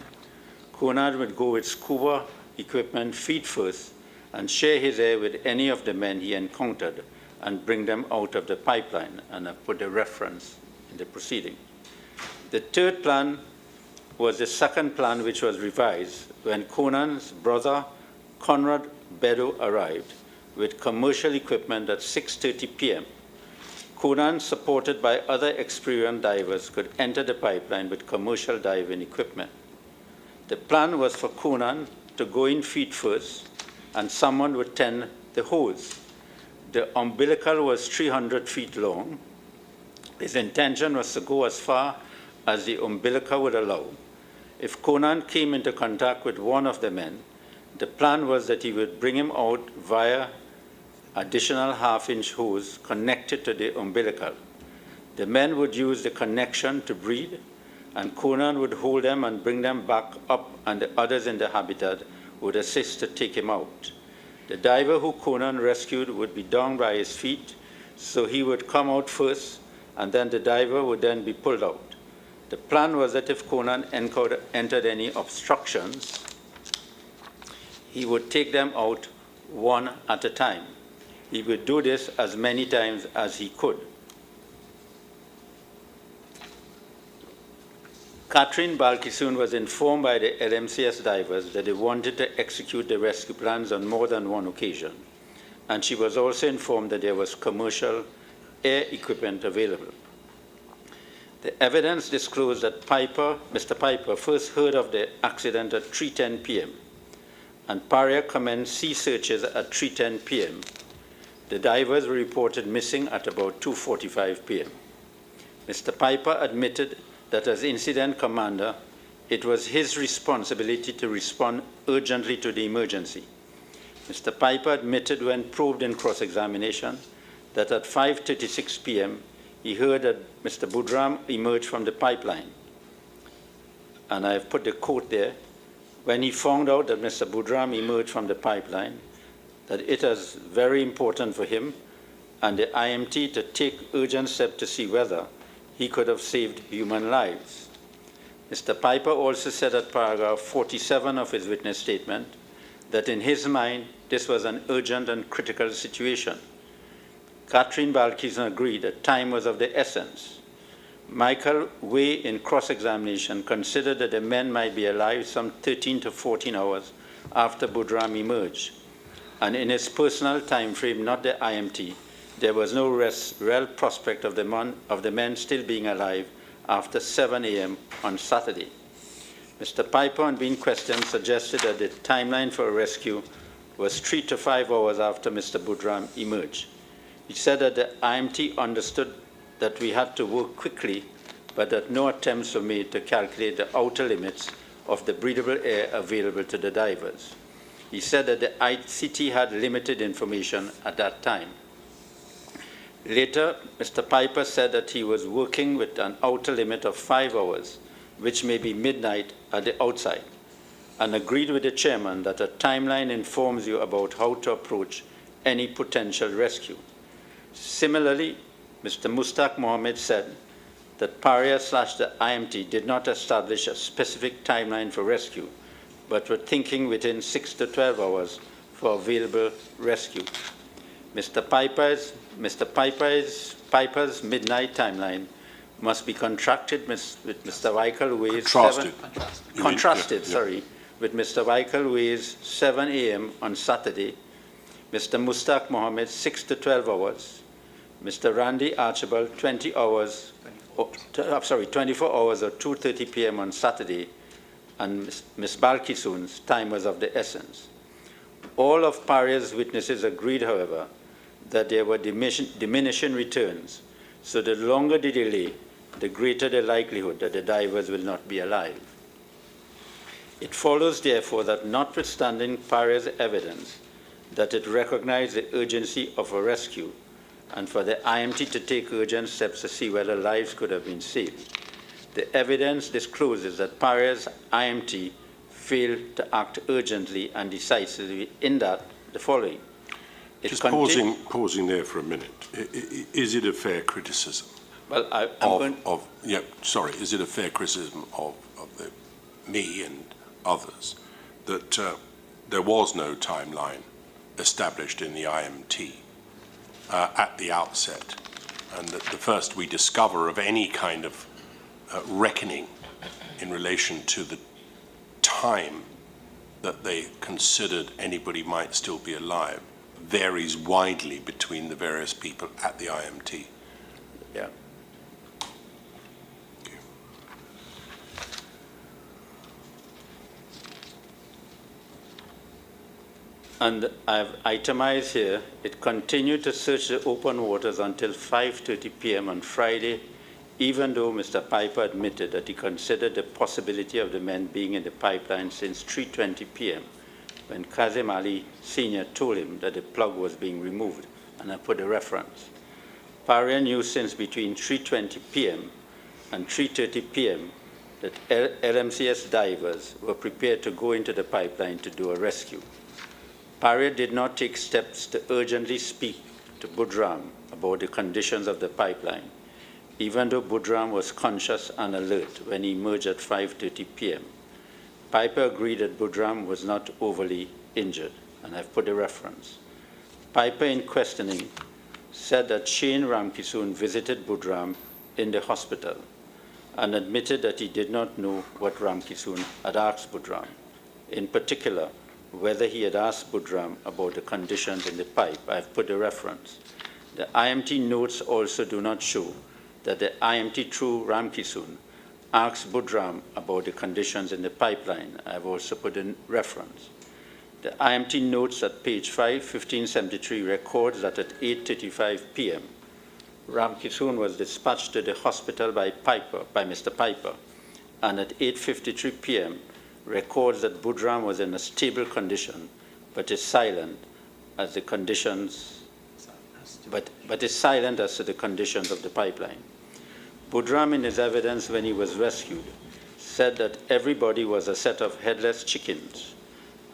Speaker 2: Conan would go with scuba equipment feet first and share his air with any of the men he encountered and bring them out of the pipeline, and I put the reference in the proceeding. The third plan was the second plan, which was revised when Conan's brother Conrad Beddoe arrived with commercial equipment at 6:30 p.m. Conan, supported by other experienced divers, could enter the pipeline with commercial diving equipment. The plan was for Conan to go in feet first, and someone would tend the hose. The umbilical was 300 feet long. His intention was to go as far as the umbilical would allow. If Conan came into contact with one of the men, the plan was that he would bring him out via additional half-inch hose connected to the umbilical. The men would use the connection to breathe, and Conan would hold them and bring them back up, and the others in the habitat would assist to take him out. The diver who Conan rescued would be down by his feet, so he would come out first, and then the diver would then be pulled out. The plan was that if Conan entered any obstructions, he would take them out one at a time. He would do this as many times as he could. Catherine Balkisoon was informed by the LMCS divers that they wanted to execute the rescue plans on more than one occasion, and she was also informed that there was commercial air equipment available. The evidence disclosed that Mr. Piper first heard of the accident at 3:10 p.m., and Paria commenced sea searches at 3:10 p.m. The divers were reported missing at about 2:45 p.m. Mr. Piper admitted that as incident commander, it was his responsibility to respond urgently to the emergency. Mr. Piper admitted when probed in cross-examination that at 5:36 p.m., he heard that Mr. Budram emerged from the pipeline. And I have put the quote there. When he found out that Mr. Budram emerged from the pipeline, that it was very important for him and the IMT to take urgent steps to see whether he could have saved human lives. Mr. Piper also said at paragraph 47 of his witness statement that in his mind, this was an urgent and critical situation. Catherine Balkisoon agreed that time was of the essence. Michael Way, in cross-examination, considered that the men might be alive some 13 to 14 hours after Budram emerged. And in his personal time frame, not the IMT, there was no real prospect of the men still being alive after 7 a.m. on Saturday. Mr. Piper, on being questioned, suggested that the timeline for a rescue was 3 to 5 hours after Mr. Budram emerged. He said that the IMT understood that we had to work quickly, but that no attempts were made to calculate the outer limits of the breathable air available to the divers. He said that the ICT had limited information at that time. Later, Mr. Piper said that he was working with an outer limit of 5 hours, which may be midnight at the outside, and agreed with the chairman that a timeline informs you about how to approach any potential rescue. Similarly, Mr. Mustaq Mohammed said that Paria/the IMT did not establish a specific timeline for rescue, but were thinking within 6 to 12 hours for available rescue. Mr. Piper's midnight timeline must be contrasted with Mr. Michael Way's with Mr. Michael Way's 7 a.m. on Saturday, Mr. Mustaq Mohammed 6 to 12 hours, Mr. Randy Archibald 24 hours or 2:30 p.m. on Saturday, and Ms. Balkisoon's time was of the essence. All of Paria's witnesses agreed, however, that there were diminishing returns, so the longer the delay, the greater the likelihood that the divers will not be alive. It follows, therefore, that notwithstanding Paria's evidence that it recognized the urgency of a rescue and for the IMT to take urgent steps to see whether lives could have been saved, the evidence discloses that Paria's IMT failed to act urgently and decisively in that the following.
Speaker 1: Just pausing there for a minute. Is it a fair criticism?
Speaker 2: Well,
Speaker 1: is it a fair criticism of me and others that there was no timeline established in the IMT at the outset, and that the first we discover of any kind of reckoning in relation to the time that they considered anybody might still be alive varies widely between the various people at the IMT?
Speaker 2: Yeah. And I've itemized here, it continued to search the open waters until 5:30 p.m. on Friday, even though Mr. Piper admitted that he considered the possibility of the men being in the pipeline since 3:20 p.m. when Kazim Ali Sr. told him that the plug was being removed, and I put a reference. Paria knew since between 3:20 p.m. and 3:30 p.m. that LMCS divers were prepared to go into the pipeline to do a rescue. Paria did not take steps to urgently speak to Budram about the conditions of the pipeline, even though Budram was conscious and alert when he emerged at 5:30 p.m. Piper agreed that Budram was not overly injured, and I've put a reference. Piper, in questioning, said that Shane Ramkisoon visited Budram in the hospital and admitted that he did not know what Ramkisoon had asked Budram, in particular, whether he had asked Budram about the conditions in the pipe. I've put a reference. The IMT notes also do not show that the IMT through Ramkisoon asked Budram about the conditions in the pipeline. I've also put in reference. The IMT notes at page 1573 records that at 8:35 p.m., Ramkisoon was dispatched to the hospital by Mr. Piper, and at 8:53 p.m., records that Budram was in a stable condition, but is silent as the conditions, but is silent as to the conditions of the pipeline. Budram, in his evidence when he was rescued, said that everybody was a set of headless chickens,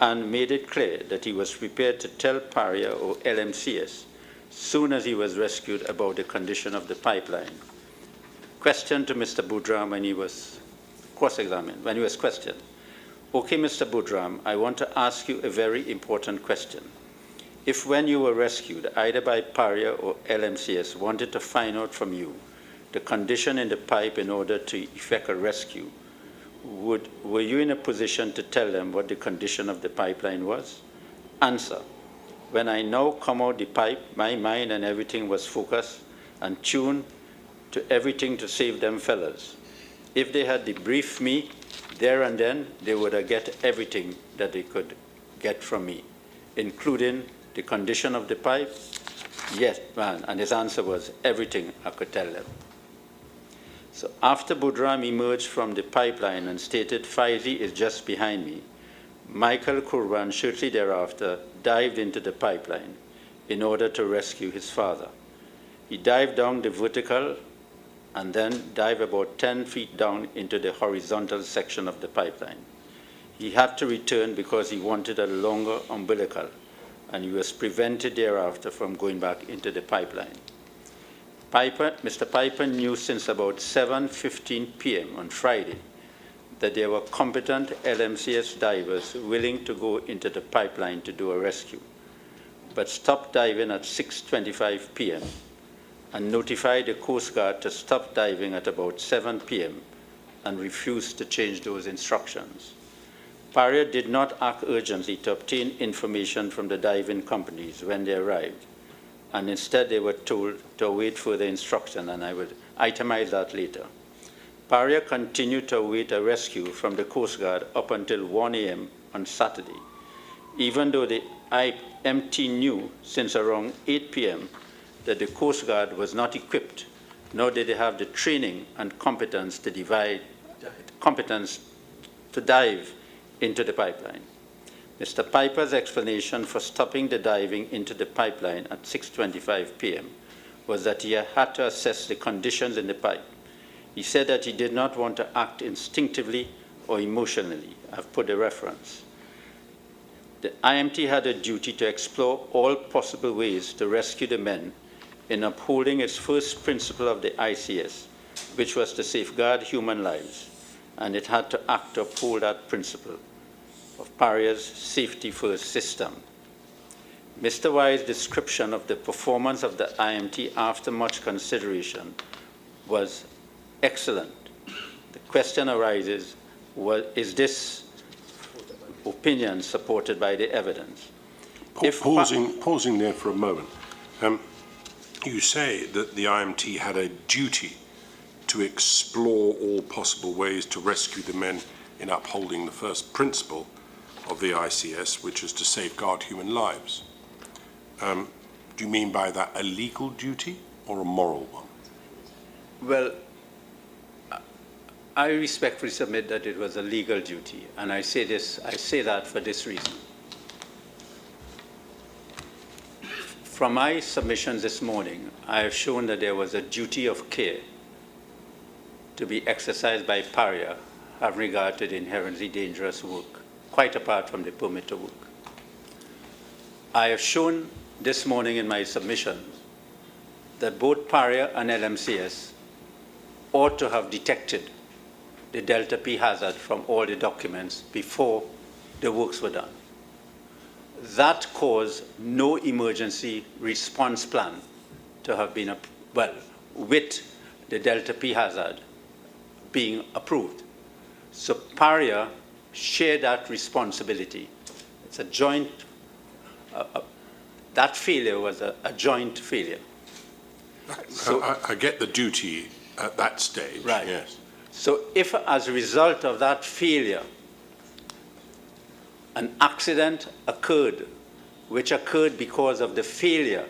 Speaker 2: and made it clear that he was prepared to tell Paria or LMCS soon as he was rescued about the condition of the pipeline. Question to Mr. Budram when he was cross-examined, when he was questioned. Okay, Mr. Budram, I want to ask you a very important question. If when you were rescued, either by Paria or LMCS, wanted to find out from you the condition in the pipe in order to effect a rescue, were you in a position to tell them what the condition of the pipeline was? Answer. When I now come out the pipe, my mind and everything was focused and tuned to everything to save them fellas. If they had debriefed me there and then, they would have get everything that they could get from me, including the condition of the pipe. Yes, man. And his answer was everything I could tell them. So after Budram emerged from the pipeline and stated, Faizi is just behind me, Michael Kurban shortly thereafter dived into the pipeline in order to rescue his father. He dived down the vertical and then dived about 10 feet down into the horizontal section of the pipeline. He had to return because he wanted a longer umbilical, and he was prevented thereafter from going back into the pipeline. Mr. Piper knew since about 7:15 p.m. on Friday that there were competent LMCS divers willing to go into the pipeline to do a rescue, but stopped diving at 6:25 p.m. and notified the Coast Guard to stop diving at about 7 p.m. and refused to change those instructions. Paria did not act urgently to obtain information from the diving companies when they arrived, and instead they were told to await further instruction, and I would itemize that later. Paria continued to await a rescue from the Coast Guard up until 1 a.m. on Saturday, even though the IMT knew since around 8 p.m. that the Coast Guard was not equipped, nor did they have the training and competence to dive into the pipeline. Mr. Piper's explanation for stopping the diving into the pipeline at 6:25 p.m. was that he had to assess the conditions in the pipe. He said that he did not want to act instinctively or emotionally. I've put a reference. The IMT had a duty to explore all possible ways to rescue the men in upholding its first principle of the ICS, which was to safeguard human lives, and it had to act to uphold that principle of Paria's safety first system. Mr. Y's description of the performance of the IMT after much consideration was excellent. The question arises, is this opinion supported by the evidence?
Speaker 1: Pausing there for a moment. You say that the IMT had a duty to explore all possible ways to rescue the men in upholding the first principle of the ICS, which is to safeguard human lives. Do you mean by that a legal duty or a moral one?
Speaker 2: Well, I respectfully submit that it was a legal duty, and I say that for this reason. From my submissions this morning, I have shown that there was a duty of care to be exercised by Paria having regard to the inherently dangerous work, quite apart from the permit to work. I have shown this morning in my submissions that both Paria and LMCS ought to have detected the delta P hazard from all the documents before the works were done. That caused no emergency response plan to have been, with the delta P hazard being approved. So Paria shared that responsibility. It's a joint, that failure was a joint failure.
Speaker 1: So, I get the duty at that stage,
Speaker 2: right.
Speaker 1: Yes.
Speaker 2: So if as a result of that failure, an accident occurred, which occurred because of the failure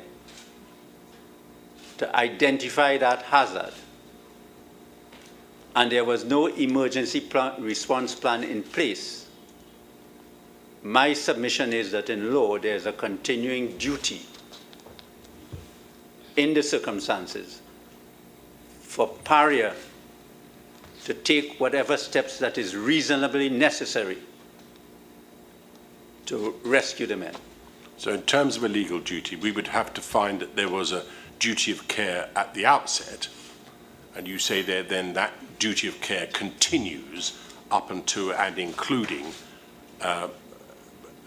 Speaker 2: to identify that hazard, and there was no emergency response plan in place, my submission is that in law there's a continuing duty in the circumstances for Paria to take whatever steps that is reasonably necessary to rescue the men.
Speaker 1: So in terms of a legal duty, we would have to find that there was a duty of care at the outset, and you say there then that duty of care continues up until and including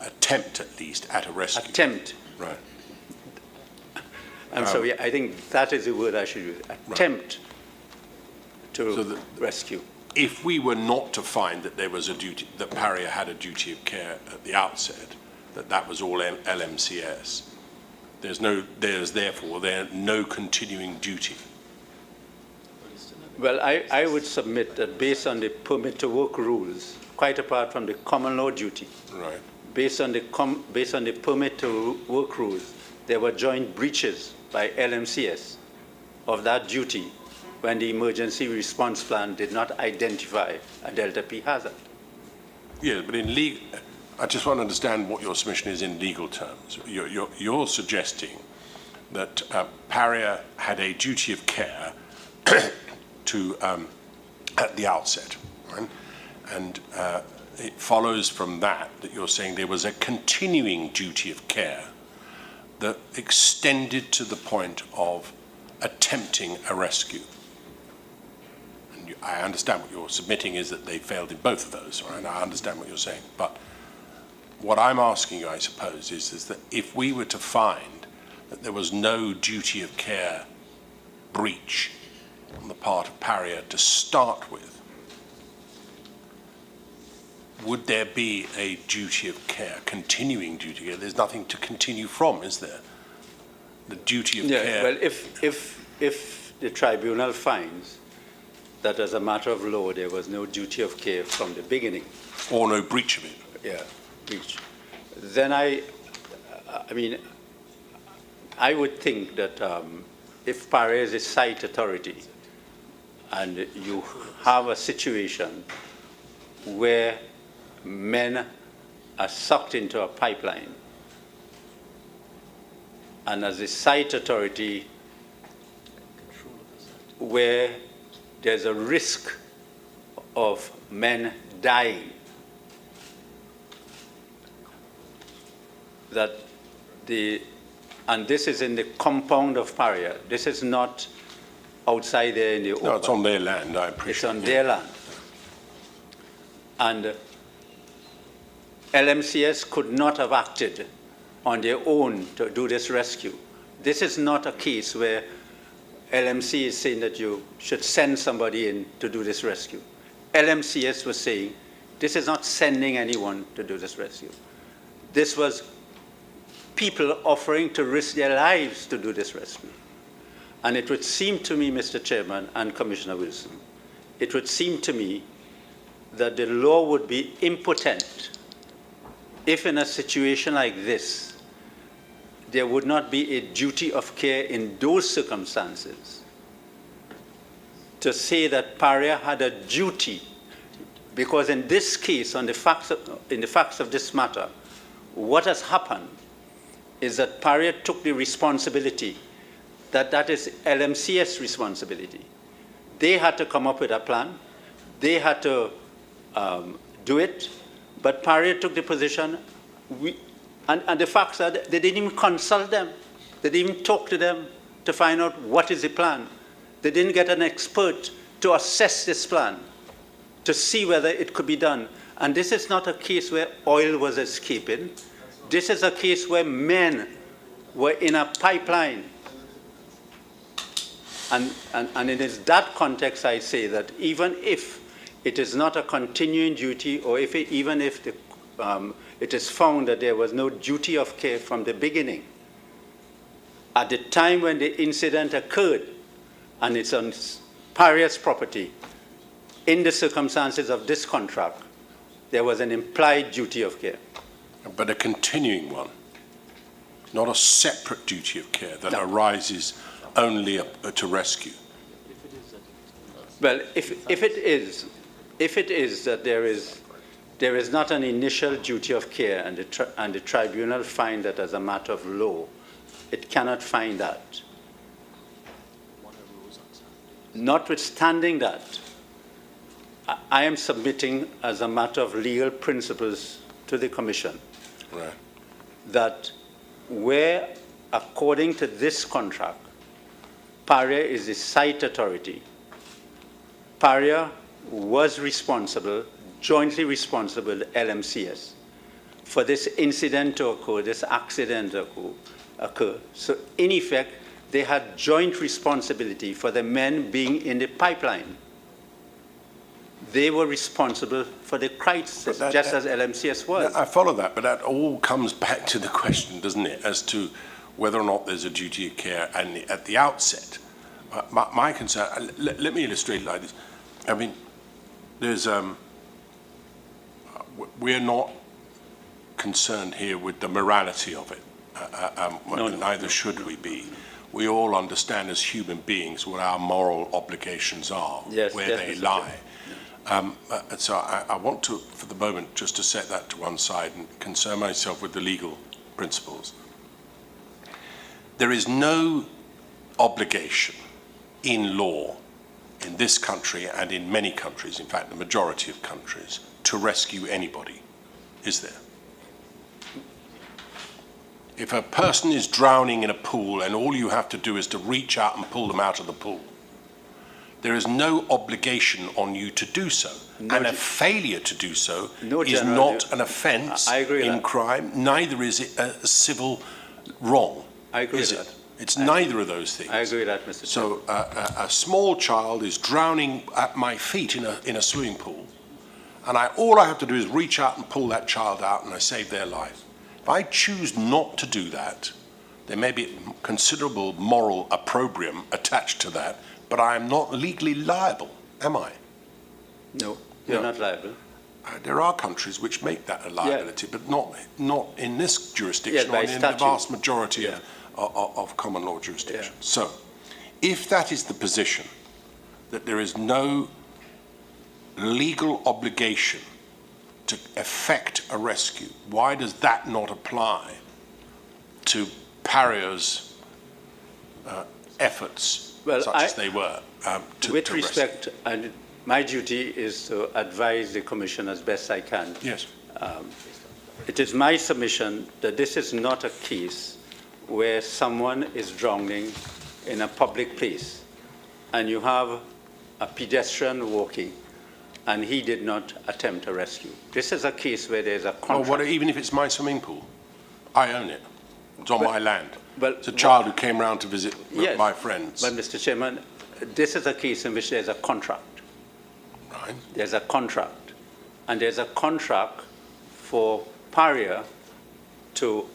Speaker 1: attempt at least at a rescue.
Speaker 2: Attempt.
Speaker 1: Right.
Speaker 2: I'm sorry, I think that is the word I should use. Attempt to rescue.
Speaker 1: If we were not to find that there was a duty, that Paria had a duty of care at the outset, that was all LMCS, there's therefore no continuing duty.
Speaker 2: Well, I would submit that based on the permit to work rules, quite apart from the common law duty,
Speaker 1: right,
Speaker 2: based on the permit to work rules, there were joint breaches by LMCS of that duty when the emergency response plan did not identify a delta P hazard.
Speaker 1: Yeah, but in legal, I just want to understand what your submission is in legal terms. You're suggesting that Paria had a duty of care to at the outset, right? And it follows from that you're saying there was a continuing duty of care that extended to the point of attempting a rescue. And I understand what you're submitting is that they failed in both of those, right? I understand what you're saying. But what I'm asking you, I suppose, is that if we were to find that there was no duty of care breach on the part of Paria to start with, would there be a duty of care, continuing duty of care? There's nothing to continue from, is there? The duty of care.
Speaker 2: Well, if the tribunal finds that as a matter of law there was no duty of care from the beginning,
Speaker 1: or no breach of it.
Speaker 2: Yeah, breach. Then I mean, I would think that if Paria is a site authority and you have a situation where men are sucked into a pipeline, and as a site authority where there's a risk of men dying, that and this is in the compound of Paria. This is not outside there in the open.
Speaker 1: No, it's on their land, I appreciate
Speaker 2: It's on their land. And LMCS could not have acted on their own to do this rescue. This is not a case where LMC is saying that you should send somebody in to do this rescue. LMCS was saying, this is not sending anyone to do this rescue. This was people offering to risk their lives to do this rescue. And it would seem to me, Mr. Chairman and Commissioner Wilson, it would seem to me that the law would be impotent if in a situation like this, there would not be a duty of care in those circumstances to say that Paria had a duty, because in this case, in the facts of this matter, what has happened is that Paria took the responsibility, that is LMCS responsibility. They had to come up with a plan, they had to do it, but Paria took the position, and the facts are they didn't even consult them. They didn't even talk to them to find out what is the plan. They didn't get an expert to assess this plan, to see whether it could be done. And this is not a case where oil was escaping. This is a case where men were in a pipeline. And it is that context I say that even if it is not a continuing duty, or even if it is found that there was no duty of care from the beginning, at the time when the incident occurred, and it's on Paria's property, in the circumstances of this contract, there was an implied duty of care.
Speaker 1: But a continuing one, not a separate duty of care that arises only to rescue.
Speaker 2: Well, if it is that there is not an initial duty of care, and the tribunal find that as a matter of law, it cannot find that. Notwithstanding that, I am submitting as a matter of legal principles to the Commission that where, according to this contract, Paria is the site authority, Paria was responsible, jointly responsible with LMCS for this incident to occur, this accident to occur. So in effect, they had joint responsibility for the men being in the pipeline. They were responsible for the crisis, just as LMCS was.
Speaker 1: I follow that, but that all comes back to the question, doesn't it, as to whether or not there's a duty of care at the outset. My concern, let me illustrate it like this. I mean, we're not concerned here with the morality of it. Neither should we be. We all understand as human beings what our moral obligations are, where they lie. So I want to, for the moment, just to set that to one side and concern myself with the legal principles. There is no obligation in law in this country and in many countries, in fact the majority of countries, to rescue anybody, is there? If a person is drowning in a pool and all you have to do is to reach out and pull them out of the pool, there is no obligation on you to do so. And a failure to do so is not an offence in crime, neither is it a civil wrong.
Speaker 2: I agree with that.
Speaker 1: It's neither of those things.
Speaker 2: I agree with that, Mr.
Speaker 1: So a small child is drowning at my feet in a swimming pool, and all I have to do is reach out and pull that child out, and I save their life. If I choose not to do that, there may be considerable moral opprobrium attached to that, but I am not legally liable, am I?
Speaker 2: No, you're not liable.
Speaker 1: There are countries which make that a liability, but not in this jurisdiction, or in the vast majority of common law jurisdictions. So, if that is the position, that there is no legal obligation to effect a rescue, why does that not apply to Paria's efforts, such as they were,
Speaker 2: with respect, and my duty is to advise the Commission as best I can.
Speaker 1: Yes.
Speaker 2: It is my submission that this is not a case where someone is drowning in a public place and you have a pedestrian walking and he did not attempt a rescue. This is a case where there's a contract.
Speaker 1: Well, even if it's my swimming pool, I own it. It's on my land.
Speaker 2: Well,
Speaker 1: it's a child who came round to visit
Speaker 2: yes,
Speaker 1: my friends.
Speaker 2: But, Mr. Chairman, this is a case in which there's a contract.
Speaker 1: Right.
Speaker 2: There's a contract. And there's a contract for Paria to,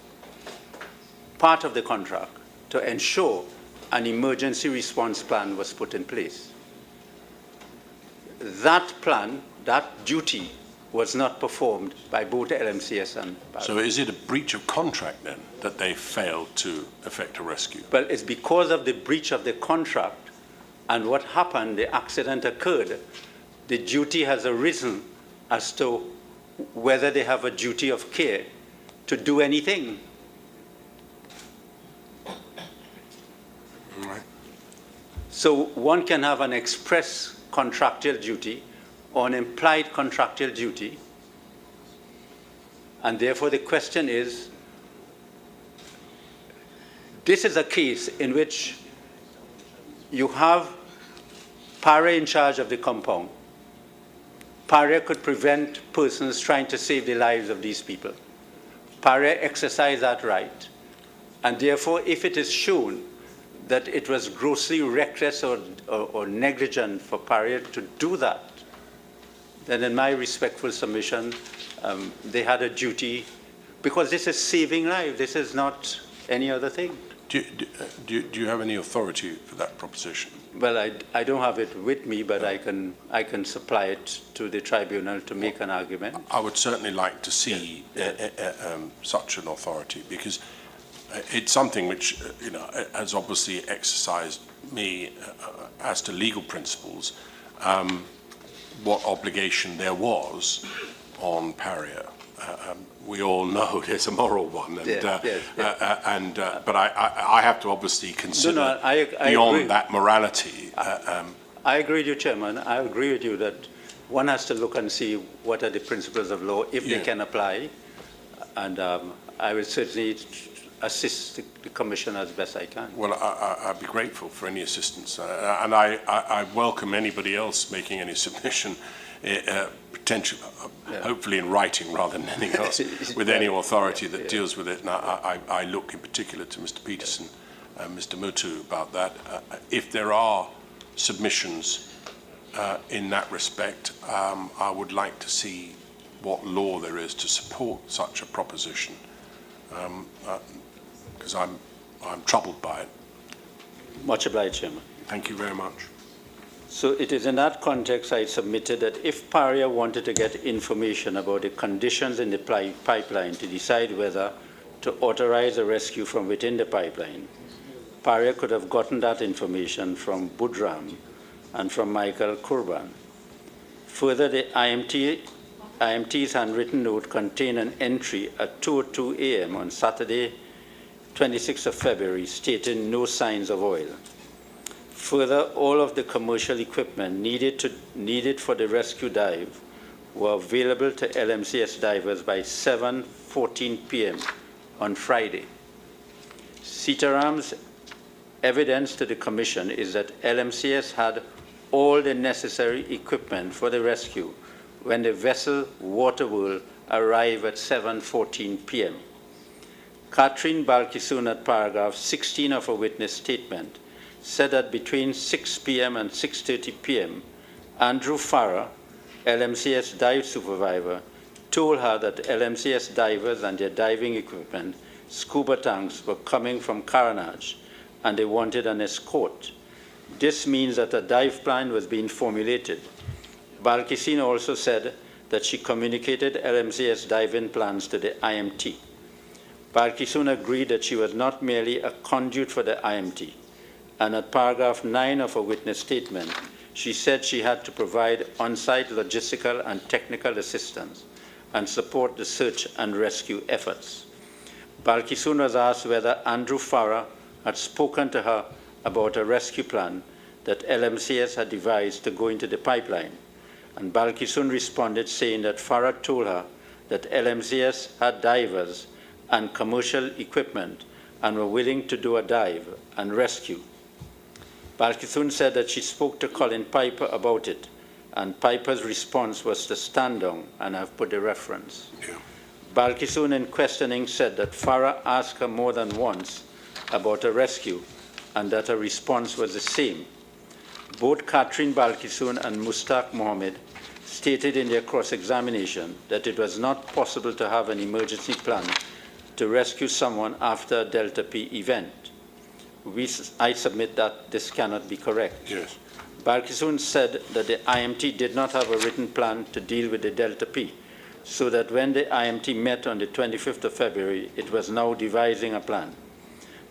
Speaker 2: part of the contract, to ensure an emergency response plan was put in place. That plan, that duty, was not performed by both LMCS and Paria.
Speaker 1: So is it a breach of contract then that they failed to effect a rescue?
Speaker 2: Well, it's because of the breach of the contract and what happened, the accident occurred, the duty has arisen as to whether they have a duty of care to do anything.
Speaker 1: Right.
Speaker 2: So one can have an express contractual duty or an implied contractual duty, and therefore the question is, this is a case in which you have Paria in charge of the compound. Paria could prevent persons trying to save the lives of these people. Paria exercised that right, and therefore if it is shown that it was grossly reckless or negligent for Paria to do that, then in my respectful submission, they had a duty, because this is saving lives, this is not any other thing.
Speaker 1: Do you have any authority for that proposition?
Speaker 2: Well, I don't have it with me, but I can supply it to the tribunal to make an argument.
Speaker 1: I would certainly like to see such an authority, because it's something which has obviously exercised me as to legal principles, what obligation there was on Paria. We all know there's a moral one, and, but I have to obviously consider
Speaker 2: I
Speaker 1: beyond
Speaker 2: agree.
Speaker 1: that morality.
Speaker 2: I agree with you, Chairman. I agree with you that one has to look and see what are the principles of law, if they can apply, and I will certainly assist the Commission as best I can.
Speaker 1: Well, I'd be grateful for any assistance, and I welcome anybody else making any submission, hopefully in writing rather than anything else, with any authority that deals with it. And I look in particular to Mr. Peterson and Mr. Mutu about that. If there are submissions in that respect, I would like to see what law there is to support such a proposition, because I'm troubled by it.
Speaker 2: Much obliged, Chairman.
Speaker 1: Thank you very much.
Speaker 2: So it is in that context I submitted that if Paria wanted to get information about the conditions in the pipeline to decide whether to authorize a rescue from within the pipeline, Paria could have gotten that information from Budram and from Michael Kurban. Further, the IMT's handwritten note contained an entry at 2:02 a.m. on Saturday, 26th of February, stating no signs of oil. Further, all of the commercial equipment needed for the rescue dive were available to LMCS divers by 7:14 p.m. on Friday. Sitaram's evidence to the Commission is that LMCS had all the necessary equipment for the rescue when the vessel Waterworld arrived at 7:14 p.m. Catherine Balkisoon at paragraph 16 of her witness statement said that between 6 p.m. and 6:30 p.m., Andrew Farrer, LMCS dive supervisor, told her that LMCS divers and their diving equipment, scuba tanks, were coming from Carenage and they wanted an escort. This means that a dive plan was being formulated. Balkisoon also said that she communicated LMCS diving plans to the IMT. Balkisoon agreed that she was not merely a conduit for the IMT, and at paragraph 9 of her witness statement, she said she had to provide on-site logistical and technical assistance and support the search and rescue efforts. Balkisoon was asked whether Andrew Farrer had spoken to her about a rescue plan that LMCS had devised to go into the pipeline, and Balkisoon responded saying that Farrer told her that LMCS had divers and commercial equipment and were willing to do a dive and rescue. Balkithun said that she spoke to Colin Piper about it, and Piper's response was to stand down, and I've put the reference.
Speaker 1: Yeah.
Speaker 2: Balkithun in questioning said that Farah asked her more than once about a rescue and that her response was the same. Both Catherine Balkithun and Mustaq Mohammed stated in their cross-examination that it was not possible to have an emergency plan to rescue someone after a Delta P event. I submit that this cannot be correct.
Speaker 1: Yes.
Speaker 2: Balkithun said that the IMT did not have a written plan to deal with the Delta P, so that when the IMT met on the 25th of February, it was now devising a plan.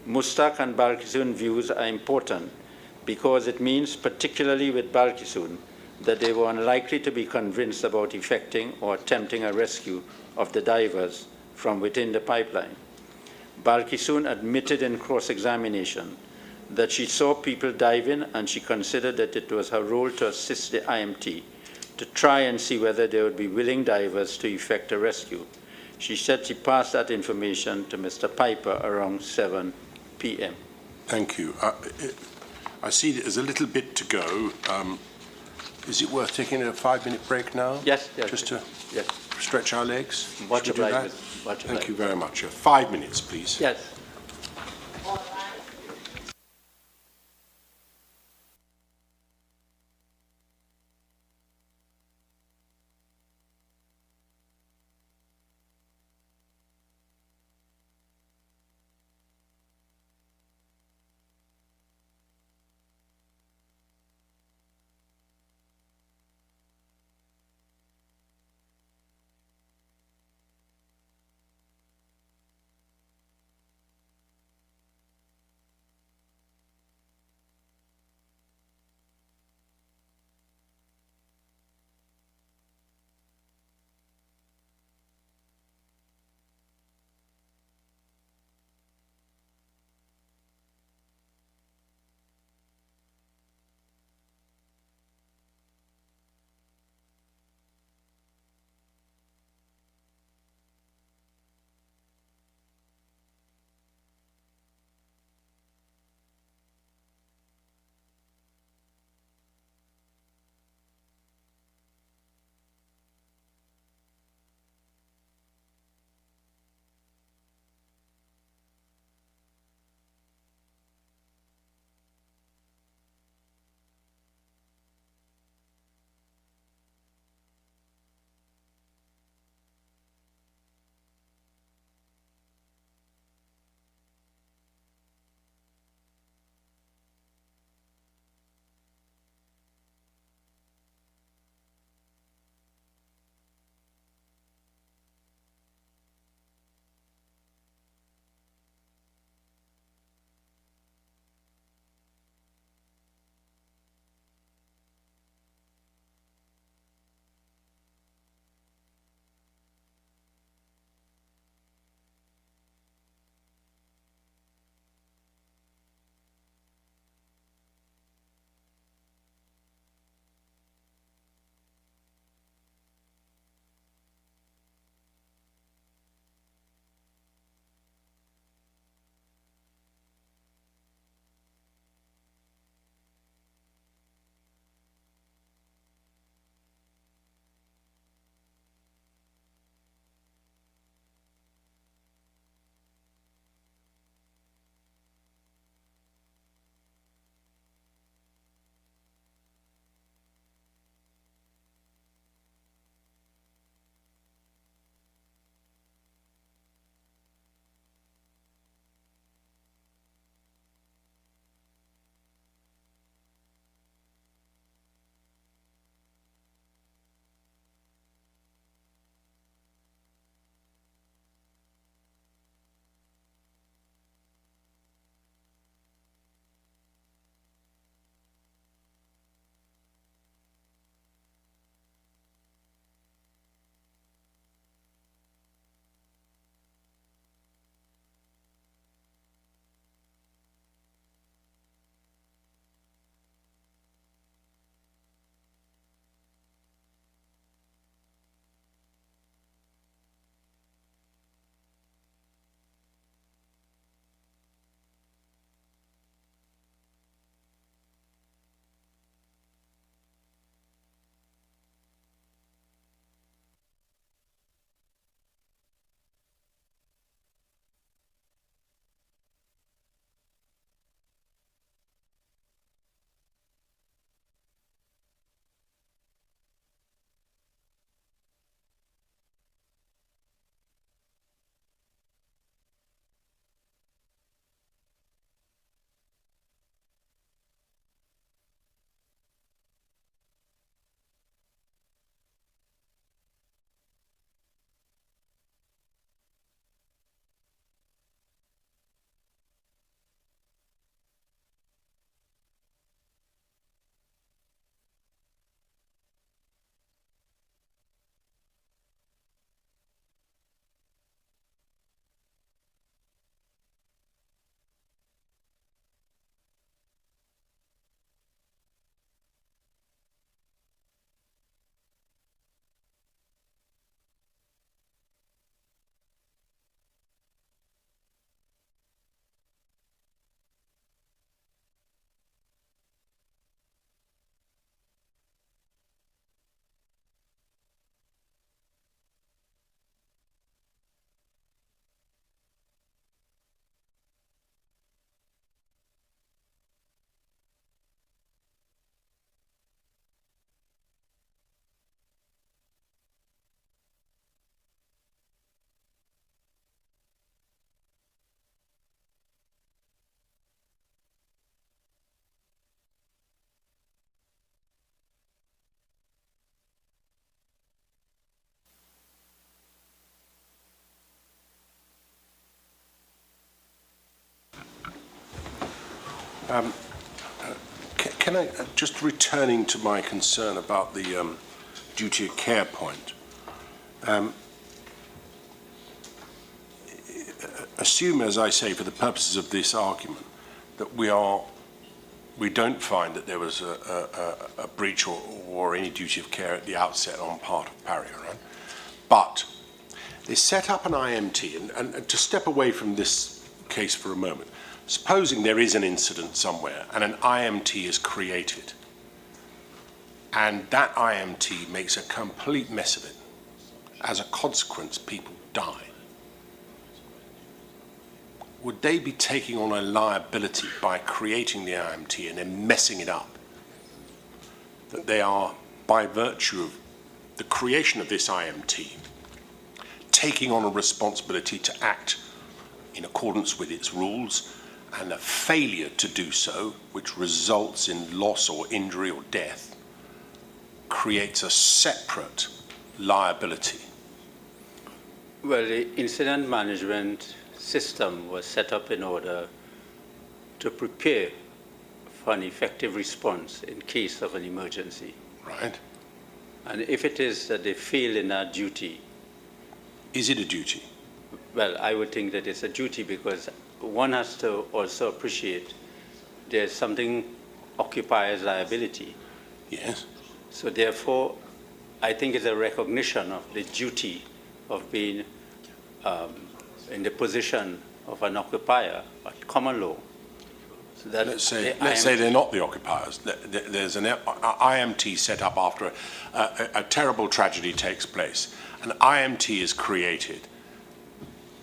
Speaker 2: Mustaq and Balkithun views are important because it means, particularly with Balkithun, that they were unlikely to be convinced about effecting or attempting a rescue of the divers from within the pipeline. Balkithun admitted in cross-examination that she saw people diving and she considered that it was her role to assist the IMT to try and see whether there would be willing divers to effect a rescue. She said she passed that information to Mr. Piper around 7 p.m.
Speaker 1: Thank you. I see there's a little bit to go. Is it worth taking a 5-minute break now?
Speaker 2: Yes.
Speaker 1: Just to
Speaker 2: yes.
Speaker 1: stretch our legs?
Speaker 2: Much
Speaker 1: Should we do that?
Speaker 2: obliged.
Speaker 1: Thank you very much. 5 minutes, please.
Speaker 2: Yes.
Speaker 1: Can I, just returning to my concern about the duty of care point, assume, as I say, for the purposes of this argument, that we don't find that there was a breach or any duty of care at the outset on part of Paria, right? But they set up an IMT, and to step away from this case for a moment, supposing there is an incident somewhere and an IMT is created, and that IMT makes a complete mess of it. As a consequence, people die. Would they be taking on a liability by creating the IMT and then messing it up? That they are, by virtue of the creation of this IMT, taking on a responsibility to act in accordance with its rules, and a failure to do so, which results in loss or injury or death, creates a separate liability?
Speaker 2: Well, the incident management system was set up in order to prepare for an effective response in case of an emergency.
Speaker 1: Right.
Speaker 2: And if it is that they fail in that duty...
Speaker 1: Is it a duty?
Speaker 2: Well, I would think that it's a duty, because one has to also appreciate there's something occupiers liability.
Speaker 1: Yes.
Speaker 2: So therefore, I think it's a recognition of the duty of being in the position of an occupier at common law. So that
Speaker 1: let's say they're not the occupiers. There's an IMT set up after a terrible tragedy takes place. An IMT is created,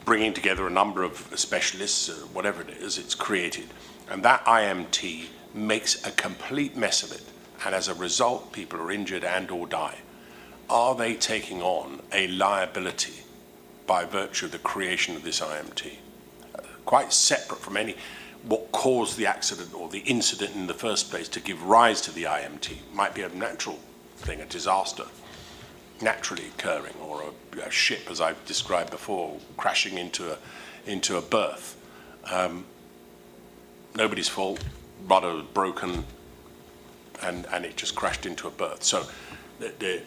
Speaker 1: bringing together a number of specialists, whatever it is, it's created. And that IMT makes a complete mess of it. And as a result, people are injured and or die. Are they taking on a liability by virtue of the creation of this IMT? Quite separate from what caused the accident or the incident in the first place to give rise to the IMT. Might be a natural thing, a disaster naturally occurring, or a ship, as I've described before, crashing into a berth. Nobody's fault, rudder was broken, and it just crashed into a berth. So the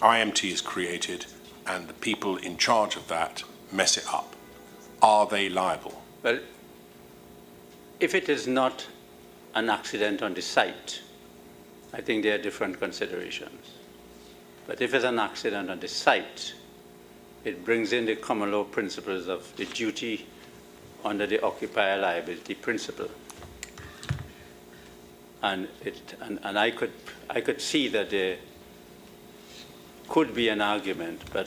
Speaker 1: IMT is created, and the people in charge of that mess it up. Are they liable?
Speaker 2: Well, if it is not an accident on the site, I think there are different considerations. But if it's an accident on the site, it brings in the common law principles of the duty under the occupier liability principle. And I could see that there could be an argument, but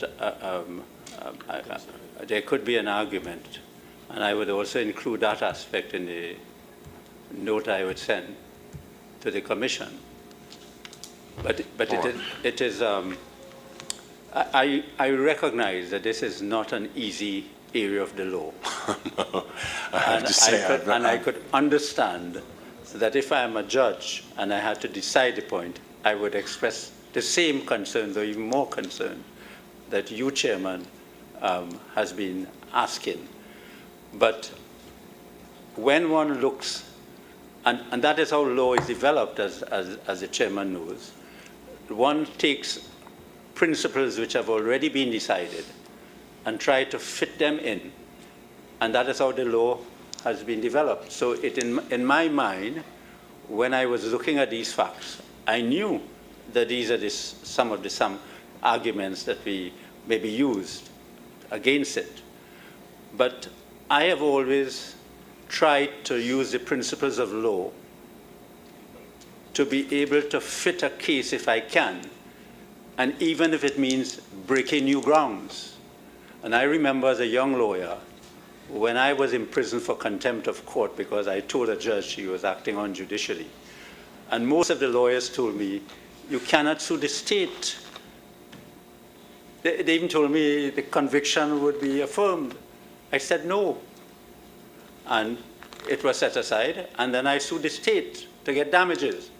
Speaker 2: there could be an argument, and I would also include that aspect in the note I would send to the Commission. But it is I recognize that this is not an easy area of the law.
Speaker 1: No, I
Speaker 2: could understand that if I am a judge and I had to decide the point, I would express the same concerns or even more concern that you, Chairman, has been asking. But when one looks, and that is how law is developed, as the Chairman knows, one takes principles which have already been decided and try to fit them in. And that is how the law has been developed. So in my mind, when I was looking at these facts, I knew that these are some arguments that we may be used against it. But I have always tried to use the principles of law to be able to fit a case if I can, and even if it means breaking new grounds. And I remember as a young lawyer, when I was in prison for contempt of court because I told a judge she was acting unjudicially, and most of the lawyers told me, you cannot sue the state. They even told me the conviction would be affirmed. I said no. And it was set aside, and then I sued the state to get damages.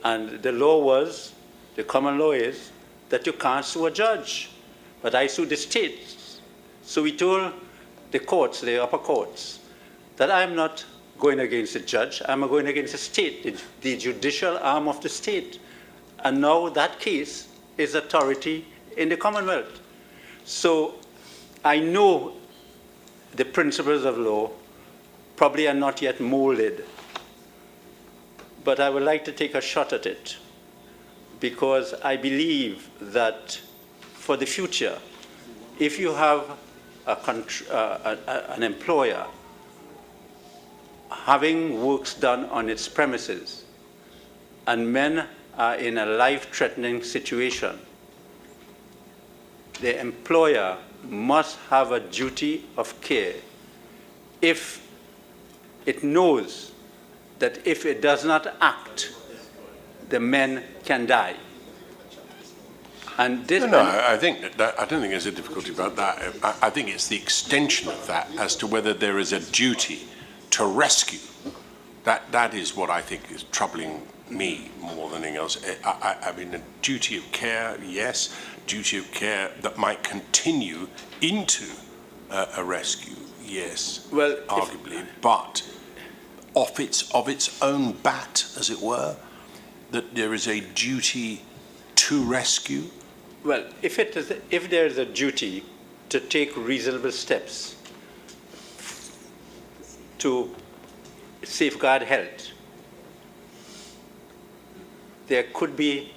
Speaker 2: And the law was, the common law is, that you can't sue a judge. But I sued the state. So we told the courts, the upper courts, that I'm not going against the judge, I'm going against the state, the judicial arm of the state. And now that case is authority in the Commonwealth. So I know the principles of law probably are not yet molded, but I would like to take a shot at it because I believe that for the future, if you have an employer having works done on its premises and men are in a life-threatening situation, the employer must have a duty of care if it knows that if it does not act, the men can die. And this
Speaker 1: I think I don't think there's a difficulty about that. I think it's the extension of that as to whether there is a duty to rescue. That is what I think is troubling me more than anything else. I mean, a duty of care, yes, duty of care that might continue into a rescue, yes, well, arguably, but of its own bat, as it were, that there is a duty to rescue.
Speaker 2: Well, if there is a duty to take reasonable steps to safeguard health, there could be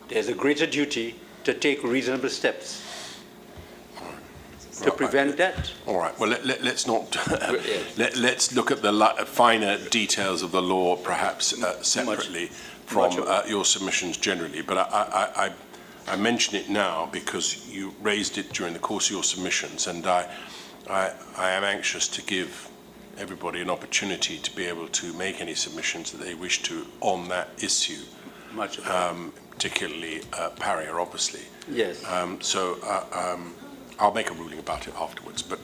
Speaker 2: there's a greater duty to take reasonable steps to prevent that.
Speaker 1: All right. Well, let's not. Let's look at the finer details of the law, perhaps separately from your submissions generally. But I mention it now because you raised it during the course of your submissions, and I am anxious to give everybody an opportunity to be able to make any submissions that they wish to on that issue, particularly Paria, obviously.
Speaker 2: Yes.
Speaker 1: I'll make a ruling about it afterwards, but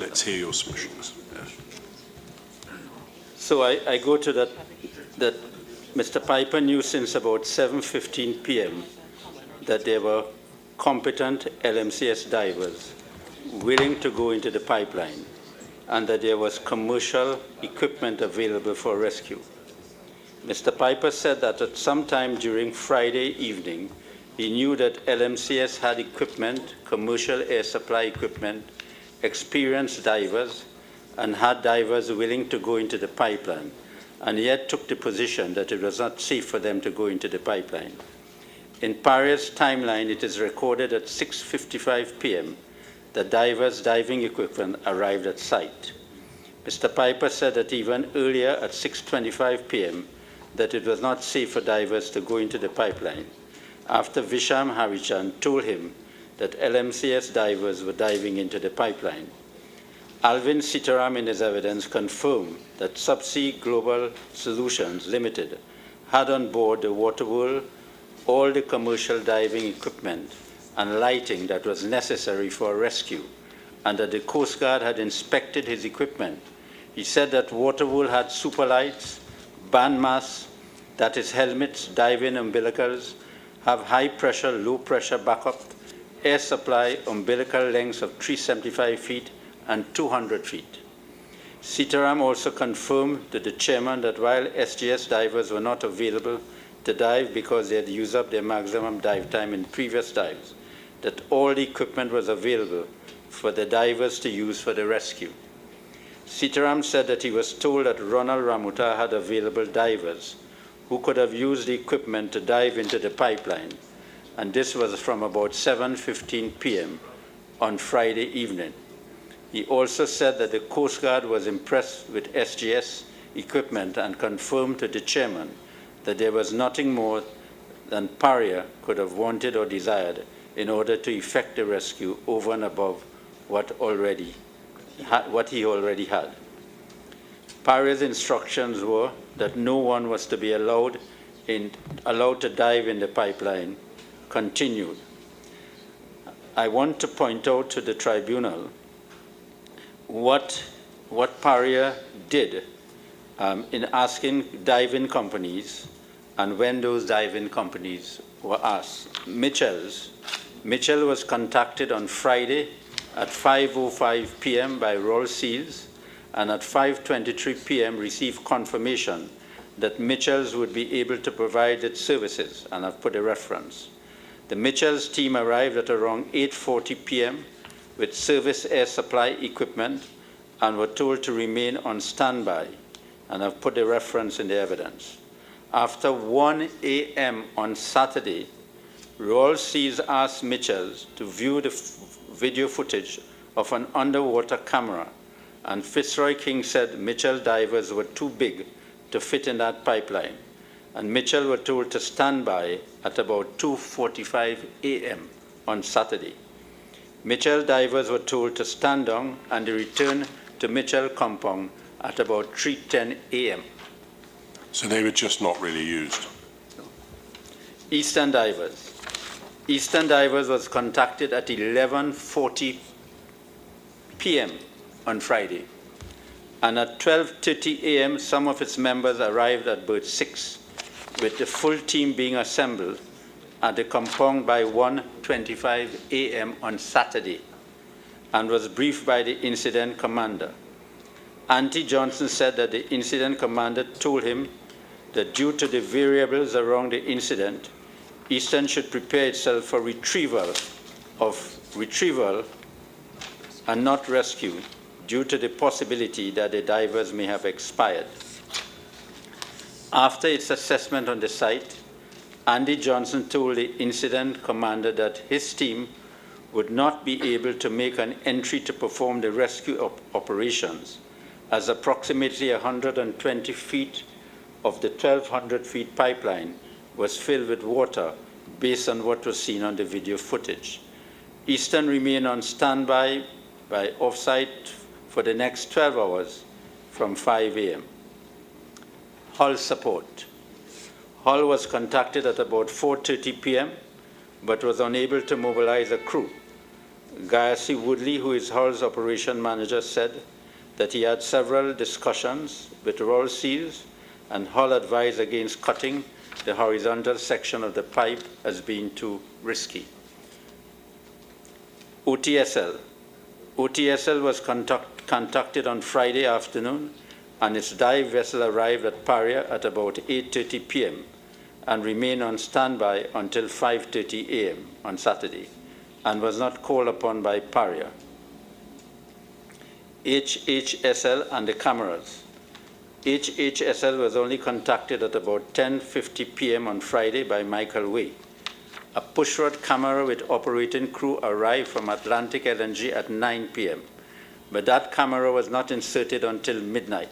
Speaker 1: let's hear your submissions. Yes.
Speaker 2: So I go to that Mr. Piper knew since about 7:15 p.m. that there were competent LMCS divers willing to go into the pipeline and that there was commercial equipment available for rescue. Mr. Piper said that at some time during Friday evening, he knew that LMCS had equipment, commercial air supply equipment, experienced divers, and had divers willing to go into the pipeline, and yet took the position that it was not safe for them to go into the pipeline. In Paria's timeline, it is recorded at 6:55 p.m. the divers' diving equipment arrived at site. Mr. Piper said that even earlier at 6:25 p.m. that it was not safe for divers to go into the pipeline, after Visham Harichan told him that LMCS divers were diving into the pipeline. Alvin Sitaram in his evidence confirmed that Subsea Global Solutions Limited had on board the Waterworld all the commercial diving equipment and lighting that was necessary for a rescue, and that the Coast Guard had inspected his equipment. He said that Waterworld had super lights, band masks, that is helmets, diving umbilicals, have high pressure, low pressure backup, air supply, umbilical lengths of 375 feet and 200 feet. Sitaram also confirmed to the chairman that while SGS divers were not available to dive because they had used up their maximum dive time in previous dives, that all the equipment was available for the divers to use for the rescue. Sitaram said that he was told that Ronald Ramuta had available divers who could have used the equipment to dive into the pipeline, and this was from about 7:15 p.m. on Friday evening. He also said that the Coast Guard was impressed with SGS equipment and confirmed to the chairman that there was nothing more than Paria could have wanted or desired in order to effect the rescue over and above what he already had. Paria's instructions were that no one was to be allowed to dive in the pipeline continued. I want to point out to the tribunal what Paria did in asking diving companies, and when those diving companies were asked. Mitchell was contacted on Friday at 5:05 p.m. by Royal Seals and at 5:23 p.m. received confirmation that Mitchell's would be able to provide its services, and I've put a reference. The Mitchell's team arrived at around 8:40 p.m. with service air supply equipment and were told to remain on standby, and I've put a reference in the evidence. After 1 a.m. on Saturday, Royal Seas asked Mitchell's to view the video footage of an underwater camera, and Fitzroy King said Mitchell divers were too big to fit in that pipeline, and Mitchell were told to stand by at about 2:45 a.m. on Saturday. Mitchell divers were told to stand down, and they returned to Mitchell compound at about 3:10 a.m.
Speaker 1: So they were just not really used.
Speaker 2: Eastern divers. Eastern divers was contacted at 11:40 p.m. on Friday, and at 12:30 a.m. some of its members arrived at berth 6, with the full team being assembled at the compound by 1:25 a.m. on Saturday, and was briefed by the incident commander. Auntie Johnson said that the incident commander told him that due to the variables around the incident, Eastern should prepare itself for retrieval and not rescue, due to the possibility that the divers may have expired. After its assessment on the site, Andy Johnson told the incident commander that his team would not be able to make an entry to perform the rescue operations, as approximately 120 feet of the 1,200 feet pipeline was filled with water based on what was seen on the video footage. Eastern remained on standby by offsite for the next 12 hours from 5 a.m. Hull support. Hull was contacted at about 4:30 p.m. but was unable to mobilize a crew. Gayasi Woodley, who is Hull's operation manager, said that he had several discussions with Royal Seals, and Hull advised against cutting the horizontal section of the pipe as being too risky. OTSL. OTSL was contacted on Friday afternoon, and its dive vessel arrived at Paria at about 8:30 p.m. and remained on standby until 5:30 a.m. on Saturday, and was not called upon by Paria. HHSL and the cameras. HHSL was only contacted at about 10:50 p.m. on Friday by Michael Way. A pushrod camera with operating crew arrived from Atlantic LNG at 9 p.m., but that camera was not inserted until midnight.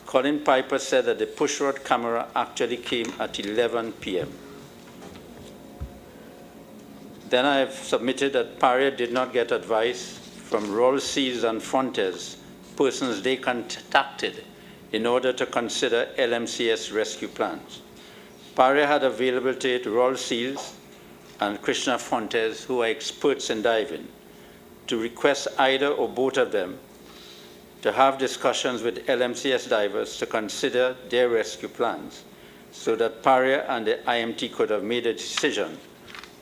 Speaker 2: Colin Piper said that the pushrod camera actually came at 11 p.m. Then I have submitted that Paria did not get advice from Royal Seals and Fontes, persons they contacted in order to consider LMCS rescue plans. Paria had available to it Royal Seals and Krishna Fontes, who are experts in diving, to request either or both of them to have discussions with LMCS divers to consider their rescue plans, so that Paria and the IMT could have made a decision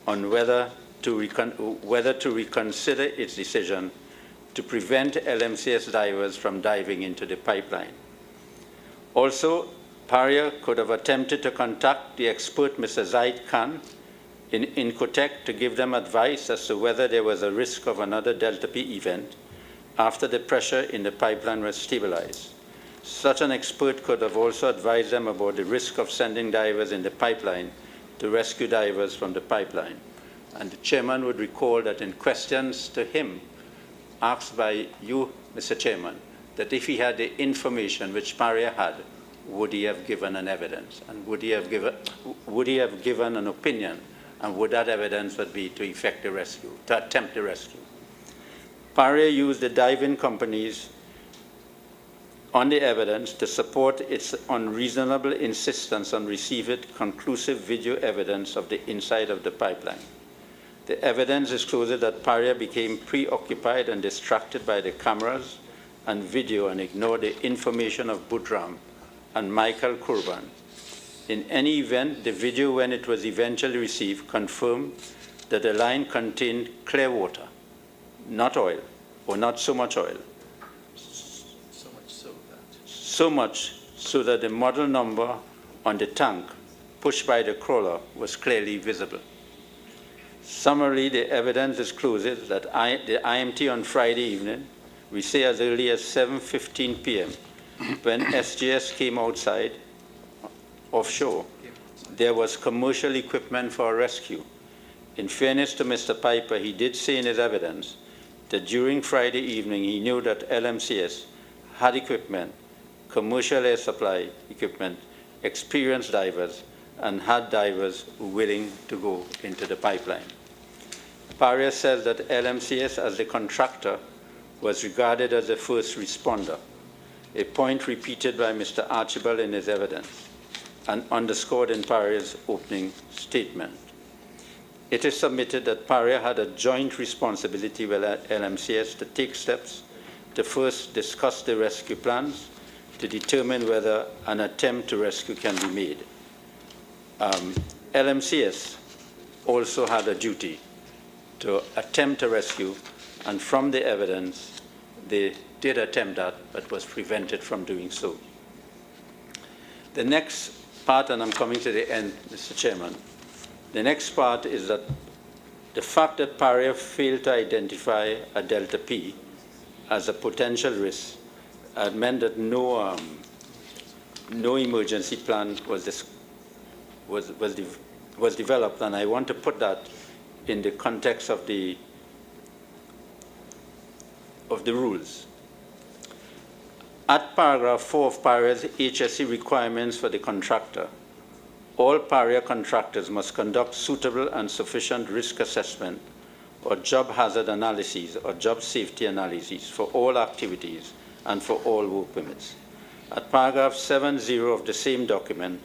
Speaker 2: on whether to reconsider its decision to prevent LMCS divers from diving into the pipeline. Also, Paria could have attempted to contact the expert Mr. Zaid Khan in Incotec to give them advice as to whether there was a risk of another Delta P event after the pressure in the pipeline was stabilized. Such an expert could have also advised them about the risk of sending divers in the pipeline to rescue divers from the pipeline. And the chairman would recall that in questions to him, asked by you, Mr. Chairman, that if he had the information which Paria had, would he have given an evidence? And would he have given an opinion? And would that evidence would be to effect the rescue, to attempt the rescue? Paria used the diving companies on the evidence to support its unreasonable insistence on receiving conclusive video evidence of the inside of the pipeline. The evidence discloses that Paria became preoccupied and distracted by the cameras and video and ignored the information of Budram and Michael Kurban. In any event, the video, when it was eventually received, confirmed that the line contained clear water, not oil, or not so much oil. so much so that the model number on the tank pushed by the crawler was clearly visible. Summarily, the evidence discloses that the IMT on Friday evening, we say as early as 7:15 p.m., when SGS came outside offshore, there was commercial equipment for a rescue. In fairness to Mr. Piper, he did say in his evidence that during Friday evening he knew that LMCS had equipment, commercial air supply equipment, experienced divers, and had divers willing to go into the pipeline. Paria says that LMCS as the contractor was regarded as a first responder, a point repeated by Mr. Archibald in his evidence and underscored in Paria's opening statement. It is submitted that Paria had a joint responsibility with LMCS to take steps to first discuss the rescue plans to determine whether an attempt to rescue can be made. LMCS also had a duty to attempt a rescue, and from the evidence, they did attempt that, but was prevented from doing so. The next part, and I'm coming to the end, Mr. Chairman, the next part is that the fact that Paria failed to identify a delta P as a potential risk meant that no emergency plan was developed, and I want to put that in the context of the rules. At paragraph 4 of Paria's HSE requirements for the contractor, all Paria contractors must conduct suitable and sufficient risk assessment or job hazard analyses or job safety analyses for all activities and for all work permits. At paragraph 7.0 of the same document,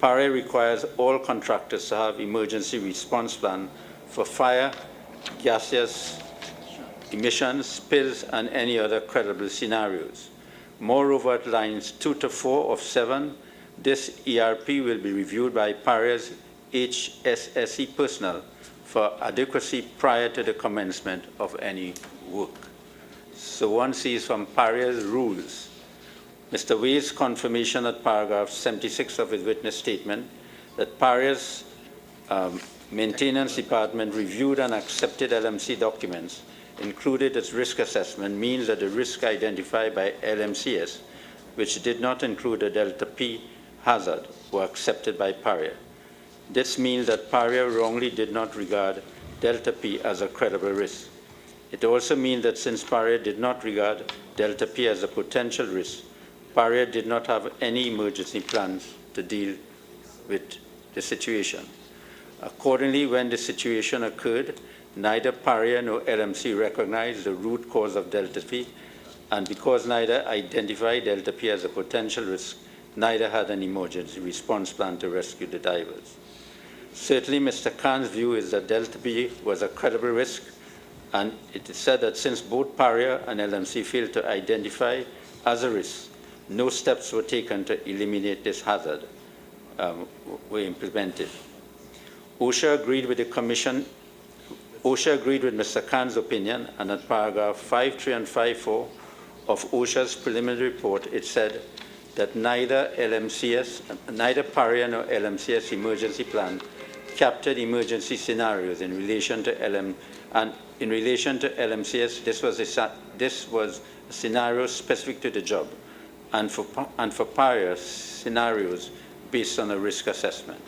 Speaker 2: Paria requires all contractors to have emergency response plan for fire, gaseous emissions, spills, and any other credible scenarios. Moreover, at lines 2 to 4 of 7, this ERP will be reviewed by Paria's HSSE personnel for adequacy prior to the commencement of any work. So one sees from Paria's rules, Mr. Way's confirmation at paragraph 76 of his witness statement that Paria's maintenance department reviewed and accepted LMC documents included its risk assessment means that the risk identified by LMCS, which did not include a delta P hazard, were accepted by Paria. This means that Paria wrongly did not regard delta P as a credible risk. It also means that since Paria did not regard delta P as a potential risk, Paria did not have any emergency plans to deal with the situation. Accordingly, when the situation occurred, neither Paria nor LMC recognized the root cause of delta P, and because neither identified delta P as a potential risk, neither had an emergency response plan to rescue the divers. Certainly, Mr. Khan's view is that delta P was a credible risk, and it is said that since both Paria and LMC failed to identify as a risk, no steps were taken to eliminate this hazard were implemented. OSHA agreed with the Commission. OSHA agreed with Mr. Khan's opinion, and at paragraph 5.3 and 5.4 of OSHA's preliminary report, it said that neither Paria nor LMCS emergency plan captured emergency scenarios in relation to LMCS. This was a scenario specific to the job, and for Paria, scenarios based on a risk assessment.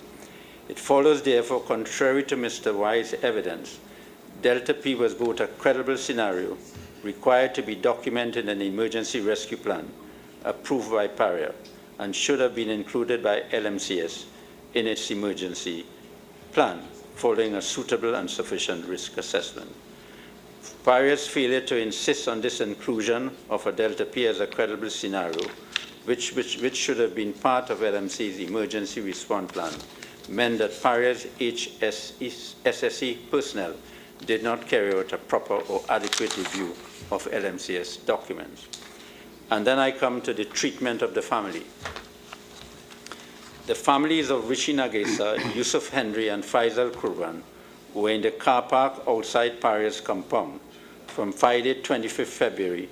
Speaker 2: It follows, therefore, contrary to Mr. Y's evidence, delta P was both a credible scenario required to be documented in an emergency rescue plan approved by Paria and should have been included by LMCS in its emergency plan following a suitable and sufficient risk assessment. Paria's failure to insist on this inclusion of a delta P as a credible scenario, which should have been part of LMC's emergency response plan, meant that Paria's HSSE personnel did not carry out a proper or adequate review of LMCS documents. And then I come to the treatment of the family. The families of Rishi Nagesa, Yusuf Henry, and Faisal Kurban were in the car park outside Paria's compound from Friday, 25th February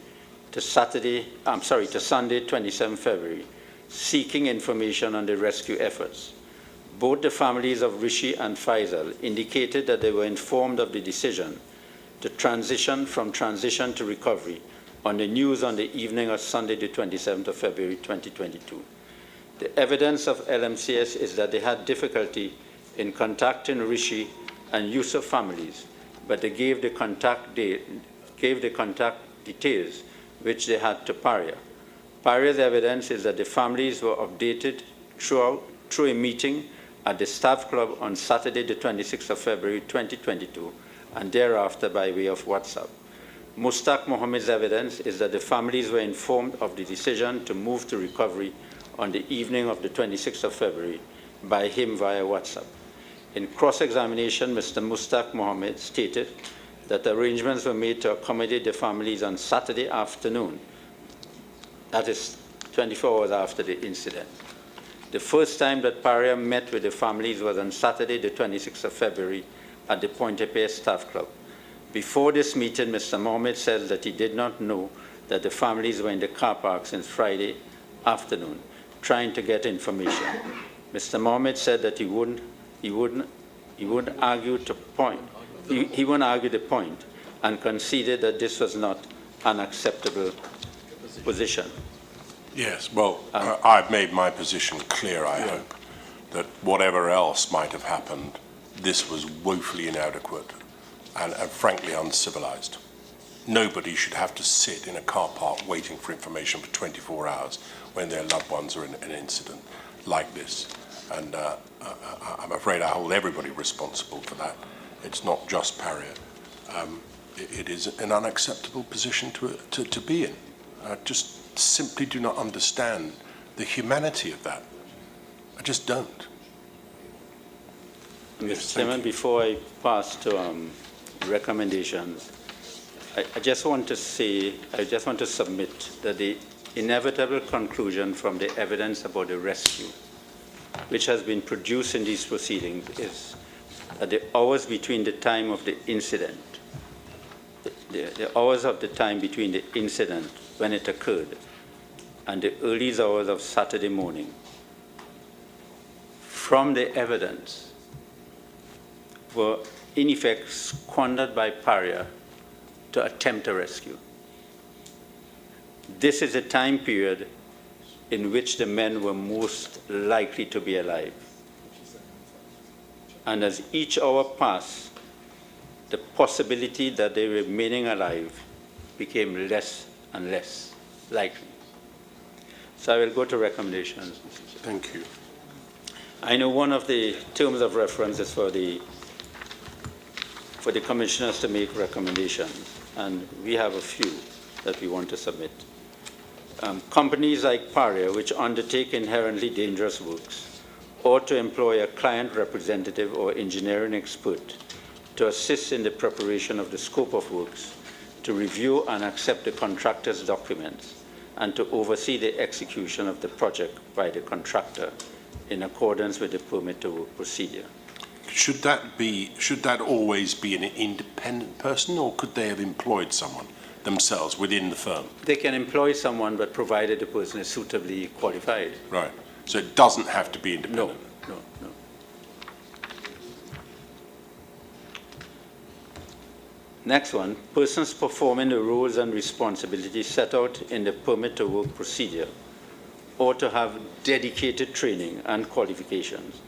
Speaker 2: to Sunday, 27 February, seeking information on the rescue efforts. Both the families of Rishi and Faisal indicated that they were informed of the decision to transition to recovery on the news on the evening of Sunday, the 27th of February, 2022. The evidence of LMCS is that they had difficulty in contacting Rishi and Yusuf families, but they gave the contact details which they had to Paria. Paria's evidence is that the families were updated through a meeting at the staff club on Saturday, the 26th of February, 2022, and thereafter by way of WhatsApp. Mustaq Mohammed's evidence is that the families were informed of the decision to move to recovery on the evening of the 26th of February by him via WhatsApp. In cross-examination, Mr. Mustaq Mohammed stated that arrangements were made to accommodate the families on Saturday afternoon, that is 24 hours after the incident. The first time that Paria met with the families was on Saturday, the 26th of February, at the Pointe-a-Pierre Staff Club. Before this meeting, Mr. Mohammed says that he did not know that the families were in the car park since Friday afternoon, trying to get information. Mr. Mohammed said that he wouldn't argue the point, and conceded that this was not an acceptable position.
Speaker 1: Yes, well, I've made my position clear, I hope, that whatever else might have happened, this was woefully inadequate and frankly uncivilized. Nobody should have to sit in a car park waiting for information for 24 hours when their loved ones are in an incident like this. And I'm afraid I hold everybody responsible for that. It's not just Paria. It is an unacceptable position to be in. I just simply do not understand the humanity of that. I just don't.
Speaker 2: Mr. Chairman, before I pass to recommendations, I just want to submit that the inevitable conclusion from the evidence about the rescue, which has been produced in these proceedings, is that the hours between the time of the incident, the hours of the time between the incident when it occurred and the early hours of Saturday morning, from the evidence, were in effect squandered by Paria to attempt a rescue. This is a time period in which the men were most likely to be alive. And as each hour passed, the possibility that they were remaining alive became less and less likely. So I will go to recommendations.
Speaker 1: Thank you.
Speaker 2: I know one of the terms of reference is for the commissioners to make recommendations, and we have a few that we want to submit. Companies like Paria, which undertake inherently dangerous works, ought to employ a client representative or engineering expert to assist in the preparation of the scope of works, to review and accept the contractor's documents, and to oversee the execution of the project by the contractor in accordance with the permit to work procedure.
Speaker 1: Should that always be an independent person, or could they have employed someone themselves within the firm?
Speaker 2: They can employ someone, but provided the person is suitably qualified.
Speaker 1: Right. So it doesn't have to be independent?
Speaker 2: No. Next one, persons performing the roles and responsibilities set out in the permit to work procedure ought to have dedicated training and qualifications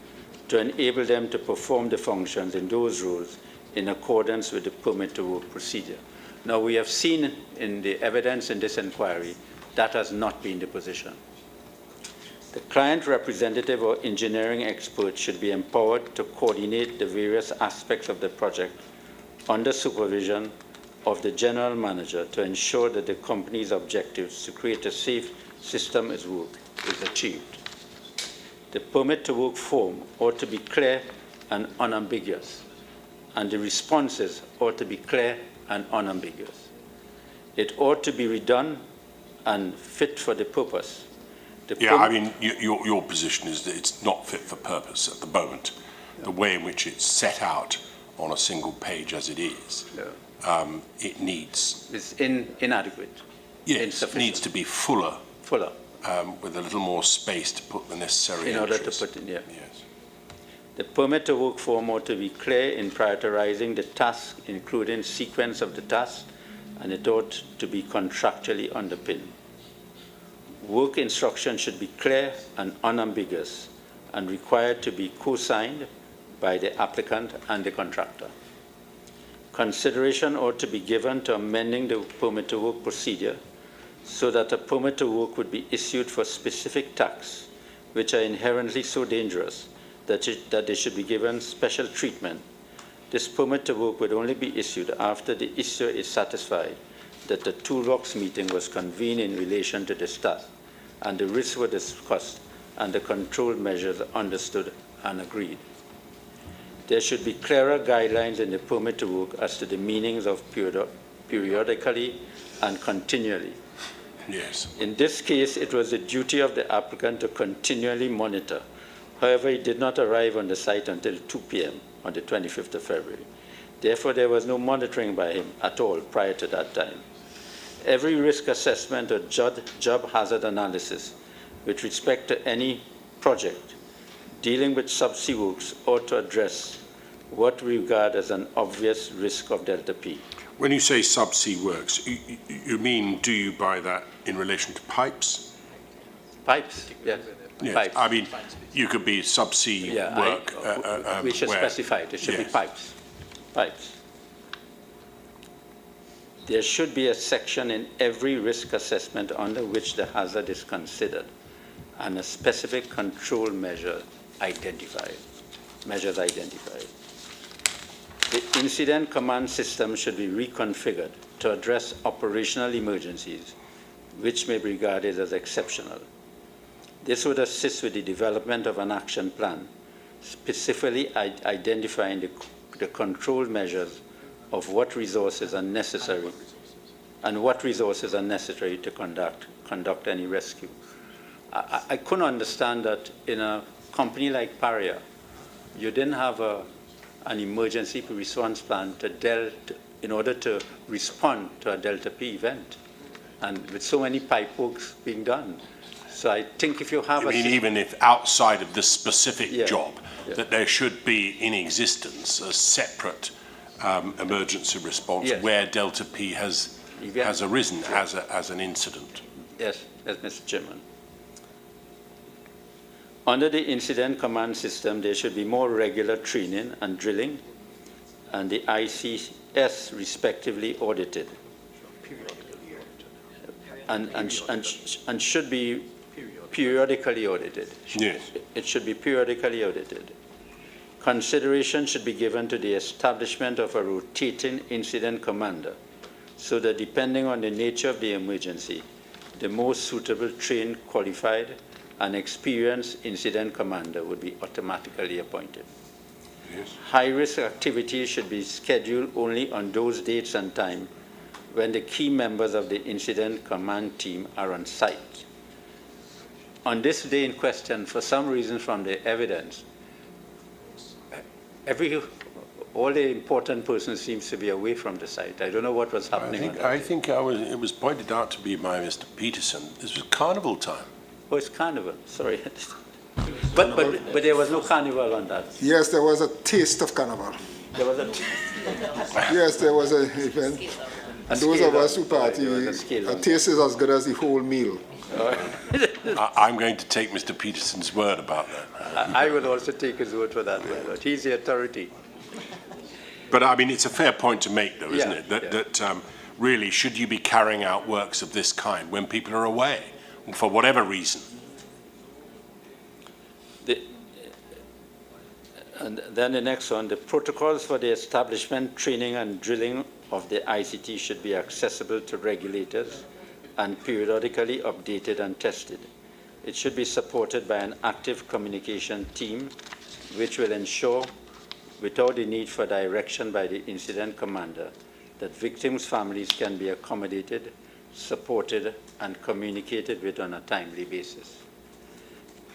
Speaker 2: to enable them to perform the functions in those roles in accordance with the permit to work procedure. Now, we have seen in the evidence in this inquiry that has not been the position. The client representative or engineering expert should be empowered to coordinate the various aspects of the project under supervision of the general manager to ensure that the company's objectives to create a safe system is achieved. The permit to work form ought to be clear and unambiguous, and the responses ought to be clear and unambiguous. It ought to be redone and fit for the purpose.
Speaker 1: I mean, your position is that it's not fit for purpose at the moment. Yeah. The way in which it's set out on a single page as it is, it needs...
Speaker 2: It's inadequate.
Speaker 1: Yes, it
Speaker 2: insufficient.
Speaker 1: needs to be fuller,
Speaker 2: Fuller,
Speaker 1: with a little more space to put the necessary
Speaker 2: in order to
Speaker 1: entries.
Speaker 2: put in, yeah.
Speaker 1: Yes.
Speaker 2: The permit to work form ought to be clear in prioritizing the task, including sequence of the task, and it ought to be contractually underpinned. Work instruction should be clear and unambiguous and required to be co-signed by the applicant and the contractor. Consideration ought to be given to amending the permit to work procedure so that a permit to work would be issued for specific tasks which are inherently so dangerous that they should be given special treatment. This permit to work would only be issued after the issuer is satisfied that the toolbox meeting was convened in relation to this task, and the risks were discussed and the control measures understood and agreed. There should be clearer guidelines in the permit to work as to the meanings of periodically and continually.
Speaker 1: Yes.
Speaker 2: In this case, it was the duty of the applicant to continually monitor. However, he did not arrive on the site until 2 p.m. on the 25th of February. Therefore, there was no monitoring by him at all prior to that time. Every risk assessment or job hazard analysis with respect to any project dealing with subsea works ought to address what we regard as an obvious risk of delta P.
Speaker 1: When you say subsea works, you mean, do you buy that in relation to pipes?
Speaker 2: Pipes, yes.
Speaker 1: Yes.
Speaker 2: Pipes.
Speaker 1: I mean, you could be subsea work.
Speaker 2: We should
Speaker 1: where-
Speaker 2: specify it. It should be
Speaker 1: Yes.
Speaker 2: pipes. Pipes. There should be a section in every risk assessment under which the hazard is considered and a specific control measure identified. Measures identified. The incident command system should be reconfigured to address operational emergencies, which may be regarded as exceptional. This would assist with the development of an action plan, specifically identifying the control measures of what resources are necessary and what resources are necessary to conduct any rescue. I couldn't understand that in a company like Paria, you didn't have an emergency response plan in order to respond to a Delta P event, and with so many pipe works being done. So I think if you have
Speaker 1: even if outside of the specific job,
Speaker 2: yeah.
Speaker 1: that there should be in existence a separate emergency response
Speaker 2: Yes.
Speaker 1: where Delta P has arisen as an incident.
Speaker 2: Yes, Mr. Chairman. Under the incident command system, there should be more regular training and drilling, and the ICS respectively audited, and should be periodically audited.
Speaker 1: Yes.
Speaker 2: It should be periodically audited. Consideration should be given to the establishment of a rotating incident commander, so that depending on the nature of the emergency, the most suitable trained, qualified, and experienced incident commander would be automatically appointed.
Speaker 1: Yes.
Speaker 2: High-risk activities should be scheduled only on those dates and time when the key members of the incident command team are on site. On this day in question, for some reason from the evidence, all the important persons seems to be away from the site. I don't know what was happening.
Speaker 1: I think it was pointed out to me by Mr. Peterson. This was carnival time.
Speaker 2: Oh, it's carnival. Sorry. But there was no carnival on that.
Speaker 3: Yes, there was a taste of carnival.
Speaker 2: There was a
Speaker 3: Yes, there was an event. And those of us who party, a taste is as good as the whole meal.
Speaker 1: I'm going to take Mr. Peterson's word about that.
Speaker 2: I would also take his word for that. But he's the authority.
Speaker 1: But I mean, it's a fair point to make, though, isn't
Speaker 2: Yeah,
Speaker 1: it? That really, should you be carrying out works of this kind when people are away, for whatever reason?
Speaker 2: And then the next one, the protocols for the establishment, training, and drilling of the ICT should be accessible to regulators and periodically updated and tested. It should be supported by an active communication team, which will ensure, without the need for direction by the incident commander, that victims' families can be accommodated, supported, and communicated with on a timely basis.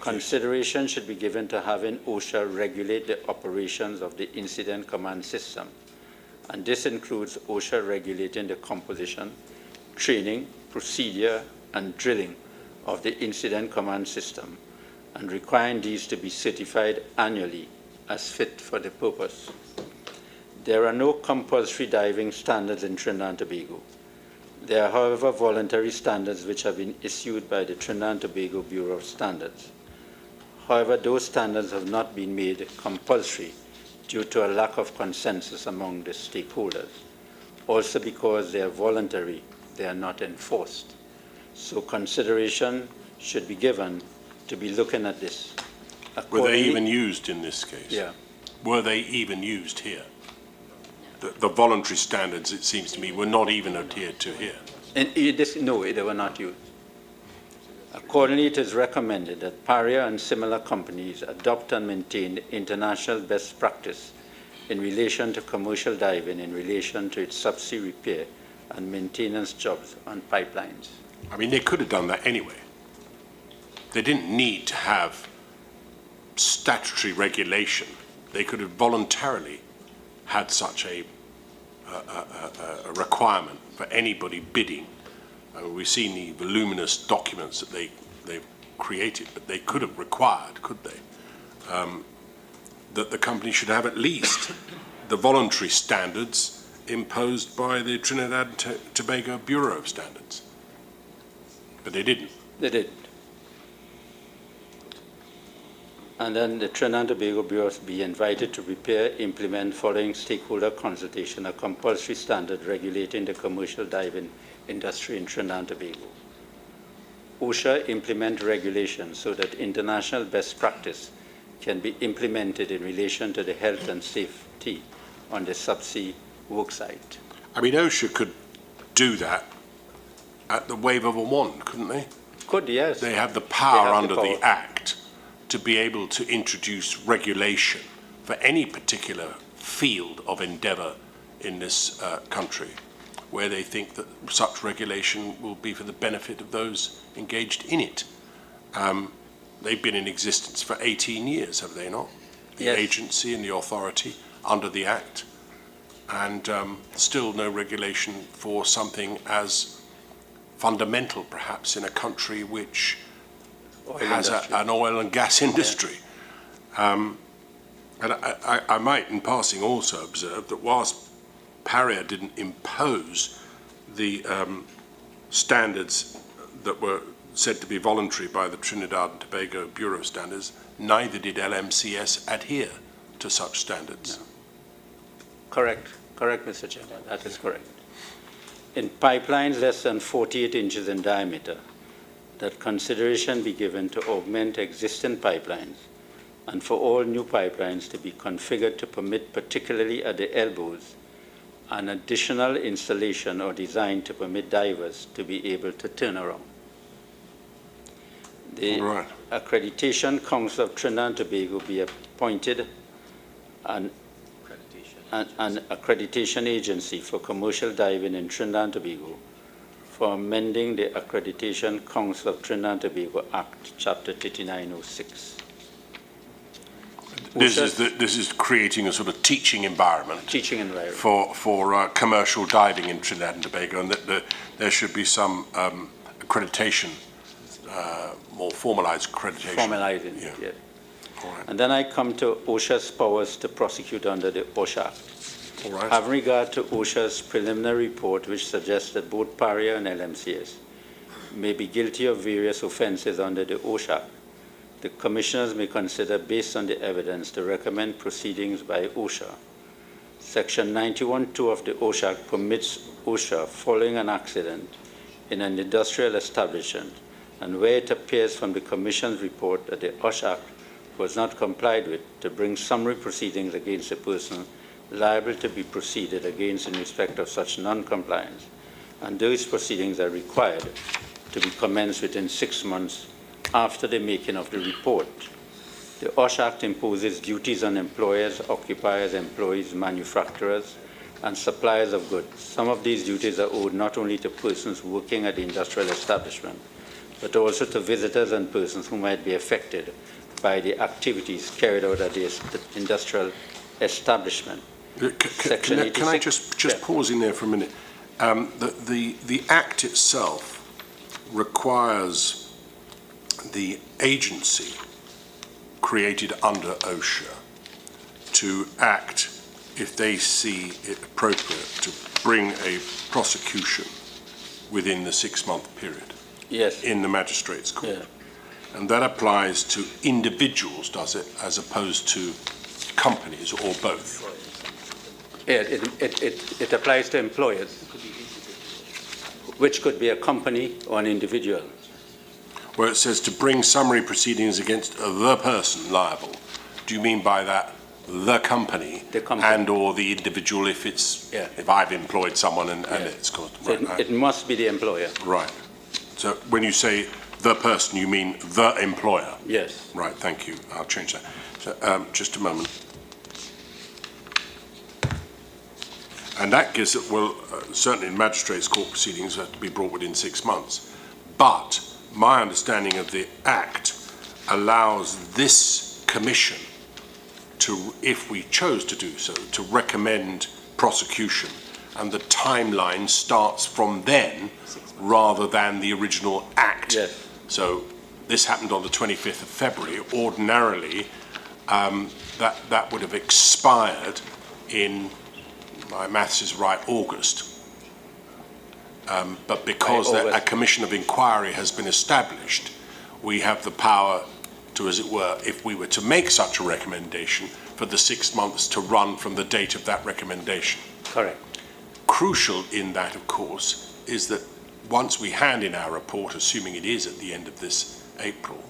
Speaker 2: Consideration should be given to having OSHA regulate the operations of the incident command system, and this includes OSHA regulating the composition, training, procedure, and drilling of the incident command system, and requiring these to be certified annually as fit for the purpose. There are no compulsory diving standards in Trinidad and Tobago. There are, however, voluntary standards which have been issued by the Trinidad and Tobago Bureau of Standards. However, those standards have not been made compulsory due to a lack of consensus among the stakeholders. Also because they are voluntary, they are not enforced. So consideration should be given to be looking at this.
Speaker 1: Were they even used in this case?
Speaker 2: Yeah.
Speaker 1: Were they even used here? The voluntary standards, it seems to me, were not even adhered to here.
Speaker 2: No, they were not used. Accordingly, it is recommended that Paria and similar companies adopt and maintain international best practice in relation to commercial diving in relation to its subsea repair and maintenance jobs on pipelines.
Speaker 1: I mean, they could have done that anyway. They didn't need to have statutory regulation. They could have voluntarily had such a requirement for anybody bidding. We've seen the voluminous documents that they've created, but they could have required, could they, that the company should have at least the voluntary standards imposed by the Trinidad and Tobago Bureau of Standards. But they didn't.
Speaker 2: They didn't. And then the Trinidad and Tobago Bureau be invited to prepare, implement, following stakeholder consultation, a compulsory standard regulating the commercial diving industry in Trinidad and Tobago. OSHA implement regulations so that international best practice can be implemented in relation to the health and safety on the subsea worksite.
Speaker 1: I mean, OSHA could do that at the wave of a wand, couldn't they?
Speaker 2: Could, yes.
Speaker 1: They have the power under
Speaker 2: power.
Speaker 1: the Act to be able to introduce regulation for any particular field of endeavour in this country where they think that such regulation will be for the benefit of those engaged in it. They've been in existence for 18 years, have they not? The
Speaker 2: Yes.
Speaker 1: agency and the authority under the Act, and still no regulation for something as fundamental, perhaps, in a country which has an oil and gas industry. And I might, in passing, also observe that whilst Paria didn't impose the standards that were said to be voluntary by the Trinidad and Tobago Bureau of Standards, neither did LMCS adhere to such standards.
Speaker 2: No. Correct, Mr. Chairman, that is correct. In pipelines less than 48 inches in diameter, that consideration be given to augment existing pipelines and for all new pipelines to be configured to permit, particularly at the elbows, an additional installation or design to permit divers to be able to turn around. The
Speaker 1: Right.
Speaker 2: Accreditation Council of Trinidad and Tobago be appointed an accreditation agency for commercial diving in Trinidad and Tobago for amending the Accreditation Council of Trinidad and Tobago Act, Chapter 3906.
Speaker 1: This is creating a sort of teaching environment.
Speaker 2: Teaching environment.
Speaker 1: For commercial diving in Trinidad and Tobago, and that there should be some accreditation, more formalised accreditation.
Speaker 2: Formalizing,
Speaker 1: Yeah.
Speaker 2: yes.
Speaker 1: All right.
Speaker 2: And then I come to OSHA's powers to prosecute under the OSHA Act.
Speaker 1: All right.
Speaker 2: Having regard to OSHA's preliminary report, which suggests that both Paria and LMCS may be guilty of various offences under the OSHA Act, the commissioners may consider, based on the evidence, to recommend proceedings by OSHA. Section 91(2) of the OSHA Act permits OSHA, following an accident in an industrial establishment, and where it appears from the Commission's report that the OSHA Act was not complied with, to bring summary proceedings against a person liable to be proceeded against in respect of such non-compliance, and those proceedings are required to be commenced within 6 months after the making of the report. The OSHA Act imposes duties on employers, occupiers, employees, manufacturers, and suppliers of goods. Some of these duties are owed not only to persons working at the industrial establishment, but also to visitors and persons who might be affected by the activities carried out at the industrial establishment.
Speaker 1: Can I just pause in there for a minute? The Act itself requires the agency created under OSHA to act if they see it appropriate to bring a prosecution within the 6-month period.
Speaker 2: Yes.
Speaker 1: In the magistrate's court.
Speaker 2: Yeah.
Speaker 1: And that applies to individuals, does it, as opposed to companies, or both?
Speaker 2: Yeah, it applies to employers, which could be a company or an individual.
Speaker 1: Where it says to bring summary proceedings against the person liable, do you mean by that the company and or the individual if it's, if I've employed someone and it's caused?
Speaker 2: So it must be the employer.
Speaker 1: Right. So when you say the person, you mean the employer?
Speaker 2: Yes.
Speaker 1: Right, thank you. I'll change that. So, just a moment. And that gives it, well, certainly in magistrates' court proceedings have to be brought within 6 months. But my understanding of the Act allows this commission to, if we chose to do so, to recommend prosecution, and the timeline starts from then rather than the original Act.
Speaker 2: Yes.
Speaker 1: So this happened on the 25th of February. Ordinarily, that would have expired in, my maths is right, August. But because a commission of inquiry has been established, we have the power to, as it were, if we were to make such a recommendation, for the 6 months to run from the date of that recommendation.
Speaker 2: Correct.
Speaker 1: Crucial in that, of course, is that once we hand in our report, assuming it is at the end of this April,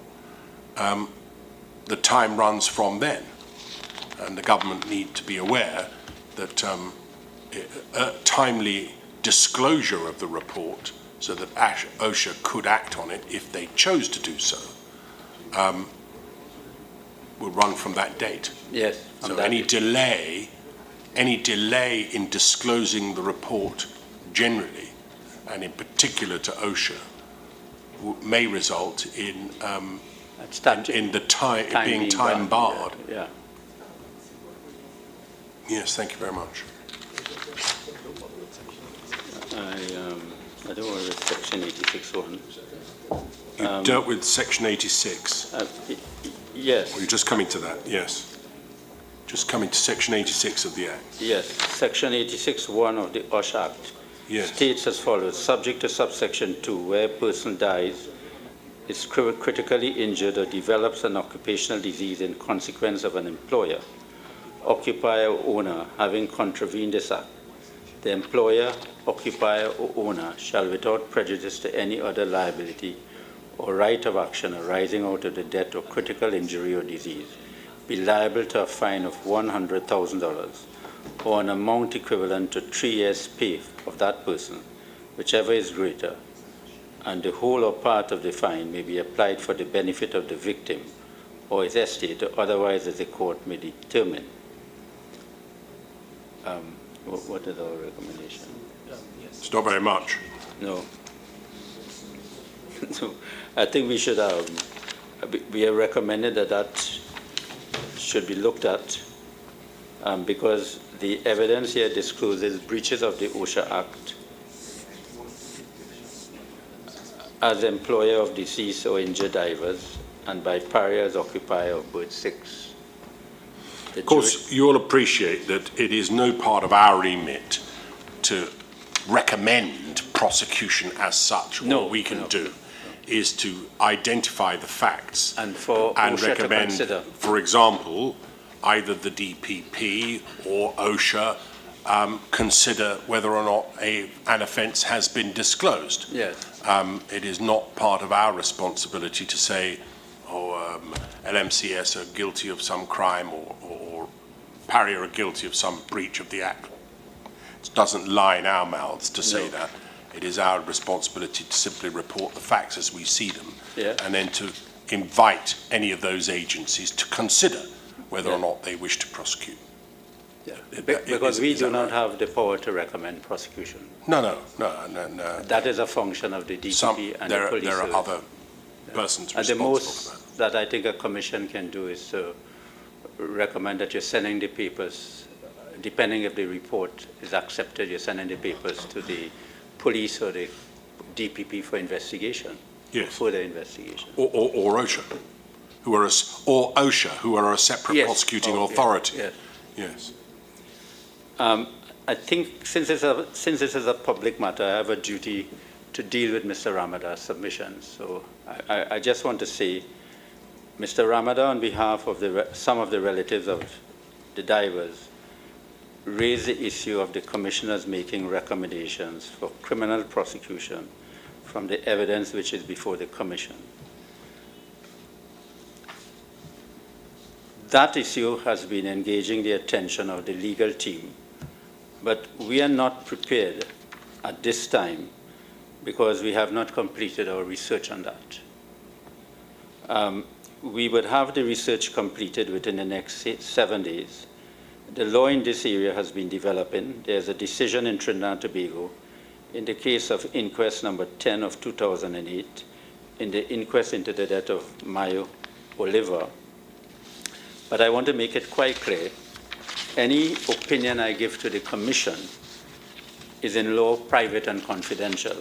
Speaker 1: the time runs from then. And the government need to be aware that timely disclosure of the report so that OSHA could act on it if they chose to do so, will run from that date.
Speaker 2: Yes.
Speaker 1: So any delay in disclosing the report generally, and in particular to OSHA, may result in the time being time barred.
Speaker 2: Yeah.
Speaker 1: Yes, thank you very much.
Speaker 2: I don't know whether it's section 86(1).
Speaker 1: You dealt with section 86.
Speaker 2: Yes.
Speaker 1: Or you're just coming to that, yes. Just coming to section 86 of the Act.
Speaker 2: Yes, section 86(1) of the OSHA Act states as follows: subject to subsection 2, where a person dies, is critically injured or develops an occupational disease in consequence of an employer, occupier or owner having contravened this act, the employer, occupier or owner shall, without prejudice to any other liability or right of action arising out of the death or critical injury or disease, be liable to a fine of $100,000 or an amount equivalent to 3 years' pay of that person, whichever is greater, and the whole or part of the fine may be applied for the benefit of the victim or his estate, or otherwise as the court may determine. What is our recommendation?
Speaker 1: It's not very much.
Speaker 2: No. So I think we should we have recommended that should be looked at because the evidence here discloses breaches of the OSHA Act as employer of deceased or injured divers and by Paria as occupier of Bird 6.
Speaker 1: Of course, you'll appreciate that it is no part of our remit to recommend prosecution as such.
Speaker 2: No,
Speaker 1: what we can do is to identify the facts
Speaker 2: and OSHA
Speaker 1: recommend,
Speaker 2: to consider.
Speaker 1: For example, either the DPP or OSHA consider whether or not an offence has been disclosed.
Speaker 2: Yes.
Speaker 1: It is not part of our responsibility to say, LMCS are guilty of some crime or Paria are guilty of some breach of the Act. It doesn't lie in our mouths to say that. It is our responsibility to simply report the facts as we see them, and then to invite any of those agencies to consider whether or not they wish to prosecute.
Speaker 2: Because we do not have the power to recommend prosecution.
Speaker 1: No.
Speaker 2: That is a function of the DPP and the police.
Speaker 1: There are other persons responsible
Speaker 2: and the most
Speaker 1: for that.
Speaker 2: I think a commission can do is to recommend that you're sending the papers depending if the report is accepted, you're sending the papers to the police or the DPP for investigation,
Speaker 1: Yes.
Speaker 2: further investigation.
Speaker 1: Or OSHA, or OSHA, who are a separate
Speaker 2: Yes.
Speaker 1: prosecuting
Speaker 2: Oh,
Speaker 1: authority.
Speaker 2: yes.
Speaker 1: Yes.
Speaker 2: I think since this is a public matter, I have a duty to deal with Mr. Ramada's submissions. So I just want to say, Mr. Ramada, on behalf of some of the relatives of the divers, raised the issue of the commissioners making recommendations for criminal prosecution from the evidence which is before the commission. That issue has been engaging the attention of the legal team, but we are not prepared at this time because we have not completed our research on that. We would have the research completed within the next 7 days. The law in this area has been developing. There's a decision in Trinidad and Tobago in the case of inquest number 10 of 2008, in the inquest into the death of Mayo Oliver. But I want to make it quite clear, any opinion I give to the commission is in law private and confidential.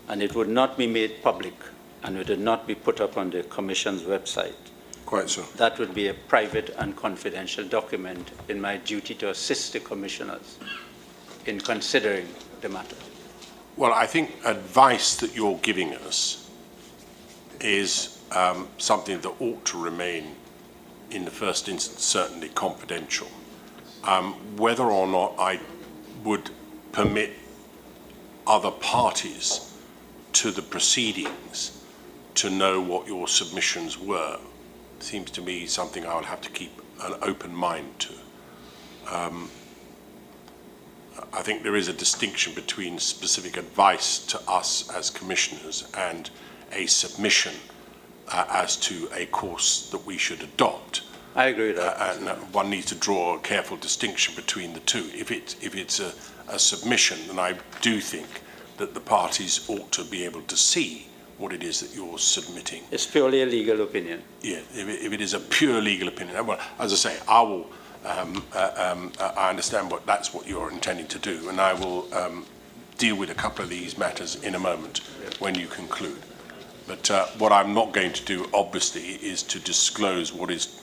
Speaker 2: And it would not be made public, and it would not be put up on the commission's website.
Speaker 1: Quite so.
Speaker 2: That would be a private and confidential document in my duty to assist the commissioners in considering the matter.
Speaker 1: Well, I think advice that you're giving us is something that ought to remain, in the first instance, certainly confidential. Whether or not I would permit other parties to the proceedings to know what your submissions were seems to me something I would have to keep an open mind to. I think there is a distinction between specific advice to us as commissioners and a submission as to a course that we should adopt.
Speaker 2: I agree with that.
Speaker 1: And one needs to draw a careful distinction between the two. If it's a submission, then I do think that the parties ought to be able to see what it is that you're submitting.
Speaker 2: It's purely a legal opinion.
Speaker 1: Yeah, if it is a pure legal opinion, well, as I say, I will. I understand that's what you're intending to do, and I will deal with a couple of these matters in a moment when you conclude. But what I'm not going to do, obviously, is to disclose what is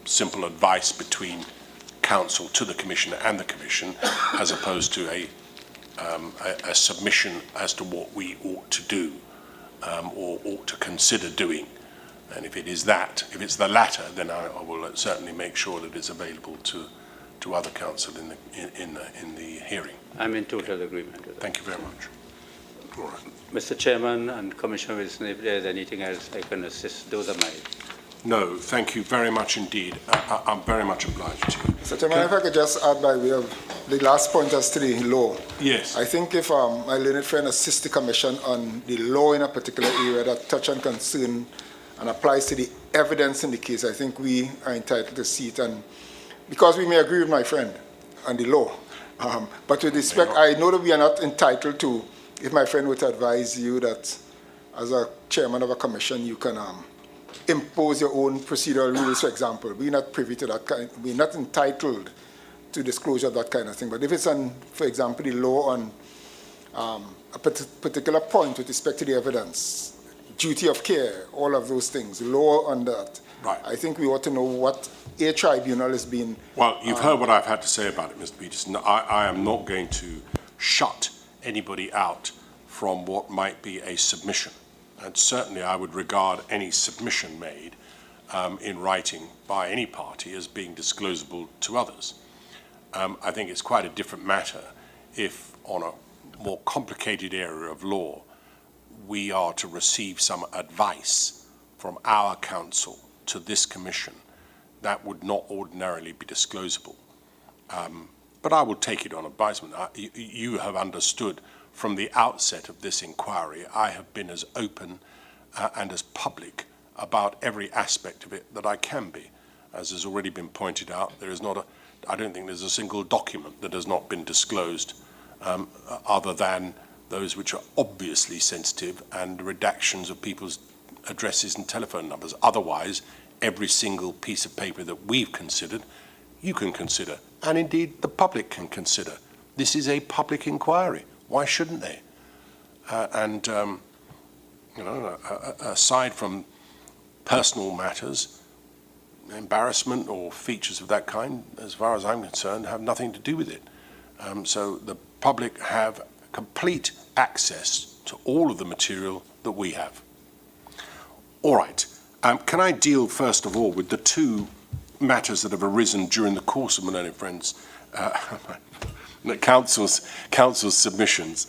Speaker 1: simple advice between counsel to the Commissioner and the Commission, as opposed to a submission as to what we ought to do or ought to consider doing. And if it's the latter, then I will certainly make sure that it's available to other counsel in the hearing.
Speaker 2: I'm in total agreement with that.
Speaker 1: Thank you very much. All right.
Speaker 2: Mr. Chairman and Commissioner Wilson, if there's anything else I can assist, those are mine.
Speaker 1: No, thank you very much indeed. I'm very much obliged to you.
Speaker 3: Mr. Chairman, if I could just add by way of the last point as to the law.
Speaker 1: Yes.
Speaker 3: I think if my learned friend assists the Commission on the law in a particular area that touch and concern and applies to the evidence in the case, I think we are entitled to see it. And because we may agree with my friend on the law, but with respect, I know that we are not entitled to, if my friend were to advise you that as a chairman of a commission, you can impose your own procedural rules, for example. We're not privy to that kind, we're not entitled to disclosure of that kind of thing. But if it's on, for example, the law on a particular point with respect to the evidence, duty of care, all of those things, law on that,
Speaker 1: right.
Speaker 3: I think we ought to know what a tribunal is being...
Speaker 1: Well, you've heard what I've had to say about it, Mr. Peterson. I am not going to shut anybody out from what might be a submission. And certainly I would regard any submission made in writing by any party as being disclosable to others. I think it's quite a different matter if, on a more complicated area of law, we are to receive some advice from our counsel to this commission. That would not ordinarily be disclosable. But I will take it on advisement. You have understood from the outset of this inquiry, I have been as open and as public about every aspect of it that I can be. As has already been pointed out, there is not I don't think there's a single document that has not been disclosed other than those which are obviously sensitive and redactions of people's addresses and telephone numbers. Otherwise, every single piece of paper that we've considered, you can consider, and indeed the public can consider. This is a public inquiry. Why shouldn't they? Aside from personal matters, embarrassment or features of that kind, as far as I'm concerned, have nothing to do with it. So the public have complete access to all of the material that we have. All right. Can I deal, first of all, with the two matters that have arisen during the course of my learned friends, the council's submissions?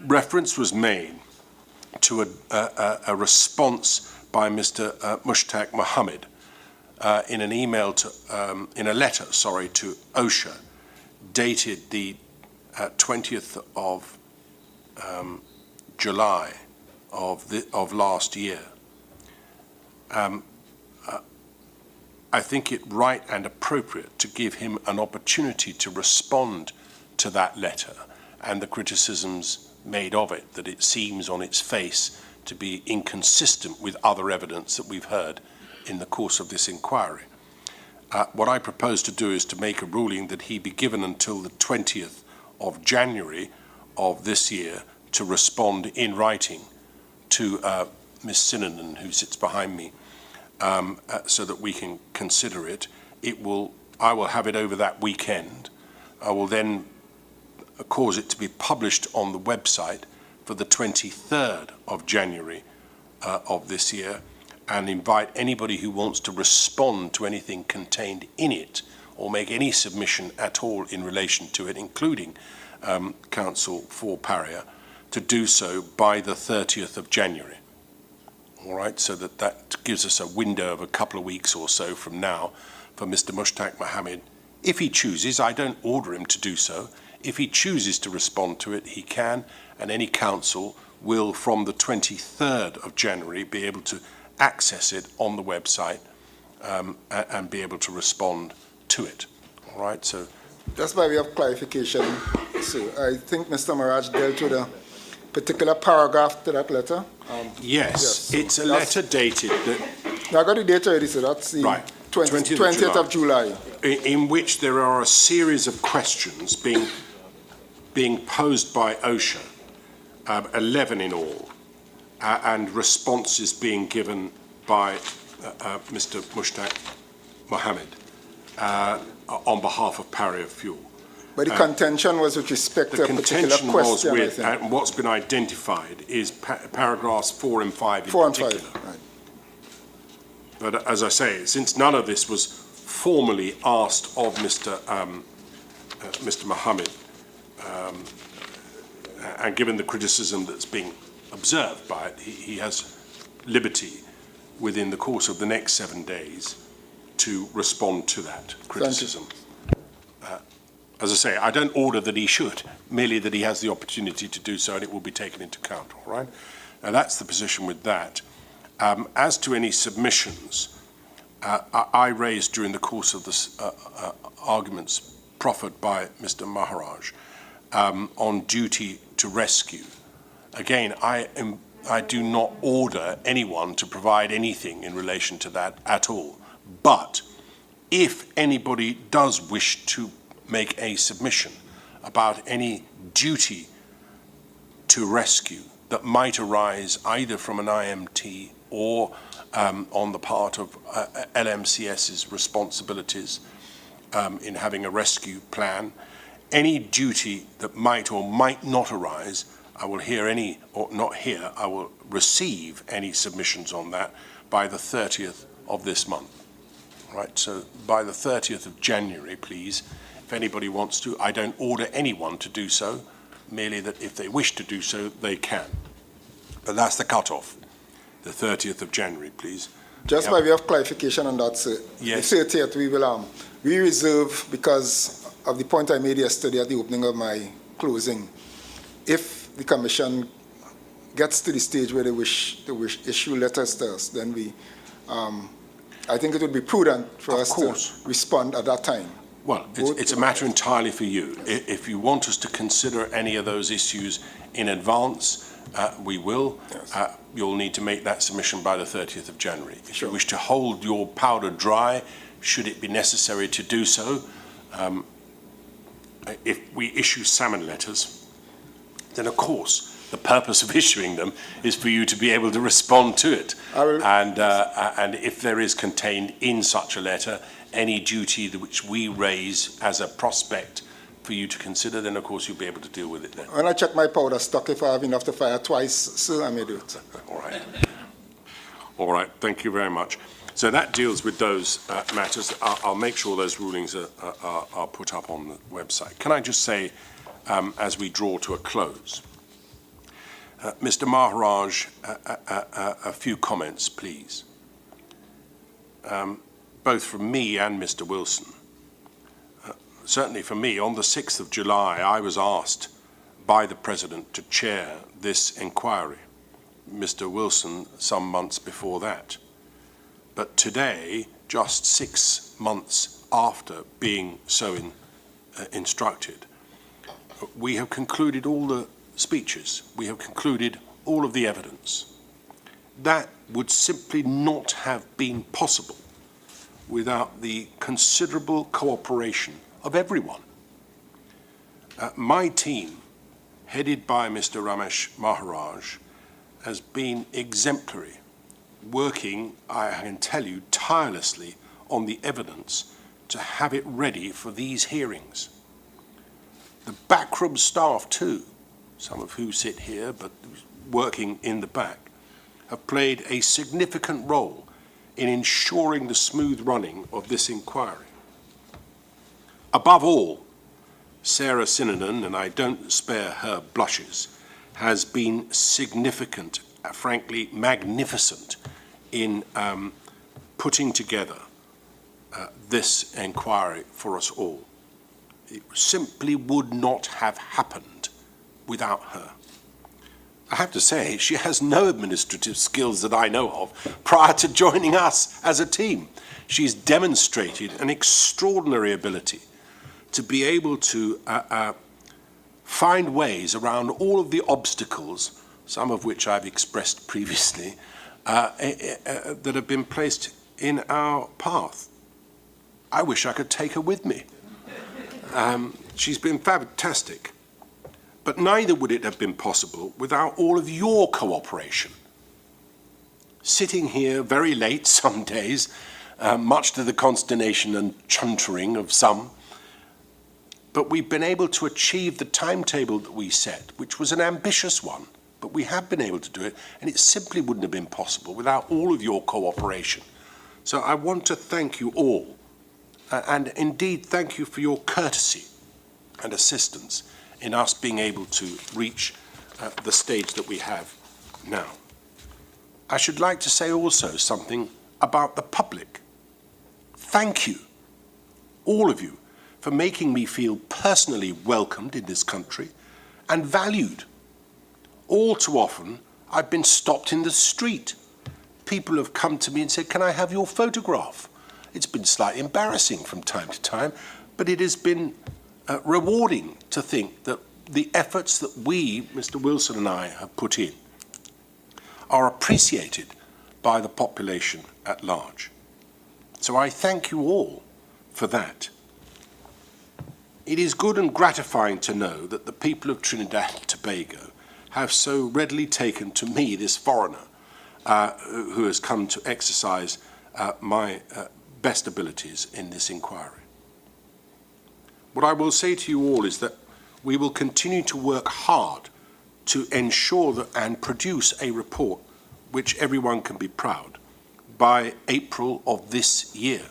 Speaker 1: Reference was made to a response by Mr. Mushtaq Mohammed in an email to, in a letter, to OSHA, dated the 20th of July of last year. I think it right and appropriate to give him an opportunity to respond to that letter and the criticisms made of it, that it seems on its face to be inconsistent with other evidence that we've heard in the course of this inquiry. What I propose to do is to make a ruling that he be given until the 20th of January of this year to respond in writing to Ms. Sinanan, who sits behind me, so that we can consider it. I will have it over that weekend. I will then cause it to be published on the website for the 23rd of January of this year, and invite anybody who wants to respond to anything contained in it or make any submission at all in relation to it, including counsel for Paria, to do so by the 30th of January. All right, so that gives us a window of a couple of weeks or so from now for Mr. Mushtaq Mohammed, if he chooses. I don't order him to do so. If he chooses to respond to it, he can, and any counsel will, from the 23rd of January, be able to access it on the website and be able to respond to it. All right, so...
Speaker 3: Just by way of clarification, so I think Mr. Maraj dealt with a particular paragraph to that letter.
Speaker 1: Yes, it's a letter dated that...
Speaker 3: No, I got the date already, so that's the
Speaker 1: right,
Speaker 3: 20th of July.
Speaker 1: In which there are a series of questions being posed by OSHA, 11 in all, and responses being given by Mr. Mushtaq Mohammed on behalf of Paria Fuel.
Speaker 3: But the contention was with respect to a particular question, I think.
Speaker 1: And what's been identified is paragraphs 4 and 5 in particular.
Speaker 3: 4 and 5, right.
Speaker 1: But as I say, since none of this was formally asked of Mr. Mohammed, and given the criticism that's being observed by it, he has liberty within the course of the next 7 days to respond to that criticism. As I say, I don't order that he should, merely that he has the opportunity to do so, and it will be taken into account, all right? Now, that's the position with that. As to any submissions, I raised during the course of the arguments proffered by Mr. Maharaj on duty to rescue. Again, I do not order anyone to provide anything in relation to that at all. But if anybody does wish to make a submission about any duty to rescue that might arise either from an IMT or on the part of LMCS's responsibilities in having a rescue plan, any duty that might or might not arise, I will hear any, or not hear, I will receive any submissions on that by the 30th of this month. Right, so by the 30th of January, please, if anybody wants to. I don't order anyone to do so, merely that if they wish to do so, they can. But that's the cut-off, the 30th of January, please.
Speaker 3: Just by way of clarification on that, sir.
Speaker 1: Yes.
Speaker 3: The 30th, we reserve, because of the point I made yesterday at the opening of my closing, if the Commission gets to the stage where they wish to issue letters to us, then we, I think it would be prudent for us to respond at that time.
Speaker 1: Well, it's a matter entirely for you. If you want us to consider any of those issues in advance we will.
Speaker 3: Yes.
Speaker 1: You'll need to make that submission by the 30th of January. If
Speaker 3: Sure.
Speaker 1: you wish to hold your powder dry, should it be necessary to do so, if we issue salmon letters, then of course the purpose of issuing them is for you to be able to respond to it. And if there is contained in such a letter any duty which we raise as a prospect for you to consider, then of course you'll be able to deal with it then.
Speaker 3: When I check my powder stock, if I have enough to fire twice, sir, I may do it.
Speaker 1: All right. All right, thank you very much. So that deals with those matters. I'll make sure those rulings are put up on the website. Can I just say, as we draw to a close, Mr. Maharaj, a few comments, please. Both from me and Mr. Wilson. Certainly for me, on the 6th of July, I was asked by the President to chair this inquiry. Mr. Wilson some months before that. But today, just 6 months after being so instructed, we have concluded all the speeches. We have concluded all of the evidence. That would simply not have been possible without the considerable cooperation of everyone. My team, headed by Mr. Ramesh Maharaj, has been exemplary, working, I can tell you, tirelessly on the evidence to have it ready for these hearings. The backroom staff too, some of who sit here but working in the back, have played a significant role in ensuring the smooth running of this inquiry. Above all, Sarah Sinanan, and I don't spare her blushes, has been significant, frankly magnificent, in putting together this inquiry for us all. It simply would not have happened without her. I have to say, she has no administrative skills that I know of prior to joining us as a team. She's demonstrated an extraordinary ability to be able to find ways around all of the obstacles, some of which I've expressed previously, that have been placed in our path. I wish I could take her with me. She's been fantastic. But neither would it have been possible without all of your cooperation. Sitting here very late some days, much to the consternation and chuntering of some, but we've been able to achieve the timetable that we set, which was an ambitious one, but we have been able to do it, and it simply wouldn't have been possible without all of your cooperation. So I want to thank you all, and indeed thank you for your courtesy and assistance in us being able to reach the stage that we have now. I should like to say also something about the public. Thank you, all of you, for making me feel personally welcomed in this country and valued. All too often, I've been stopped in the street. People have come to me and said, "Can I have your photograph?" It's been slightly embarrassing from time to time, but it has been rewarding to think that the efforts that we, Mr. Wilson and I, have put in are appreciated by the population at large. So I thank you all for that. It is good and gratifying to know that the people of Trinidad and Tobago have so readily taken to me, this foreigner, who has come to exercise my best abilities in this inquiry. What I will say to you all is that we will continue to work hard to ensure that and produce a report which everyone can be proud by April of this year.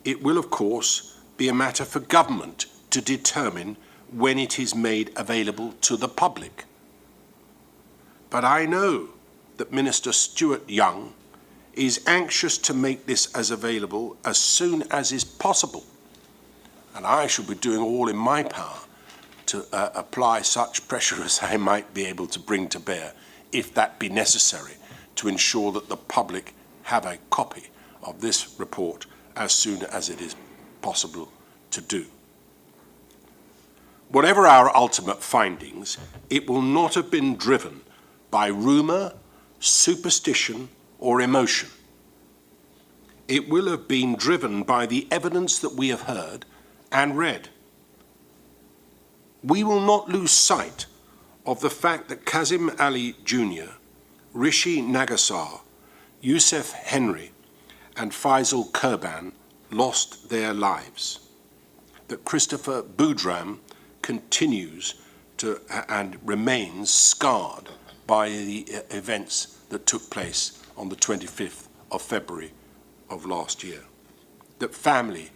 Speaker 1: It will, of course, be a matter for government to determine when it is made available to the public. But I know that Minister Stuart Young is anxious to make this as available as soon as is possible. And I shall be doing all in my power to apply such pressure as I might be able to bring to bear, if that be necessary, to ensure that the public have a copy of this report as soon as it is possible to do. Whatever our ultimate findings, it will not have been driven by rumour, superstition, or emotion. It will have been driven by the evidence that we have heard and read. We will not lose sight of the fact that Kazim Ali Jr., Rishi Nagasar, Youssef Henry, and Faisal Kurban lost their lives, that Christopher Boudram continues to and remains scarred by the events that took place on the 25th of February of last year, that family,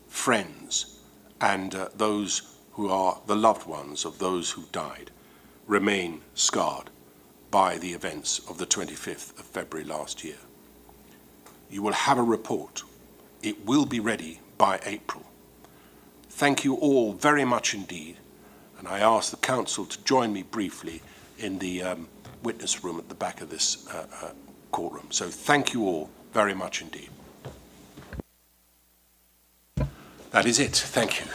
Speaker 1: friends, and those who are the loved ones of those who died remain scarred by the events of the 25th of February last year. You will have a report. It will be ready by April. Thank you all very much indeed, and I ask the Council to join me briefly in the witness room at the back of this courtroom. So thank you all very much indeed. That is it. Thank you.